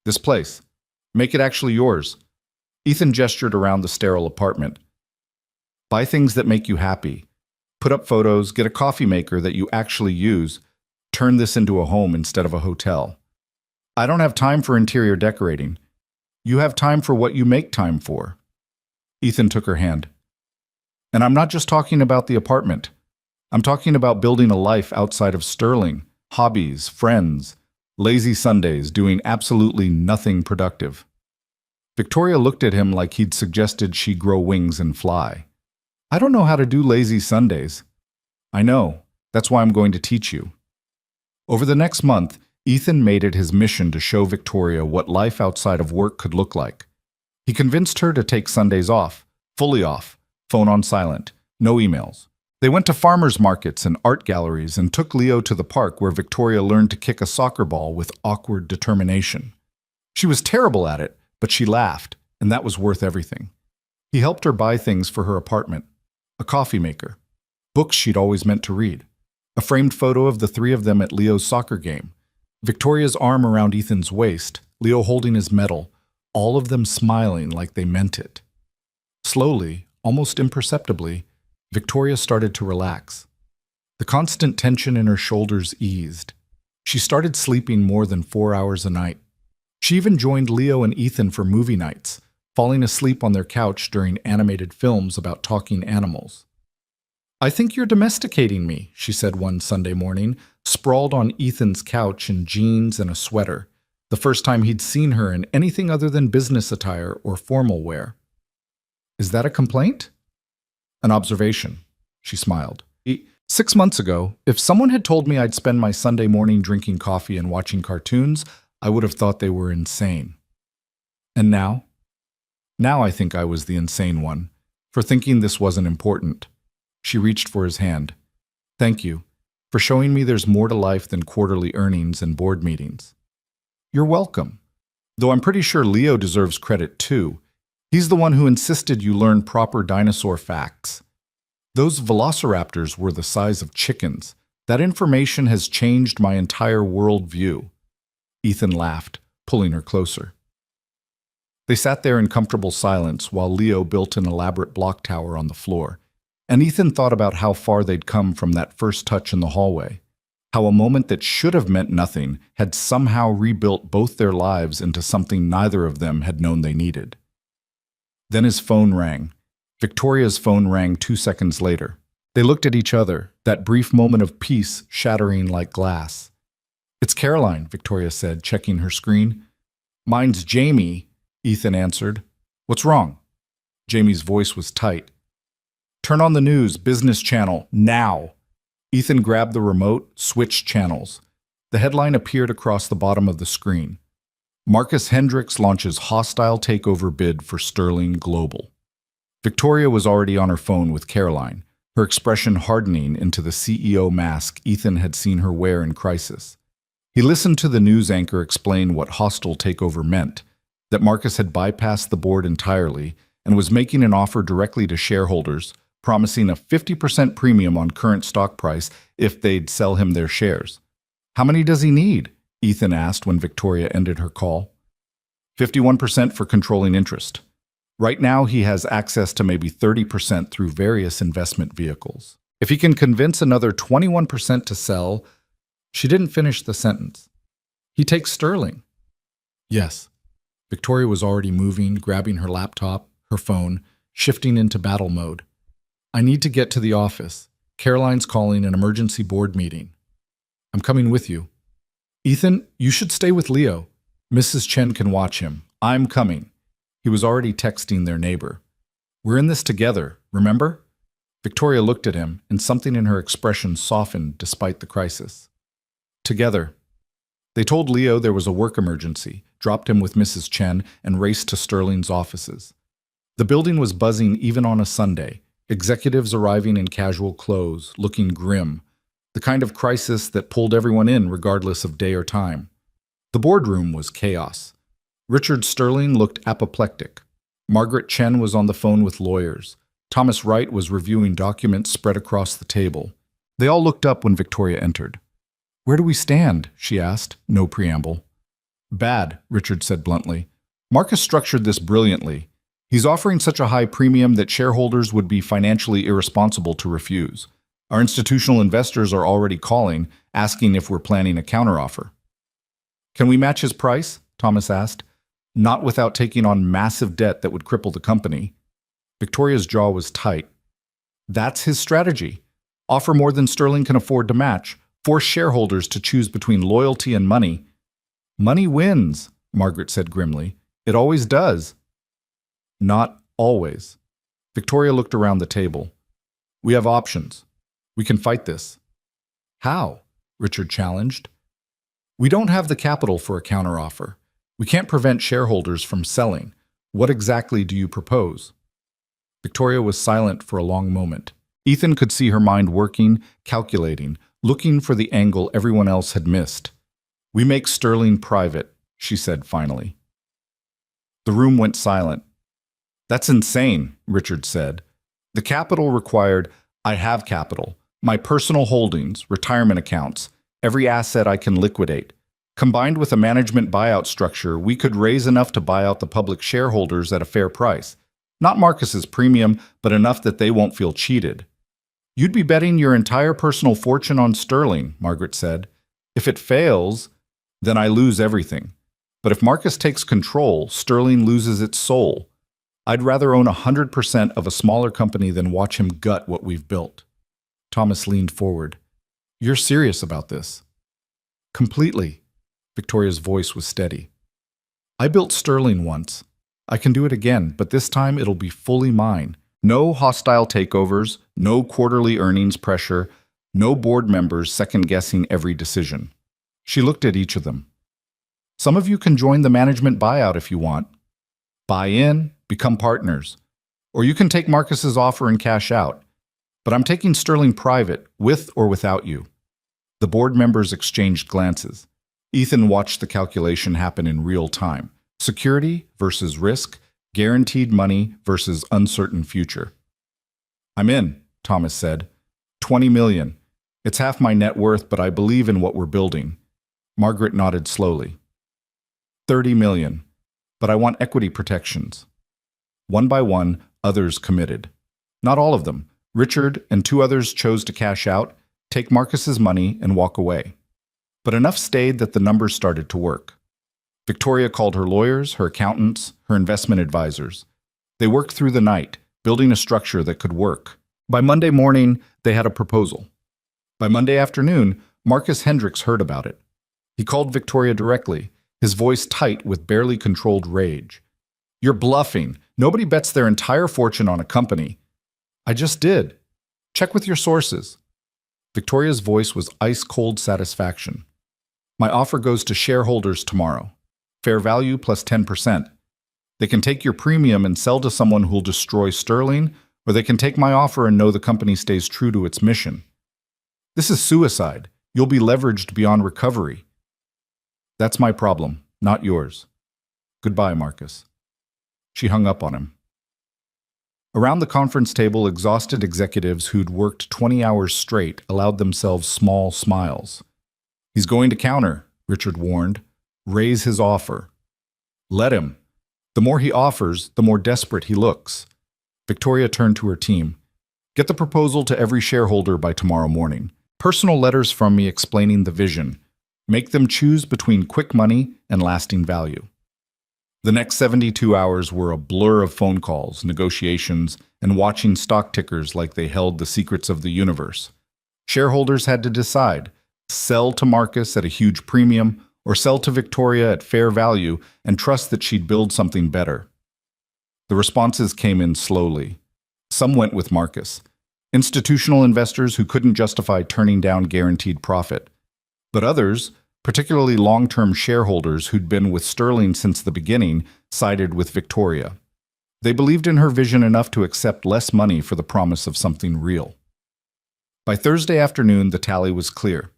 This place. Make it actually yours. Ethan gestured around the sterile apartment. Buy things that make you happy. Put up photos, get a coffee maker that you actually use. Turn this into a home instead of a hotel. I don't have time for interior decorating. You have time for what you make time for. Ethan took her hand. And I'm not just talking about the apartment. I'm talking about building a life outside of Sterling, hobbies, friends, Lazy Sundays, doing absolutely nothing productive. Victoria looked at him like he'd suggested she grow wings and fly. I don't know how to do lazy Sundays. I know. That's why I'm going to teach you. Over the next month, Ethan made it his mission to show Victoria what life outside of work could look like. He convinced her to take Sundays off, fully off, phone on silent, no emails. They went to farmers markets and art galleries and took Leo to the park where Victoria learned to kick a soccer ball with awkward determination. She was terrible at it, but she laughed, and that was worth everything. He helped her buy things for her apartment: a coffee maker, books she'd always meant to read, a framed photo of the three of them at Leo's soccer game, Victoria's arm around Ethan's waist, Leo holding his medal, all of them smiling like they meant it. Slowly, almost imperceptibly, Victoria started to relax. The constant tension in her shoulders eased. She started sleeping more than 4 hours a night. She even joined Leo and Ethan for movie nights, falling asleep on their couch during animated films about talking animals. I think you're domesticating me, she said one Sunday morning, sprawled on Ethan's couch in jeans and a sweater, the first time he'd seen her in anything other than business attire or formal wear. Is that a complaint? An observation, she smiled. 6 months ago, if someone had told me I'd spend my Sunday morning drinking coffee and watching cartoons, I would have thought they were insane. And now? Now I think I was the insane one, for thinking this wasn't important. She reached for his hand. Thank you, for showing me there's more to life than quarterly earnings and board meetings. You're welcome. Though I'm pretty sure Leo deserves credit too. He's the one who insisted you learn proper dinosaur facts. Those velociraptors were the size of chickens. That information has changed my entire worldview. Ethan laughed, pulling her closer. They sat there in comfortable silence while Leo built an elaborate block tower on the floor, and Ethan thought about how far they'd come from that first touch in the hallway, how a moment that should have meant nothing had somehow rebuilt both their lives into something neither of them had known they needed. Then his phone rang. Victoria's phone rang 2 seconds later. They looked at each other, that brief moment of peace shattering like glass. It's Caroline, Victoria said, checking her screen. Mine's Jamie, Ethan answered. What's wrong? Jamie's voice was tight. Turn on the news, business channel, now. Ethan grabbed the remote, switched channels. The headline appeared across the bottom of the screen. Marcus Hendricks launches hostile takeover bid for Sterling Global. Victoria was already on her phone with Caroline, her expression hardening into the CEO mask Ethan had seen her wear in crisis. He listened to the news anchor explain what hostile takeover meant, that Marcus had bypassed the board entirely and was making an offer directly to shareholders, promising a 50% premium on current stock price if they'd sell him their shares. How many does he need? Ethan asked when Victoria ended her call. 51% for controlling interest. Right now, he has access to maybe 30% through various investment vehicles. If he can convince another 21% to sell, she didn't finish the sentence. He takes Sterling. Yes. Victoria was already moving, grabbing her laptop, her phone, shifting into battle mode. I need to get to the office. Caroline's calling an emergency board meeting. I'm coming with you. Ethan, you should stay with Leo. Mrs. Chen can watch him. I'm coming. He was already texting their neighbor. We're in this together, remember? Victoria looked at him, and something in her expression softened despite the crisis. Together. They told Leo there was a work emergency, dropped him with Mrs. Chen, and raced to Sterling's offices. The building was buzzing even on a Sunday, executives arriving in casual clothes, looking grim, the kind of crisis that pulled everyone in regardless of day or time. The boardroom was chaos. Richard Sterling looked apoplectic. Margaret Chen was on the phone with lawyers. Thomas Wright was reviewing documents spread across the table. They all looked up when Victoria entered. Where do we stand? She asked, no preamble. Bad, Richard said bluntly. Marcus structured this brilliantly. He's offering such a high premium that shareholders would be financially irresponsible to refuse. Our institutional investors are already calling, asking if we're planning a counteroffer. Can we match his price? Thomas asked. Not without taking on massive debt that would cripple the company. Victoria's jaw was tight. That's his strategy. Offer more than Sterling can afford to match. Force shareholders to choose between loyalty and money. Money wins, Margaret said grimly. It always does. Not always. Victoria looked around the table. We have options. We can fight this. How? Richard challenged. We don't have the capital for a counteroffer. We can't prevent shareholders from selling. What exactly do you propose? Victoria was silent for a long moment. Ethan could see her mind working, calculating, looking for the angle everyone else had missed. We make Sterling private, she said finally. The room went silent. That's insane, Richard said. The capital required, I have capital, my personal holdings, retirement accounts, every asset I can liquidate. Combined with a management buyout structure, we could raise enough to buy out the public shareholders at a fair price. Not Marcus's premium, but enough that they won't feel cheated. You'd be betting your entire personal fortune on Sterling, Margaret said. If it fails, then I lose everything. But if Marcus takes control, Sterling loses its soul. I'd rather own 100% of a smaller company than watch him gut what we've built. Thomas leaned forward. You're serious about this? Completely. Victoria's voice was steady. I built Sterling once. I can do it again, but this time it'll be fully mine. No hostile takeovers, no quarterly earnings pressure, no board members second-guessing every decision. She looked at each of them. Some of you can join the management buyout if you want. Buy in, become partners. Or you can take Marcus's offer and cash out. But I'm taking Sterling private, with or without you. The board members exchanged glances. Ethan watched the calculation happen in real time. Security versus risk, guaranteed money versus uncertain future. I'm in, Thomas said. 20 million. It's half my net worth, but I believe in what we're building. Margaret nodded slowly. 30 million. But I want equity protections. One by one, others committed. Not all of them. Richard and two others chose to cash out, take Marcus's money, and walk away. But enough stayed that the numbers started to work. Victoria called her lawyers, her accountants, her investment advisors. They worked through the night, building a structure that could work. By Monday morning, they had a proposal. By Monday afternoon, Marcus Hendricks heard about it. He called Victoria directly, his voice tight with barely controlled rage. You're bluffing. Nobody bets their entire fortune on a company. I just did. Check with your sources. Victoria's voice was ice-cold satisfaction. My offer goes to shareholders tomorrow. Fair value plus 10%. They can take your premium and sell to someone who'll destroy Sterling, or they can take my offer and know the company stays true to its mission. This is suicide. You'll be leveraged beyond recovery. That's my problem, not yours. Goodbye, Marcus. She hung up on him. Around the conference table, exhausted executives who'd worked 20 hours straight allowed themselves small smiles. He's going to counter, Richard warned. Raise his offer. Let him. The more he offers, the more desperate he looks. Victoria turned to her team. Get the proposal to every shareholder by tomorrow morning. Personal letters from me explaining the vision. Make them choose between quick money and lasting value. The next 72 hours were a blur of phone calls, negotiations, and watching stock tickers like they held the secrets of the universe. Shareholders had to decide, sell to Marcus at a huge premium or sell to Victoria at fair value and trust that she'd build something better. The responses came in slowly. Some went with Marcus. Institutional investors who couldn't justify turning down guaranteed profit. But others, particularly long-term shareholders who'd been with Sterling since the beginning, sided with Victoria. They believed in her vision enough to accept less money for the promise of something real. By Thursday afternoon, the tally was clear.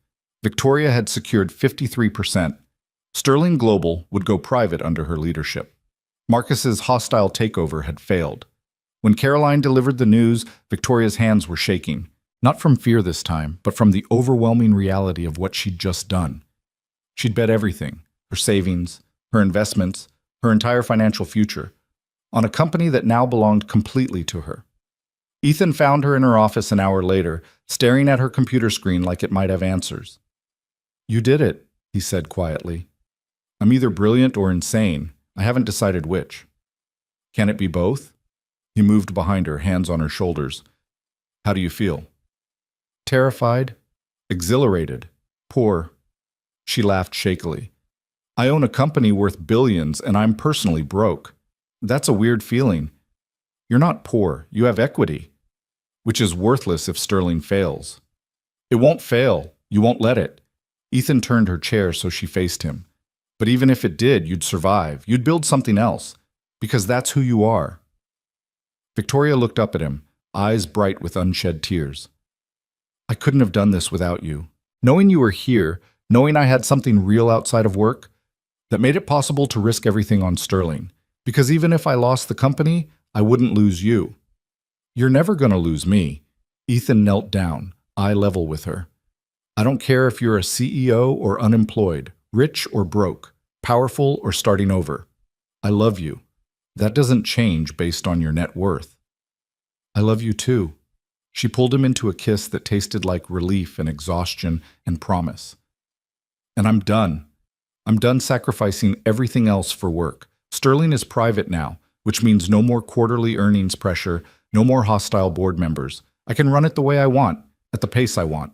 Victoria had secured 53%. Sterling Global would go private under her leadership. Marcus's hostile takeover had failed. When Caroline delivered the news, Victoria's hands were shaking, not from fear this time, but from the overwhelming reality of what she'd just done. She'd bet everything, her savings, her investments, her entire financial future, on a company that now belonged completely to her. Ethan found her in her office an hour later, staring at her computer screen like it might have answers. You did it, he said quietly. I'm either brilliant or insane. I haven't decided which. Can it be both? He moved behind her, hands on her shoulders. How do you feel? Terrified, exhilarated, poor. She laughed shakily. I own a company worth billions and I'm personally broke. That's a weird feeling. You're not poor, you have equity, which is worthless if Sterling fails. It won't fail. You won't let it. Ethan turned her chair so she faced him. But even if it did, you'd survive. You'd build something else, because that's who you are. Victoria looked up at him, eyes bright with unshed tears. I couldn't have done this without you. Knowing you were here, knowing I had something real outside of work, that made it possible to risk everything on Sterling. Because even if I lost the company, I wouldn't lose you. You're never going to lose me. Ethan knelt down, eye level with her. I don't care if you're a CEO or unemployed, rich or broke, powerful or starting over. I love you. That doesn't change based on your net worth. I love you too. She pulled him into a kiss that tasted like relief and exhaustion and promise. And I'm done. I'm done sacrificing everything else for work. Sterling is private now, which means no more quarterly earnings pressure, no more hostile board members. I can run it the way I want, at the pace I want.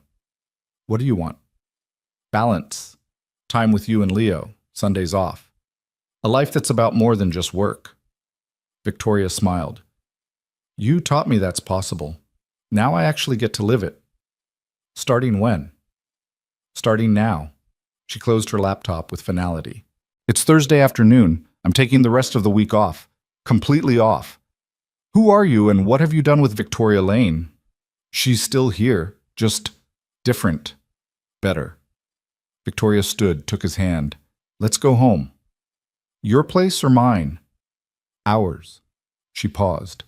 What do you want? Balance. Time with you and Leo. Sundays off. A life that's about more than just work. Victoria smiled. You taught me that's possible. Now I actually get to live it. Starting when? Starting now. She closed her laptop with finality. It's Thursday afternoon. I'm taking the rest of the week off. Completely off. Who are you and what have you done with Victoria Lane? She's still here, just different. Better. Victoria stood, took his hand. Let's go home. Your place or mine? Ours. She paused.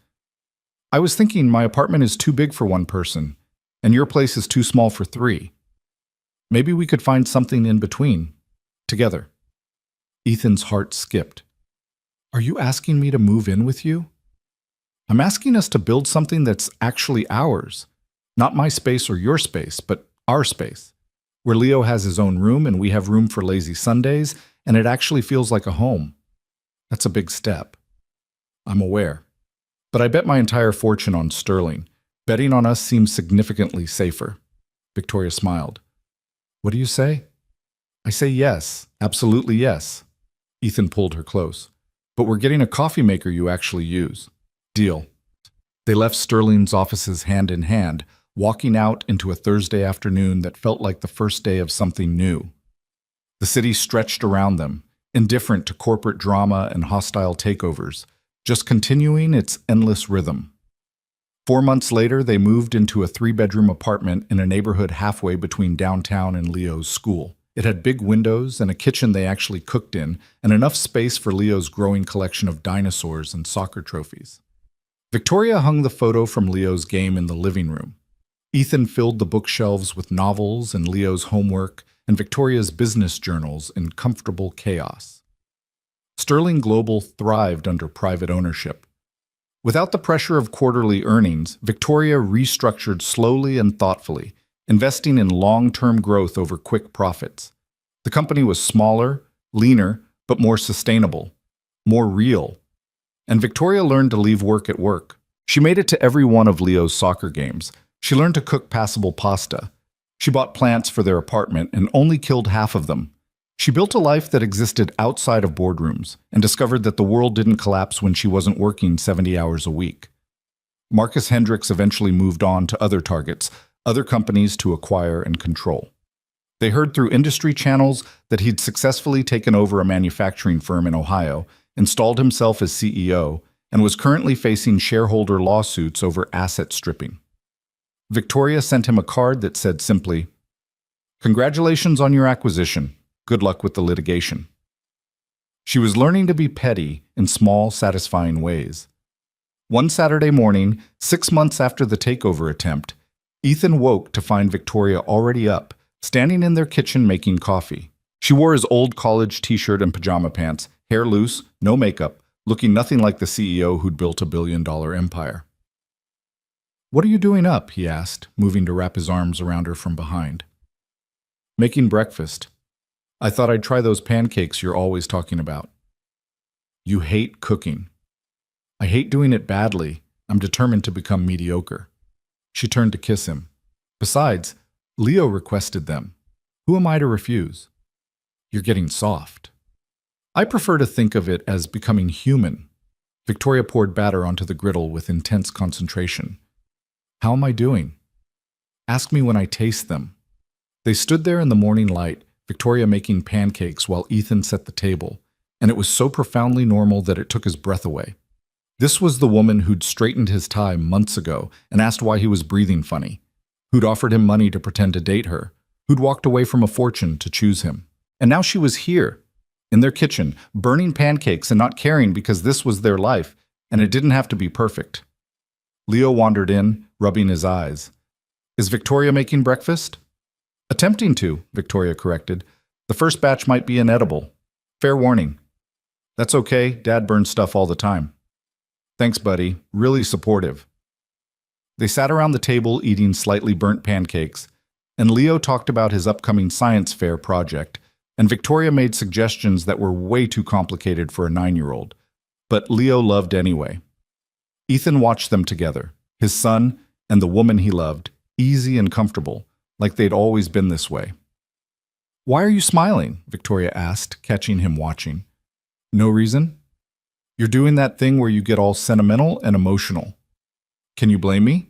I was thinking my apartment is too big for one person, and your place is too small for three. Maybe we could find something in between. Together. Ethan's heart skipped. Are you asking me to move in with you? I'm asking us to build something that's actually ours. Not my space or your space, but our space. Where Leo has his own room and we have room for lazy Sundays, and it actually feels like a home. That's a big step. I'm aware. But I bet my entire fortune on Sterling. Betting on us seems significantly safer. Victoria smiled. What do you say? I say yes, absolutely yes. Ethan pulled her close. But we're getting a coffee maker you actually use. Deal. They left Sterling's offices hand in hand, walking out into a Thursday afternoon that felt like the first day of something new. The city stretched around them, indifferent to corporate drama and hostile takeovers, just continuing its endless rhythm. 4 months later, they moved into a 3-bedroom apartment in a neighborhood halfway between downtown and Leo's school. It had big windows and a kitchen they actually cooked in, and enough space for Leo's growing collection of dinosaurs and soccer trophies. Victoria hung the photo from Leo's game in the living room. Ethan filled the bookshelves with novels and Leo's homework and Victoria's business journals in comfortable chaos. Sterling Global thrived under private ownership. Without the pressure of quarterly earnings, Victoria restructured slowly and thoughtfully, investing in long-term growth over quick profits. The company was smaller, leaner, but more sustainable, more real. And Victoria learned to leave work at work. She made it to every one of Leo's soccer games. She learned to cook passable pasta. She bought plants for their apartment and only killed half of them. She built a life that existed outside of boardrooms and discovered that the world didn't collapse when she wasn't working 70 hours a week. Marcus Hendricks eventually moved on to other targets, other companies to acquire and control. They heard through industry channels that he'd successfully taken over a manufacturing firm in Ohio, installed himself as CEO, and was currently facing shareholder lawsuits over asset stripping. Victoria sent him a card that said simply, "Congratulations on your acquisition. Good luck with the litigation." She was learning to be petty in small, satisfying ways. One Saturday morning, 6 months after the takeover attempt, Ethan woke to find Victoria already up, standing in their kitchen making coffee. She wore his old college t-shirt and pajama pants, hair loose, no makeup, looking nothing like the CEO who'd built a billion-dollar empire. "What are you doing up?" he asked, moving to wrap his arms around her from behind. "Making breakfast. I thought I'd try those pancakes you're always talking about." "You hate cooking." "I hate doing it badly. I'm determined to become mediocre." She turned to kiss him. "Besides, Leo requested them. Who am I to refuse?" "You're getting soft." I prefer to think of it as becoming human. Victoria poured batter onto the griddle with intense concentration. How am I doing? Ask me when I taste them. They stood there in the morning light, Victoria making pancakes while Ethan set the table, and it was so profoundly normal that it took his breath away. This was the woman who'd straightened his tie months ago and asked why he was breathing funny, who'd offered him money to pretend to date her, who'd walked away from a fortune to choose him. And now she was here, in their kitchen, burning pancakes and not caring because this was their life, and it didn't have to be perfect. Leo wandered in, rubbing his eyes. Is Victoria making breakfast? Attempting to, Victoria corrected. The first batch might be inedible. Fair warning. That's okay, Dad burns stuff all the time. Thanks, buddy. Really supportive. They sat around the table eating slightly burnt pancakes, and Leo talked about his upcoming science fair project, and Victoria made suggestions that were way too complicated for a 9-year-old. But Leo loved anyway. Ethan watched them together, his son and the woman he loved, easy and comfortable, like they'd always been this way. Why are you smiling? Victoria asked, catching him watching. No reason? You're doing that thing where you get all sentimental and emotional. Can you blame me?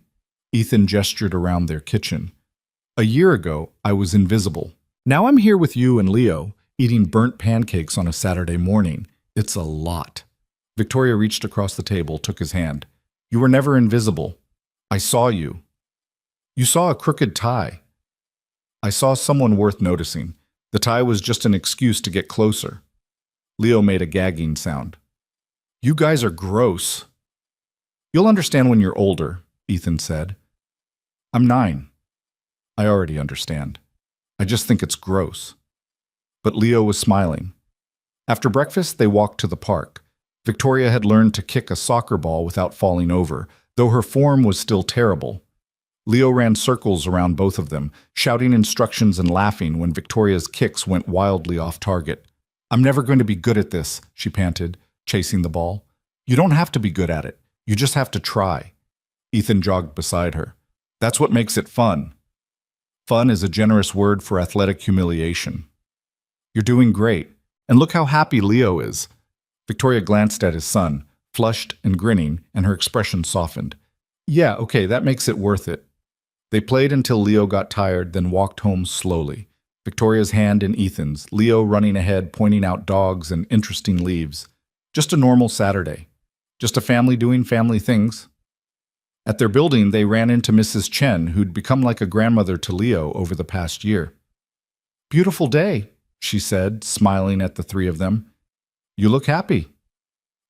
Ethan gestured around their kitchen. A year ago, I was invisible. Now I'm here with you and Leo, eating burnt pancakes on a Saturday morning. It's a lot. Victoria reached across the table, took his hand. You were never invisible. I saw you. You saw a crooked tie. I saw someone worth noticing. The tie was just an excuse to get closer. Leo made a gagging sound. You guys are gross. You'll understand when you're older, Ethan said. I'm 9. I already understand. I just think it's gross. But Leo was smiling. After breakfast, they walked to the park. Victoria had learned to kick a soccer ball without falling over, though her form was still terrible. Leo ran circles around both of them, shouting instructions and laughing when Victoria's kicks went wildly off target. I'm never going to be good at this, she panted, chasing the ball. You don't have to be good at it. You just have to try. Ethan jogged beside her. That's what makes it fun. Fun is a generous word for athletic humiliation. You're doing great, and look how happy Leo is. Victoria glanced at his son, flushed and grinning, and her expression softened. Yeah, okay, that makes it worth it. They played until Leo got tired, then walked home slowly. Victoria's hand in Ethan's, Leo running ahead, pointing out dogs and interesting leaves. Just a normal Saturday. Just a family doing family things. At their building, they ran into Mrs. Chen, who'd become like a grandmother to Leo over the past year. Beautiful day, she said, smiling at the three of them. You look happy.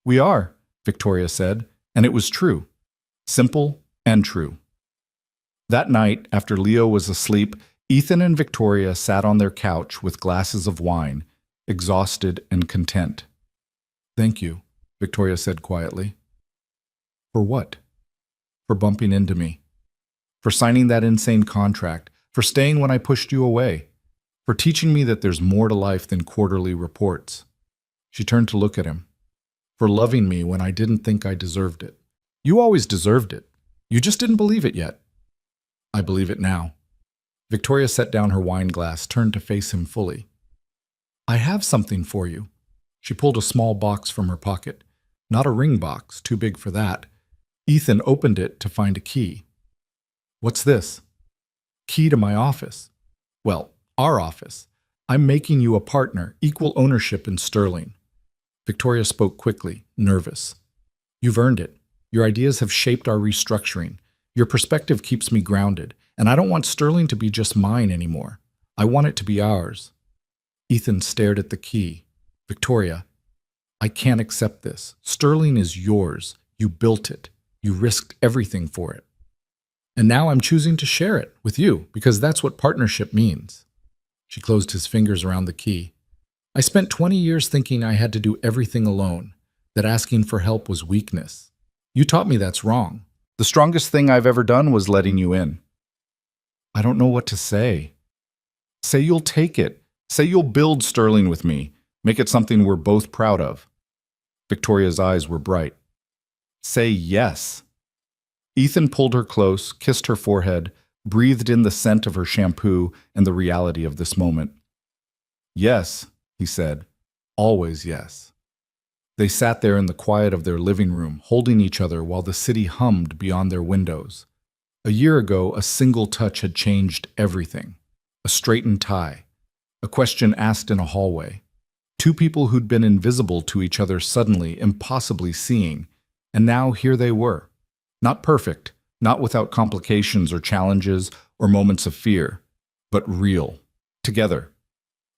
We are, Victoria said, and it was true. Simple and true. That night, after Leo was asleep, Ethan and Victoria sat on their couch with glasses of wine, exhausted and content. Thank you, Victoria said quietly. For what? For bumping into me. For signing that insane contract. For staying when I pushed you away. For teaching me that there's more to life than quarterly reports. She turned to look at him. For loving me when I didn't think I deserved it. You always deserved it. You just didn't believe it yet. I believe it now. Victoria set down her wine glass, turned to face him fully. I have something for you. She pulled a small box from her pocket. Not a ring box, too big for that. Ethan opened it to find a key. What's this? Key to my office. Well, our office. I'm making you a partner, equal ownership in Sterling. Victoria spoke quickly, nervous. You've earned it. Your ideas have shaped our restructuring. Your perspective keeps me grounded, and I don't want Sterling to be just mine anymore. I want it to be ours. Ethan stared at the key. Victoria, I can't accept this. Sterling is yours. You built it. You risked everything for it. And now I'm choosing to share it with you, because that's what partnership means. She closed his fingers around the key. I spent 20 years thinking I had to do everything alone, that asking for help was weakness. You taught me that's wrong. The strongest thing I've ever done was letting you in. I don't know what to say. Say you'll take it. Say you'll build Sterling with me. Make it something we're both proud of. Victoria's eyes were bright. Say yes. Ethan pulled her close, kissed her forehead, breathed in the scent of her shampoo and the reality of this moment. Yes, he said. Always yes. They sat there in the quiet of their living room, holding each other while the city hummed beyond their windows. A year ago, a single touch had changed everything. A straightened tie, a question asked in a hallway. Two people who'd been invisible to each other suddenly, impossibly seeing, and now here they were. Not perfect, not without complications or challenges or moments of fear, but real, together,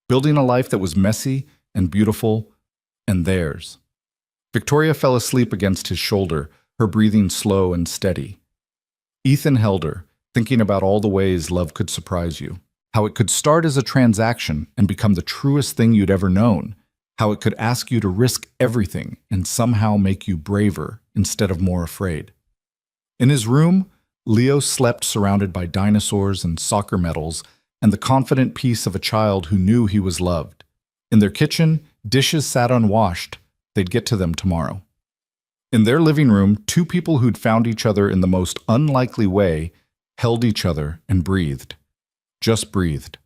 building a life that was messy and beautiful and theirs. Victoria fell asleep against his shoulder, her breathing slow and steady. Ethan held her, thinking about all the ways love could surprise you. How it could start as a transaction and become the truest thing you'd ever known. How it could ask you to risk everything and somehow make you braver instead of more afraid. In his room, Leo slept surrounded by dinosaurs and soccer medals and the confident peace of a child who knew he was loved. In their kitchen, dishes sat unwashed. They'd get to them tomorrow. In their living room, two people who'd found each other in the most unlikely way held each other and breathed. Just breathed.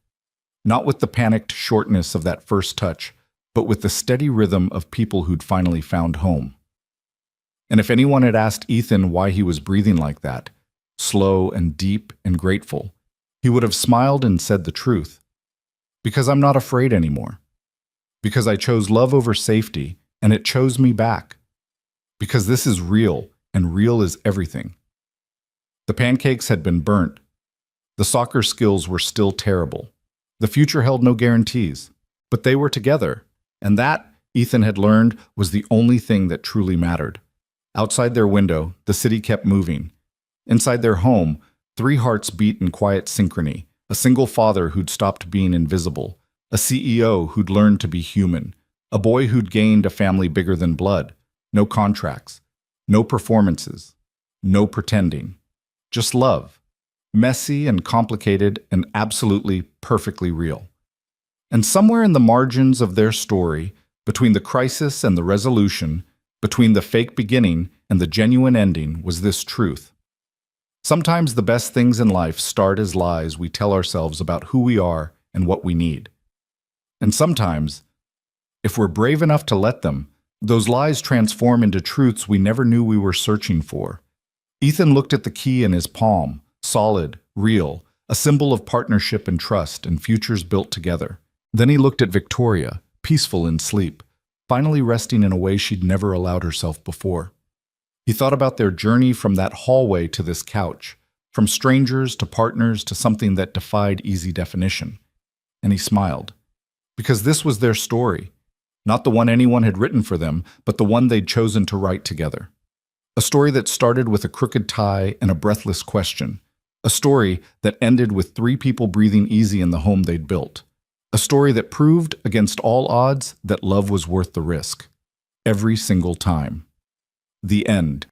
Not with the panicked shortness of that first touch, but with the steady rhythm of people who'd finally found home. And if anyone had asked Ethan why he was breathing like that, slow and deep and grateful, he would have smiled and said the truth. Because I'm not afraid anymore. Because I chose love over safety, and it chose me back. Because this is real, and real is everything. The pancakes had been burnt. The soccer skills were still terrible. The future held no guarantees. But they were together, and that, Ethan had learned, was the only thing that truly mattered. Outside their window, the city kept moving. Inside their home, three hearts beat in quiet synchrony. A single father who'd stopped being invisible. A CEO who'd learned to be human. A boy who'd gained a family bigger than blood. No contracts. No performances. No pretending. Just love. Messy and complicated and absolutely perfectly real. And somewhere in the margins of their story, between the crisis and the resolution, between the fake beginning and the genuine ending, was this truth. Sometimes the best things in life start as lies we tell ourselves about who we are and what we need. And sometimes, if we're brave enough to let them, those lies transform into truths we never knew we were searching for. Ethan looked at the key in his palm, solid, real, a symbol of partnership and trust and futures built together. Then he looked at Victoria, peaceful in sleep, finally resting in a way she'd never allowed herself before. He thought about their journey from that hallway to this couch, from strangers to partners to something that defied easy definition. And he smiled. Because this was their story. Not the one anyone had written for them, but the one they'd chosen to write together. A story that started with a crooked tie and a breathless question. A story that ended with three people breathing easy in the home they'd built. A story that proved, against all odds, that love was worth the risk. Every single time. The end.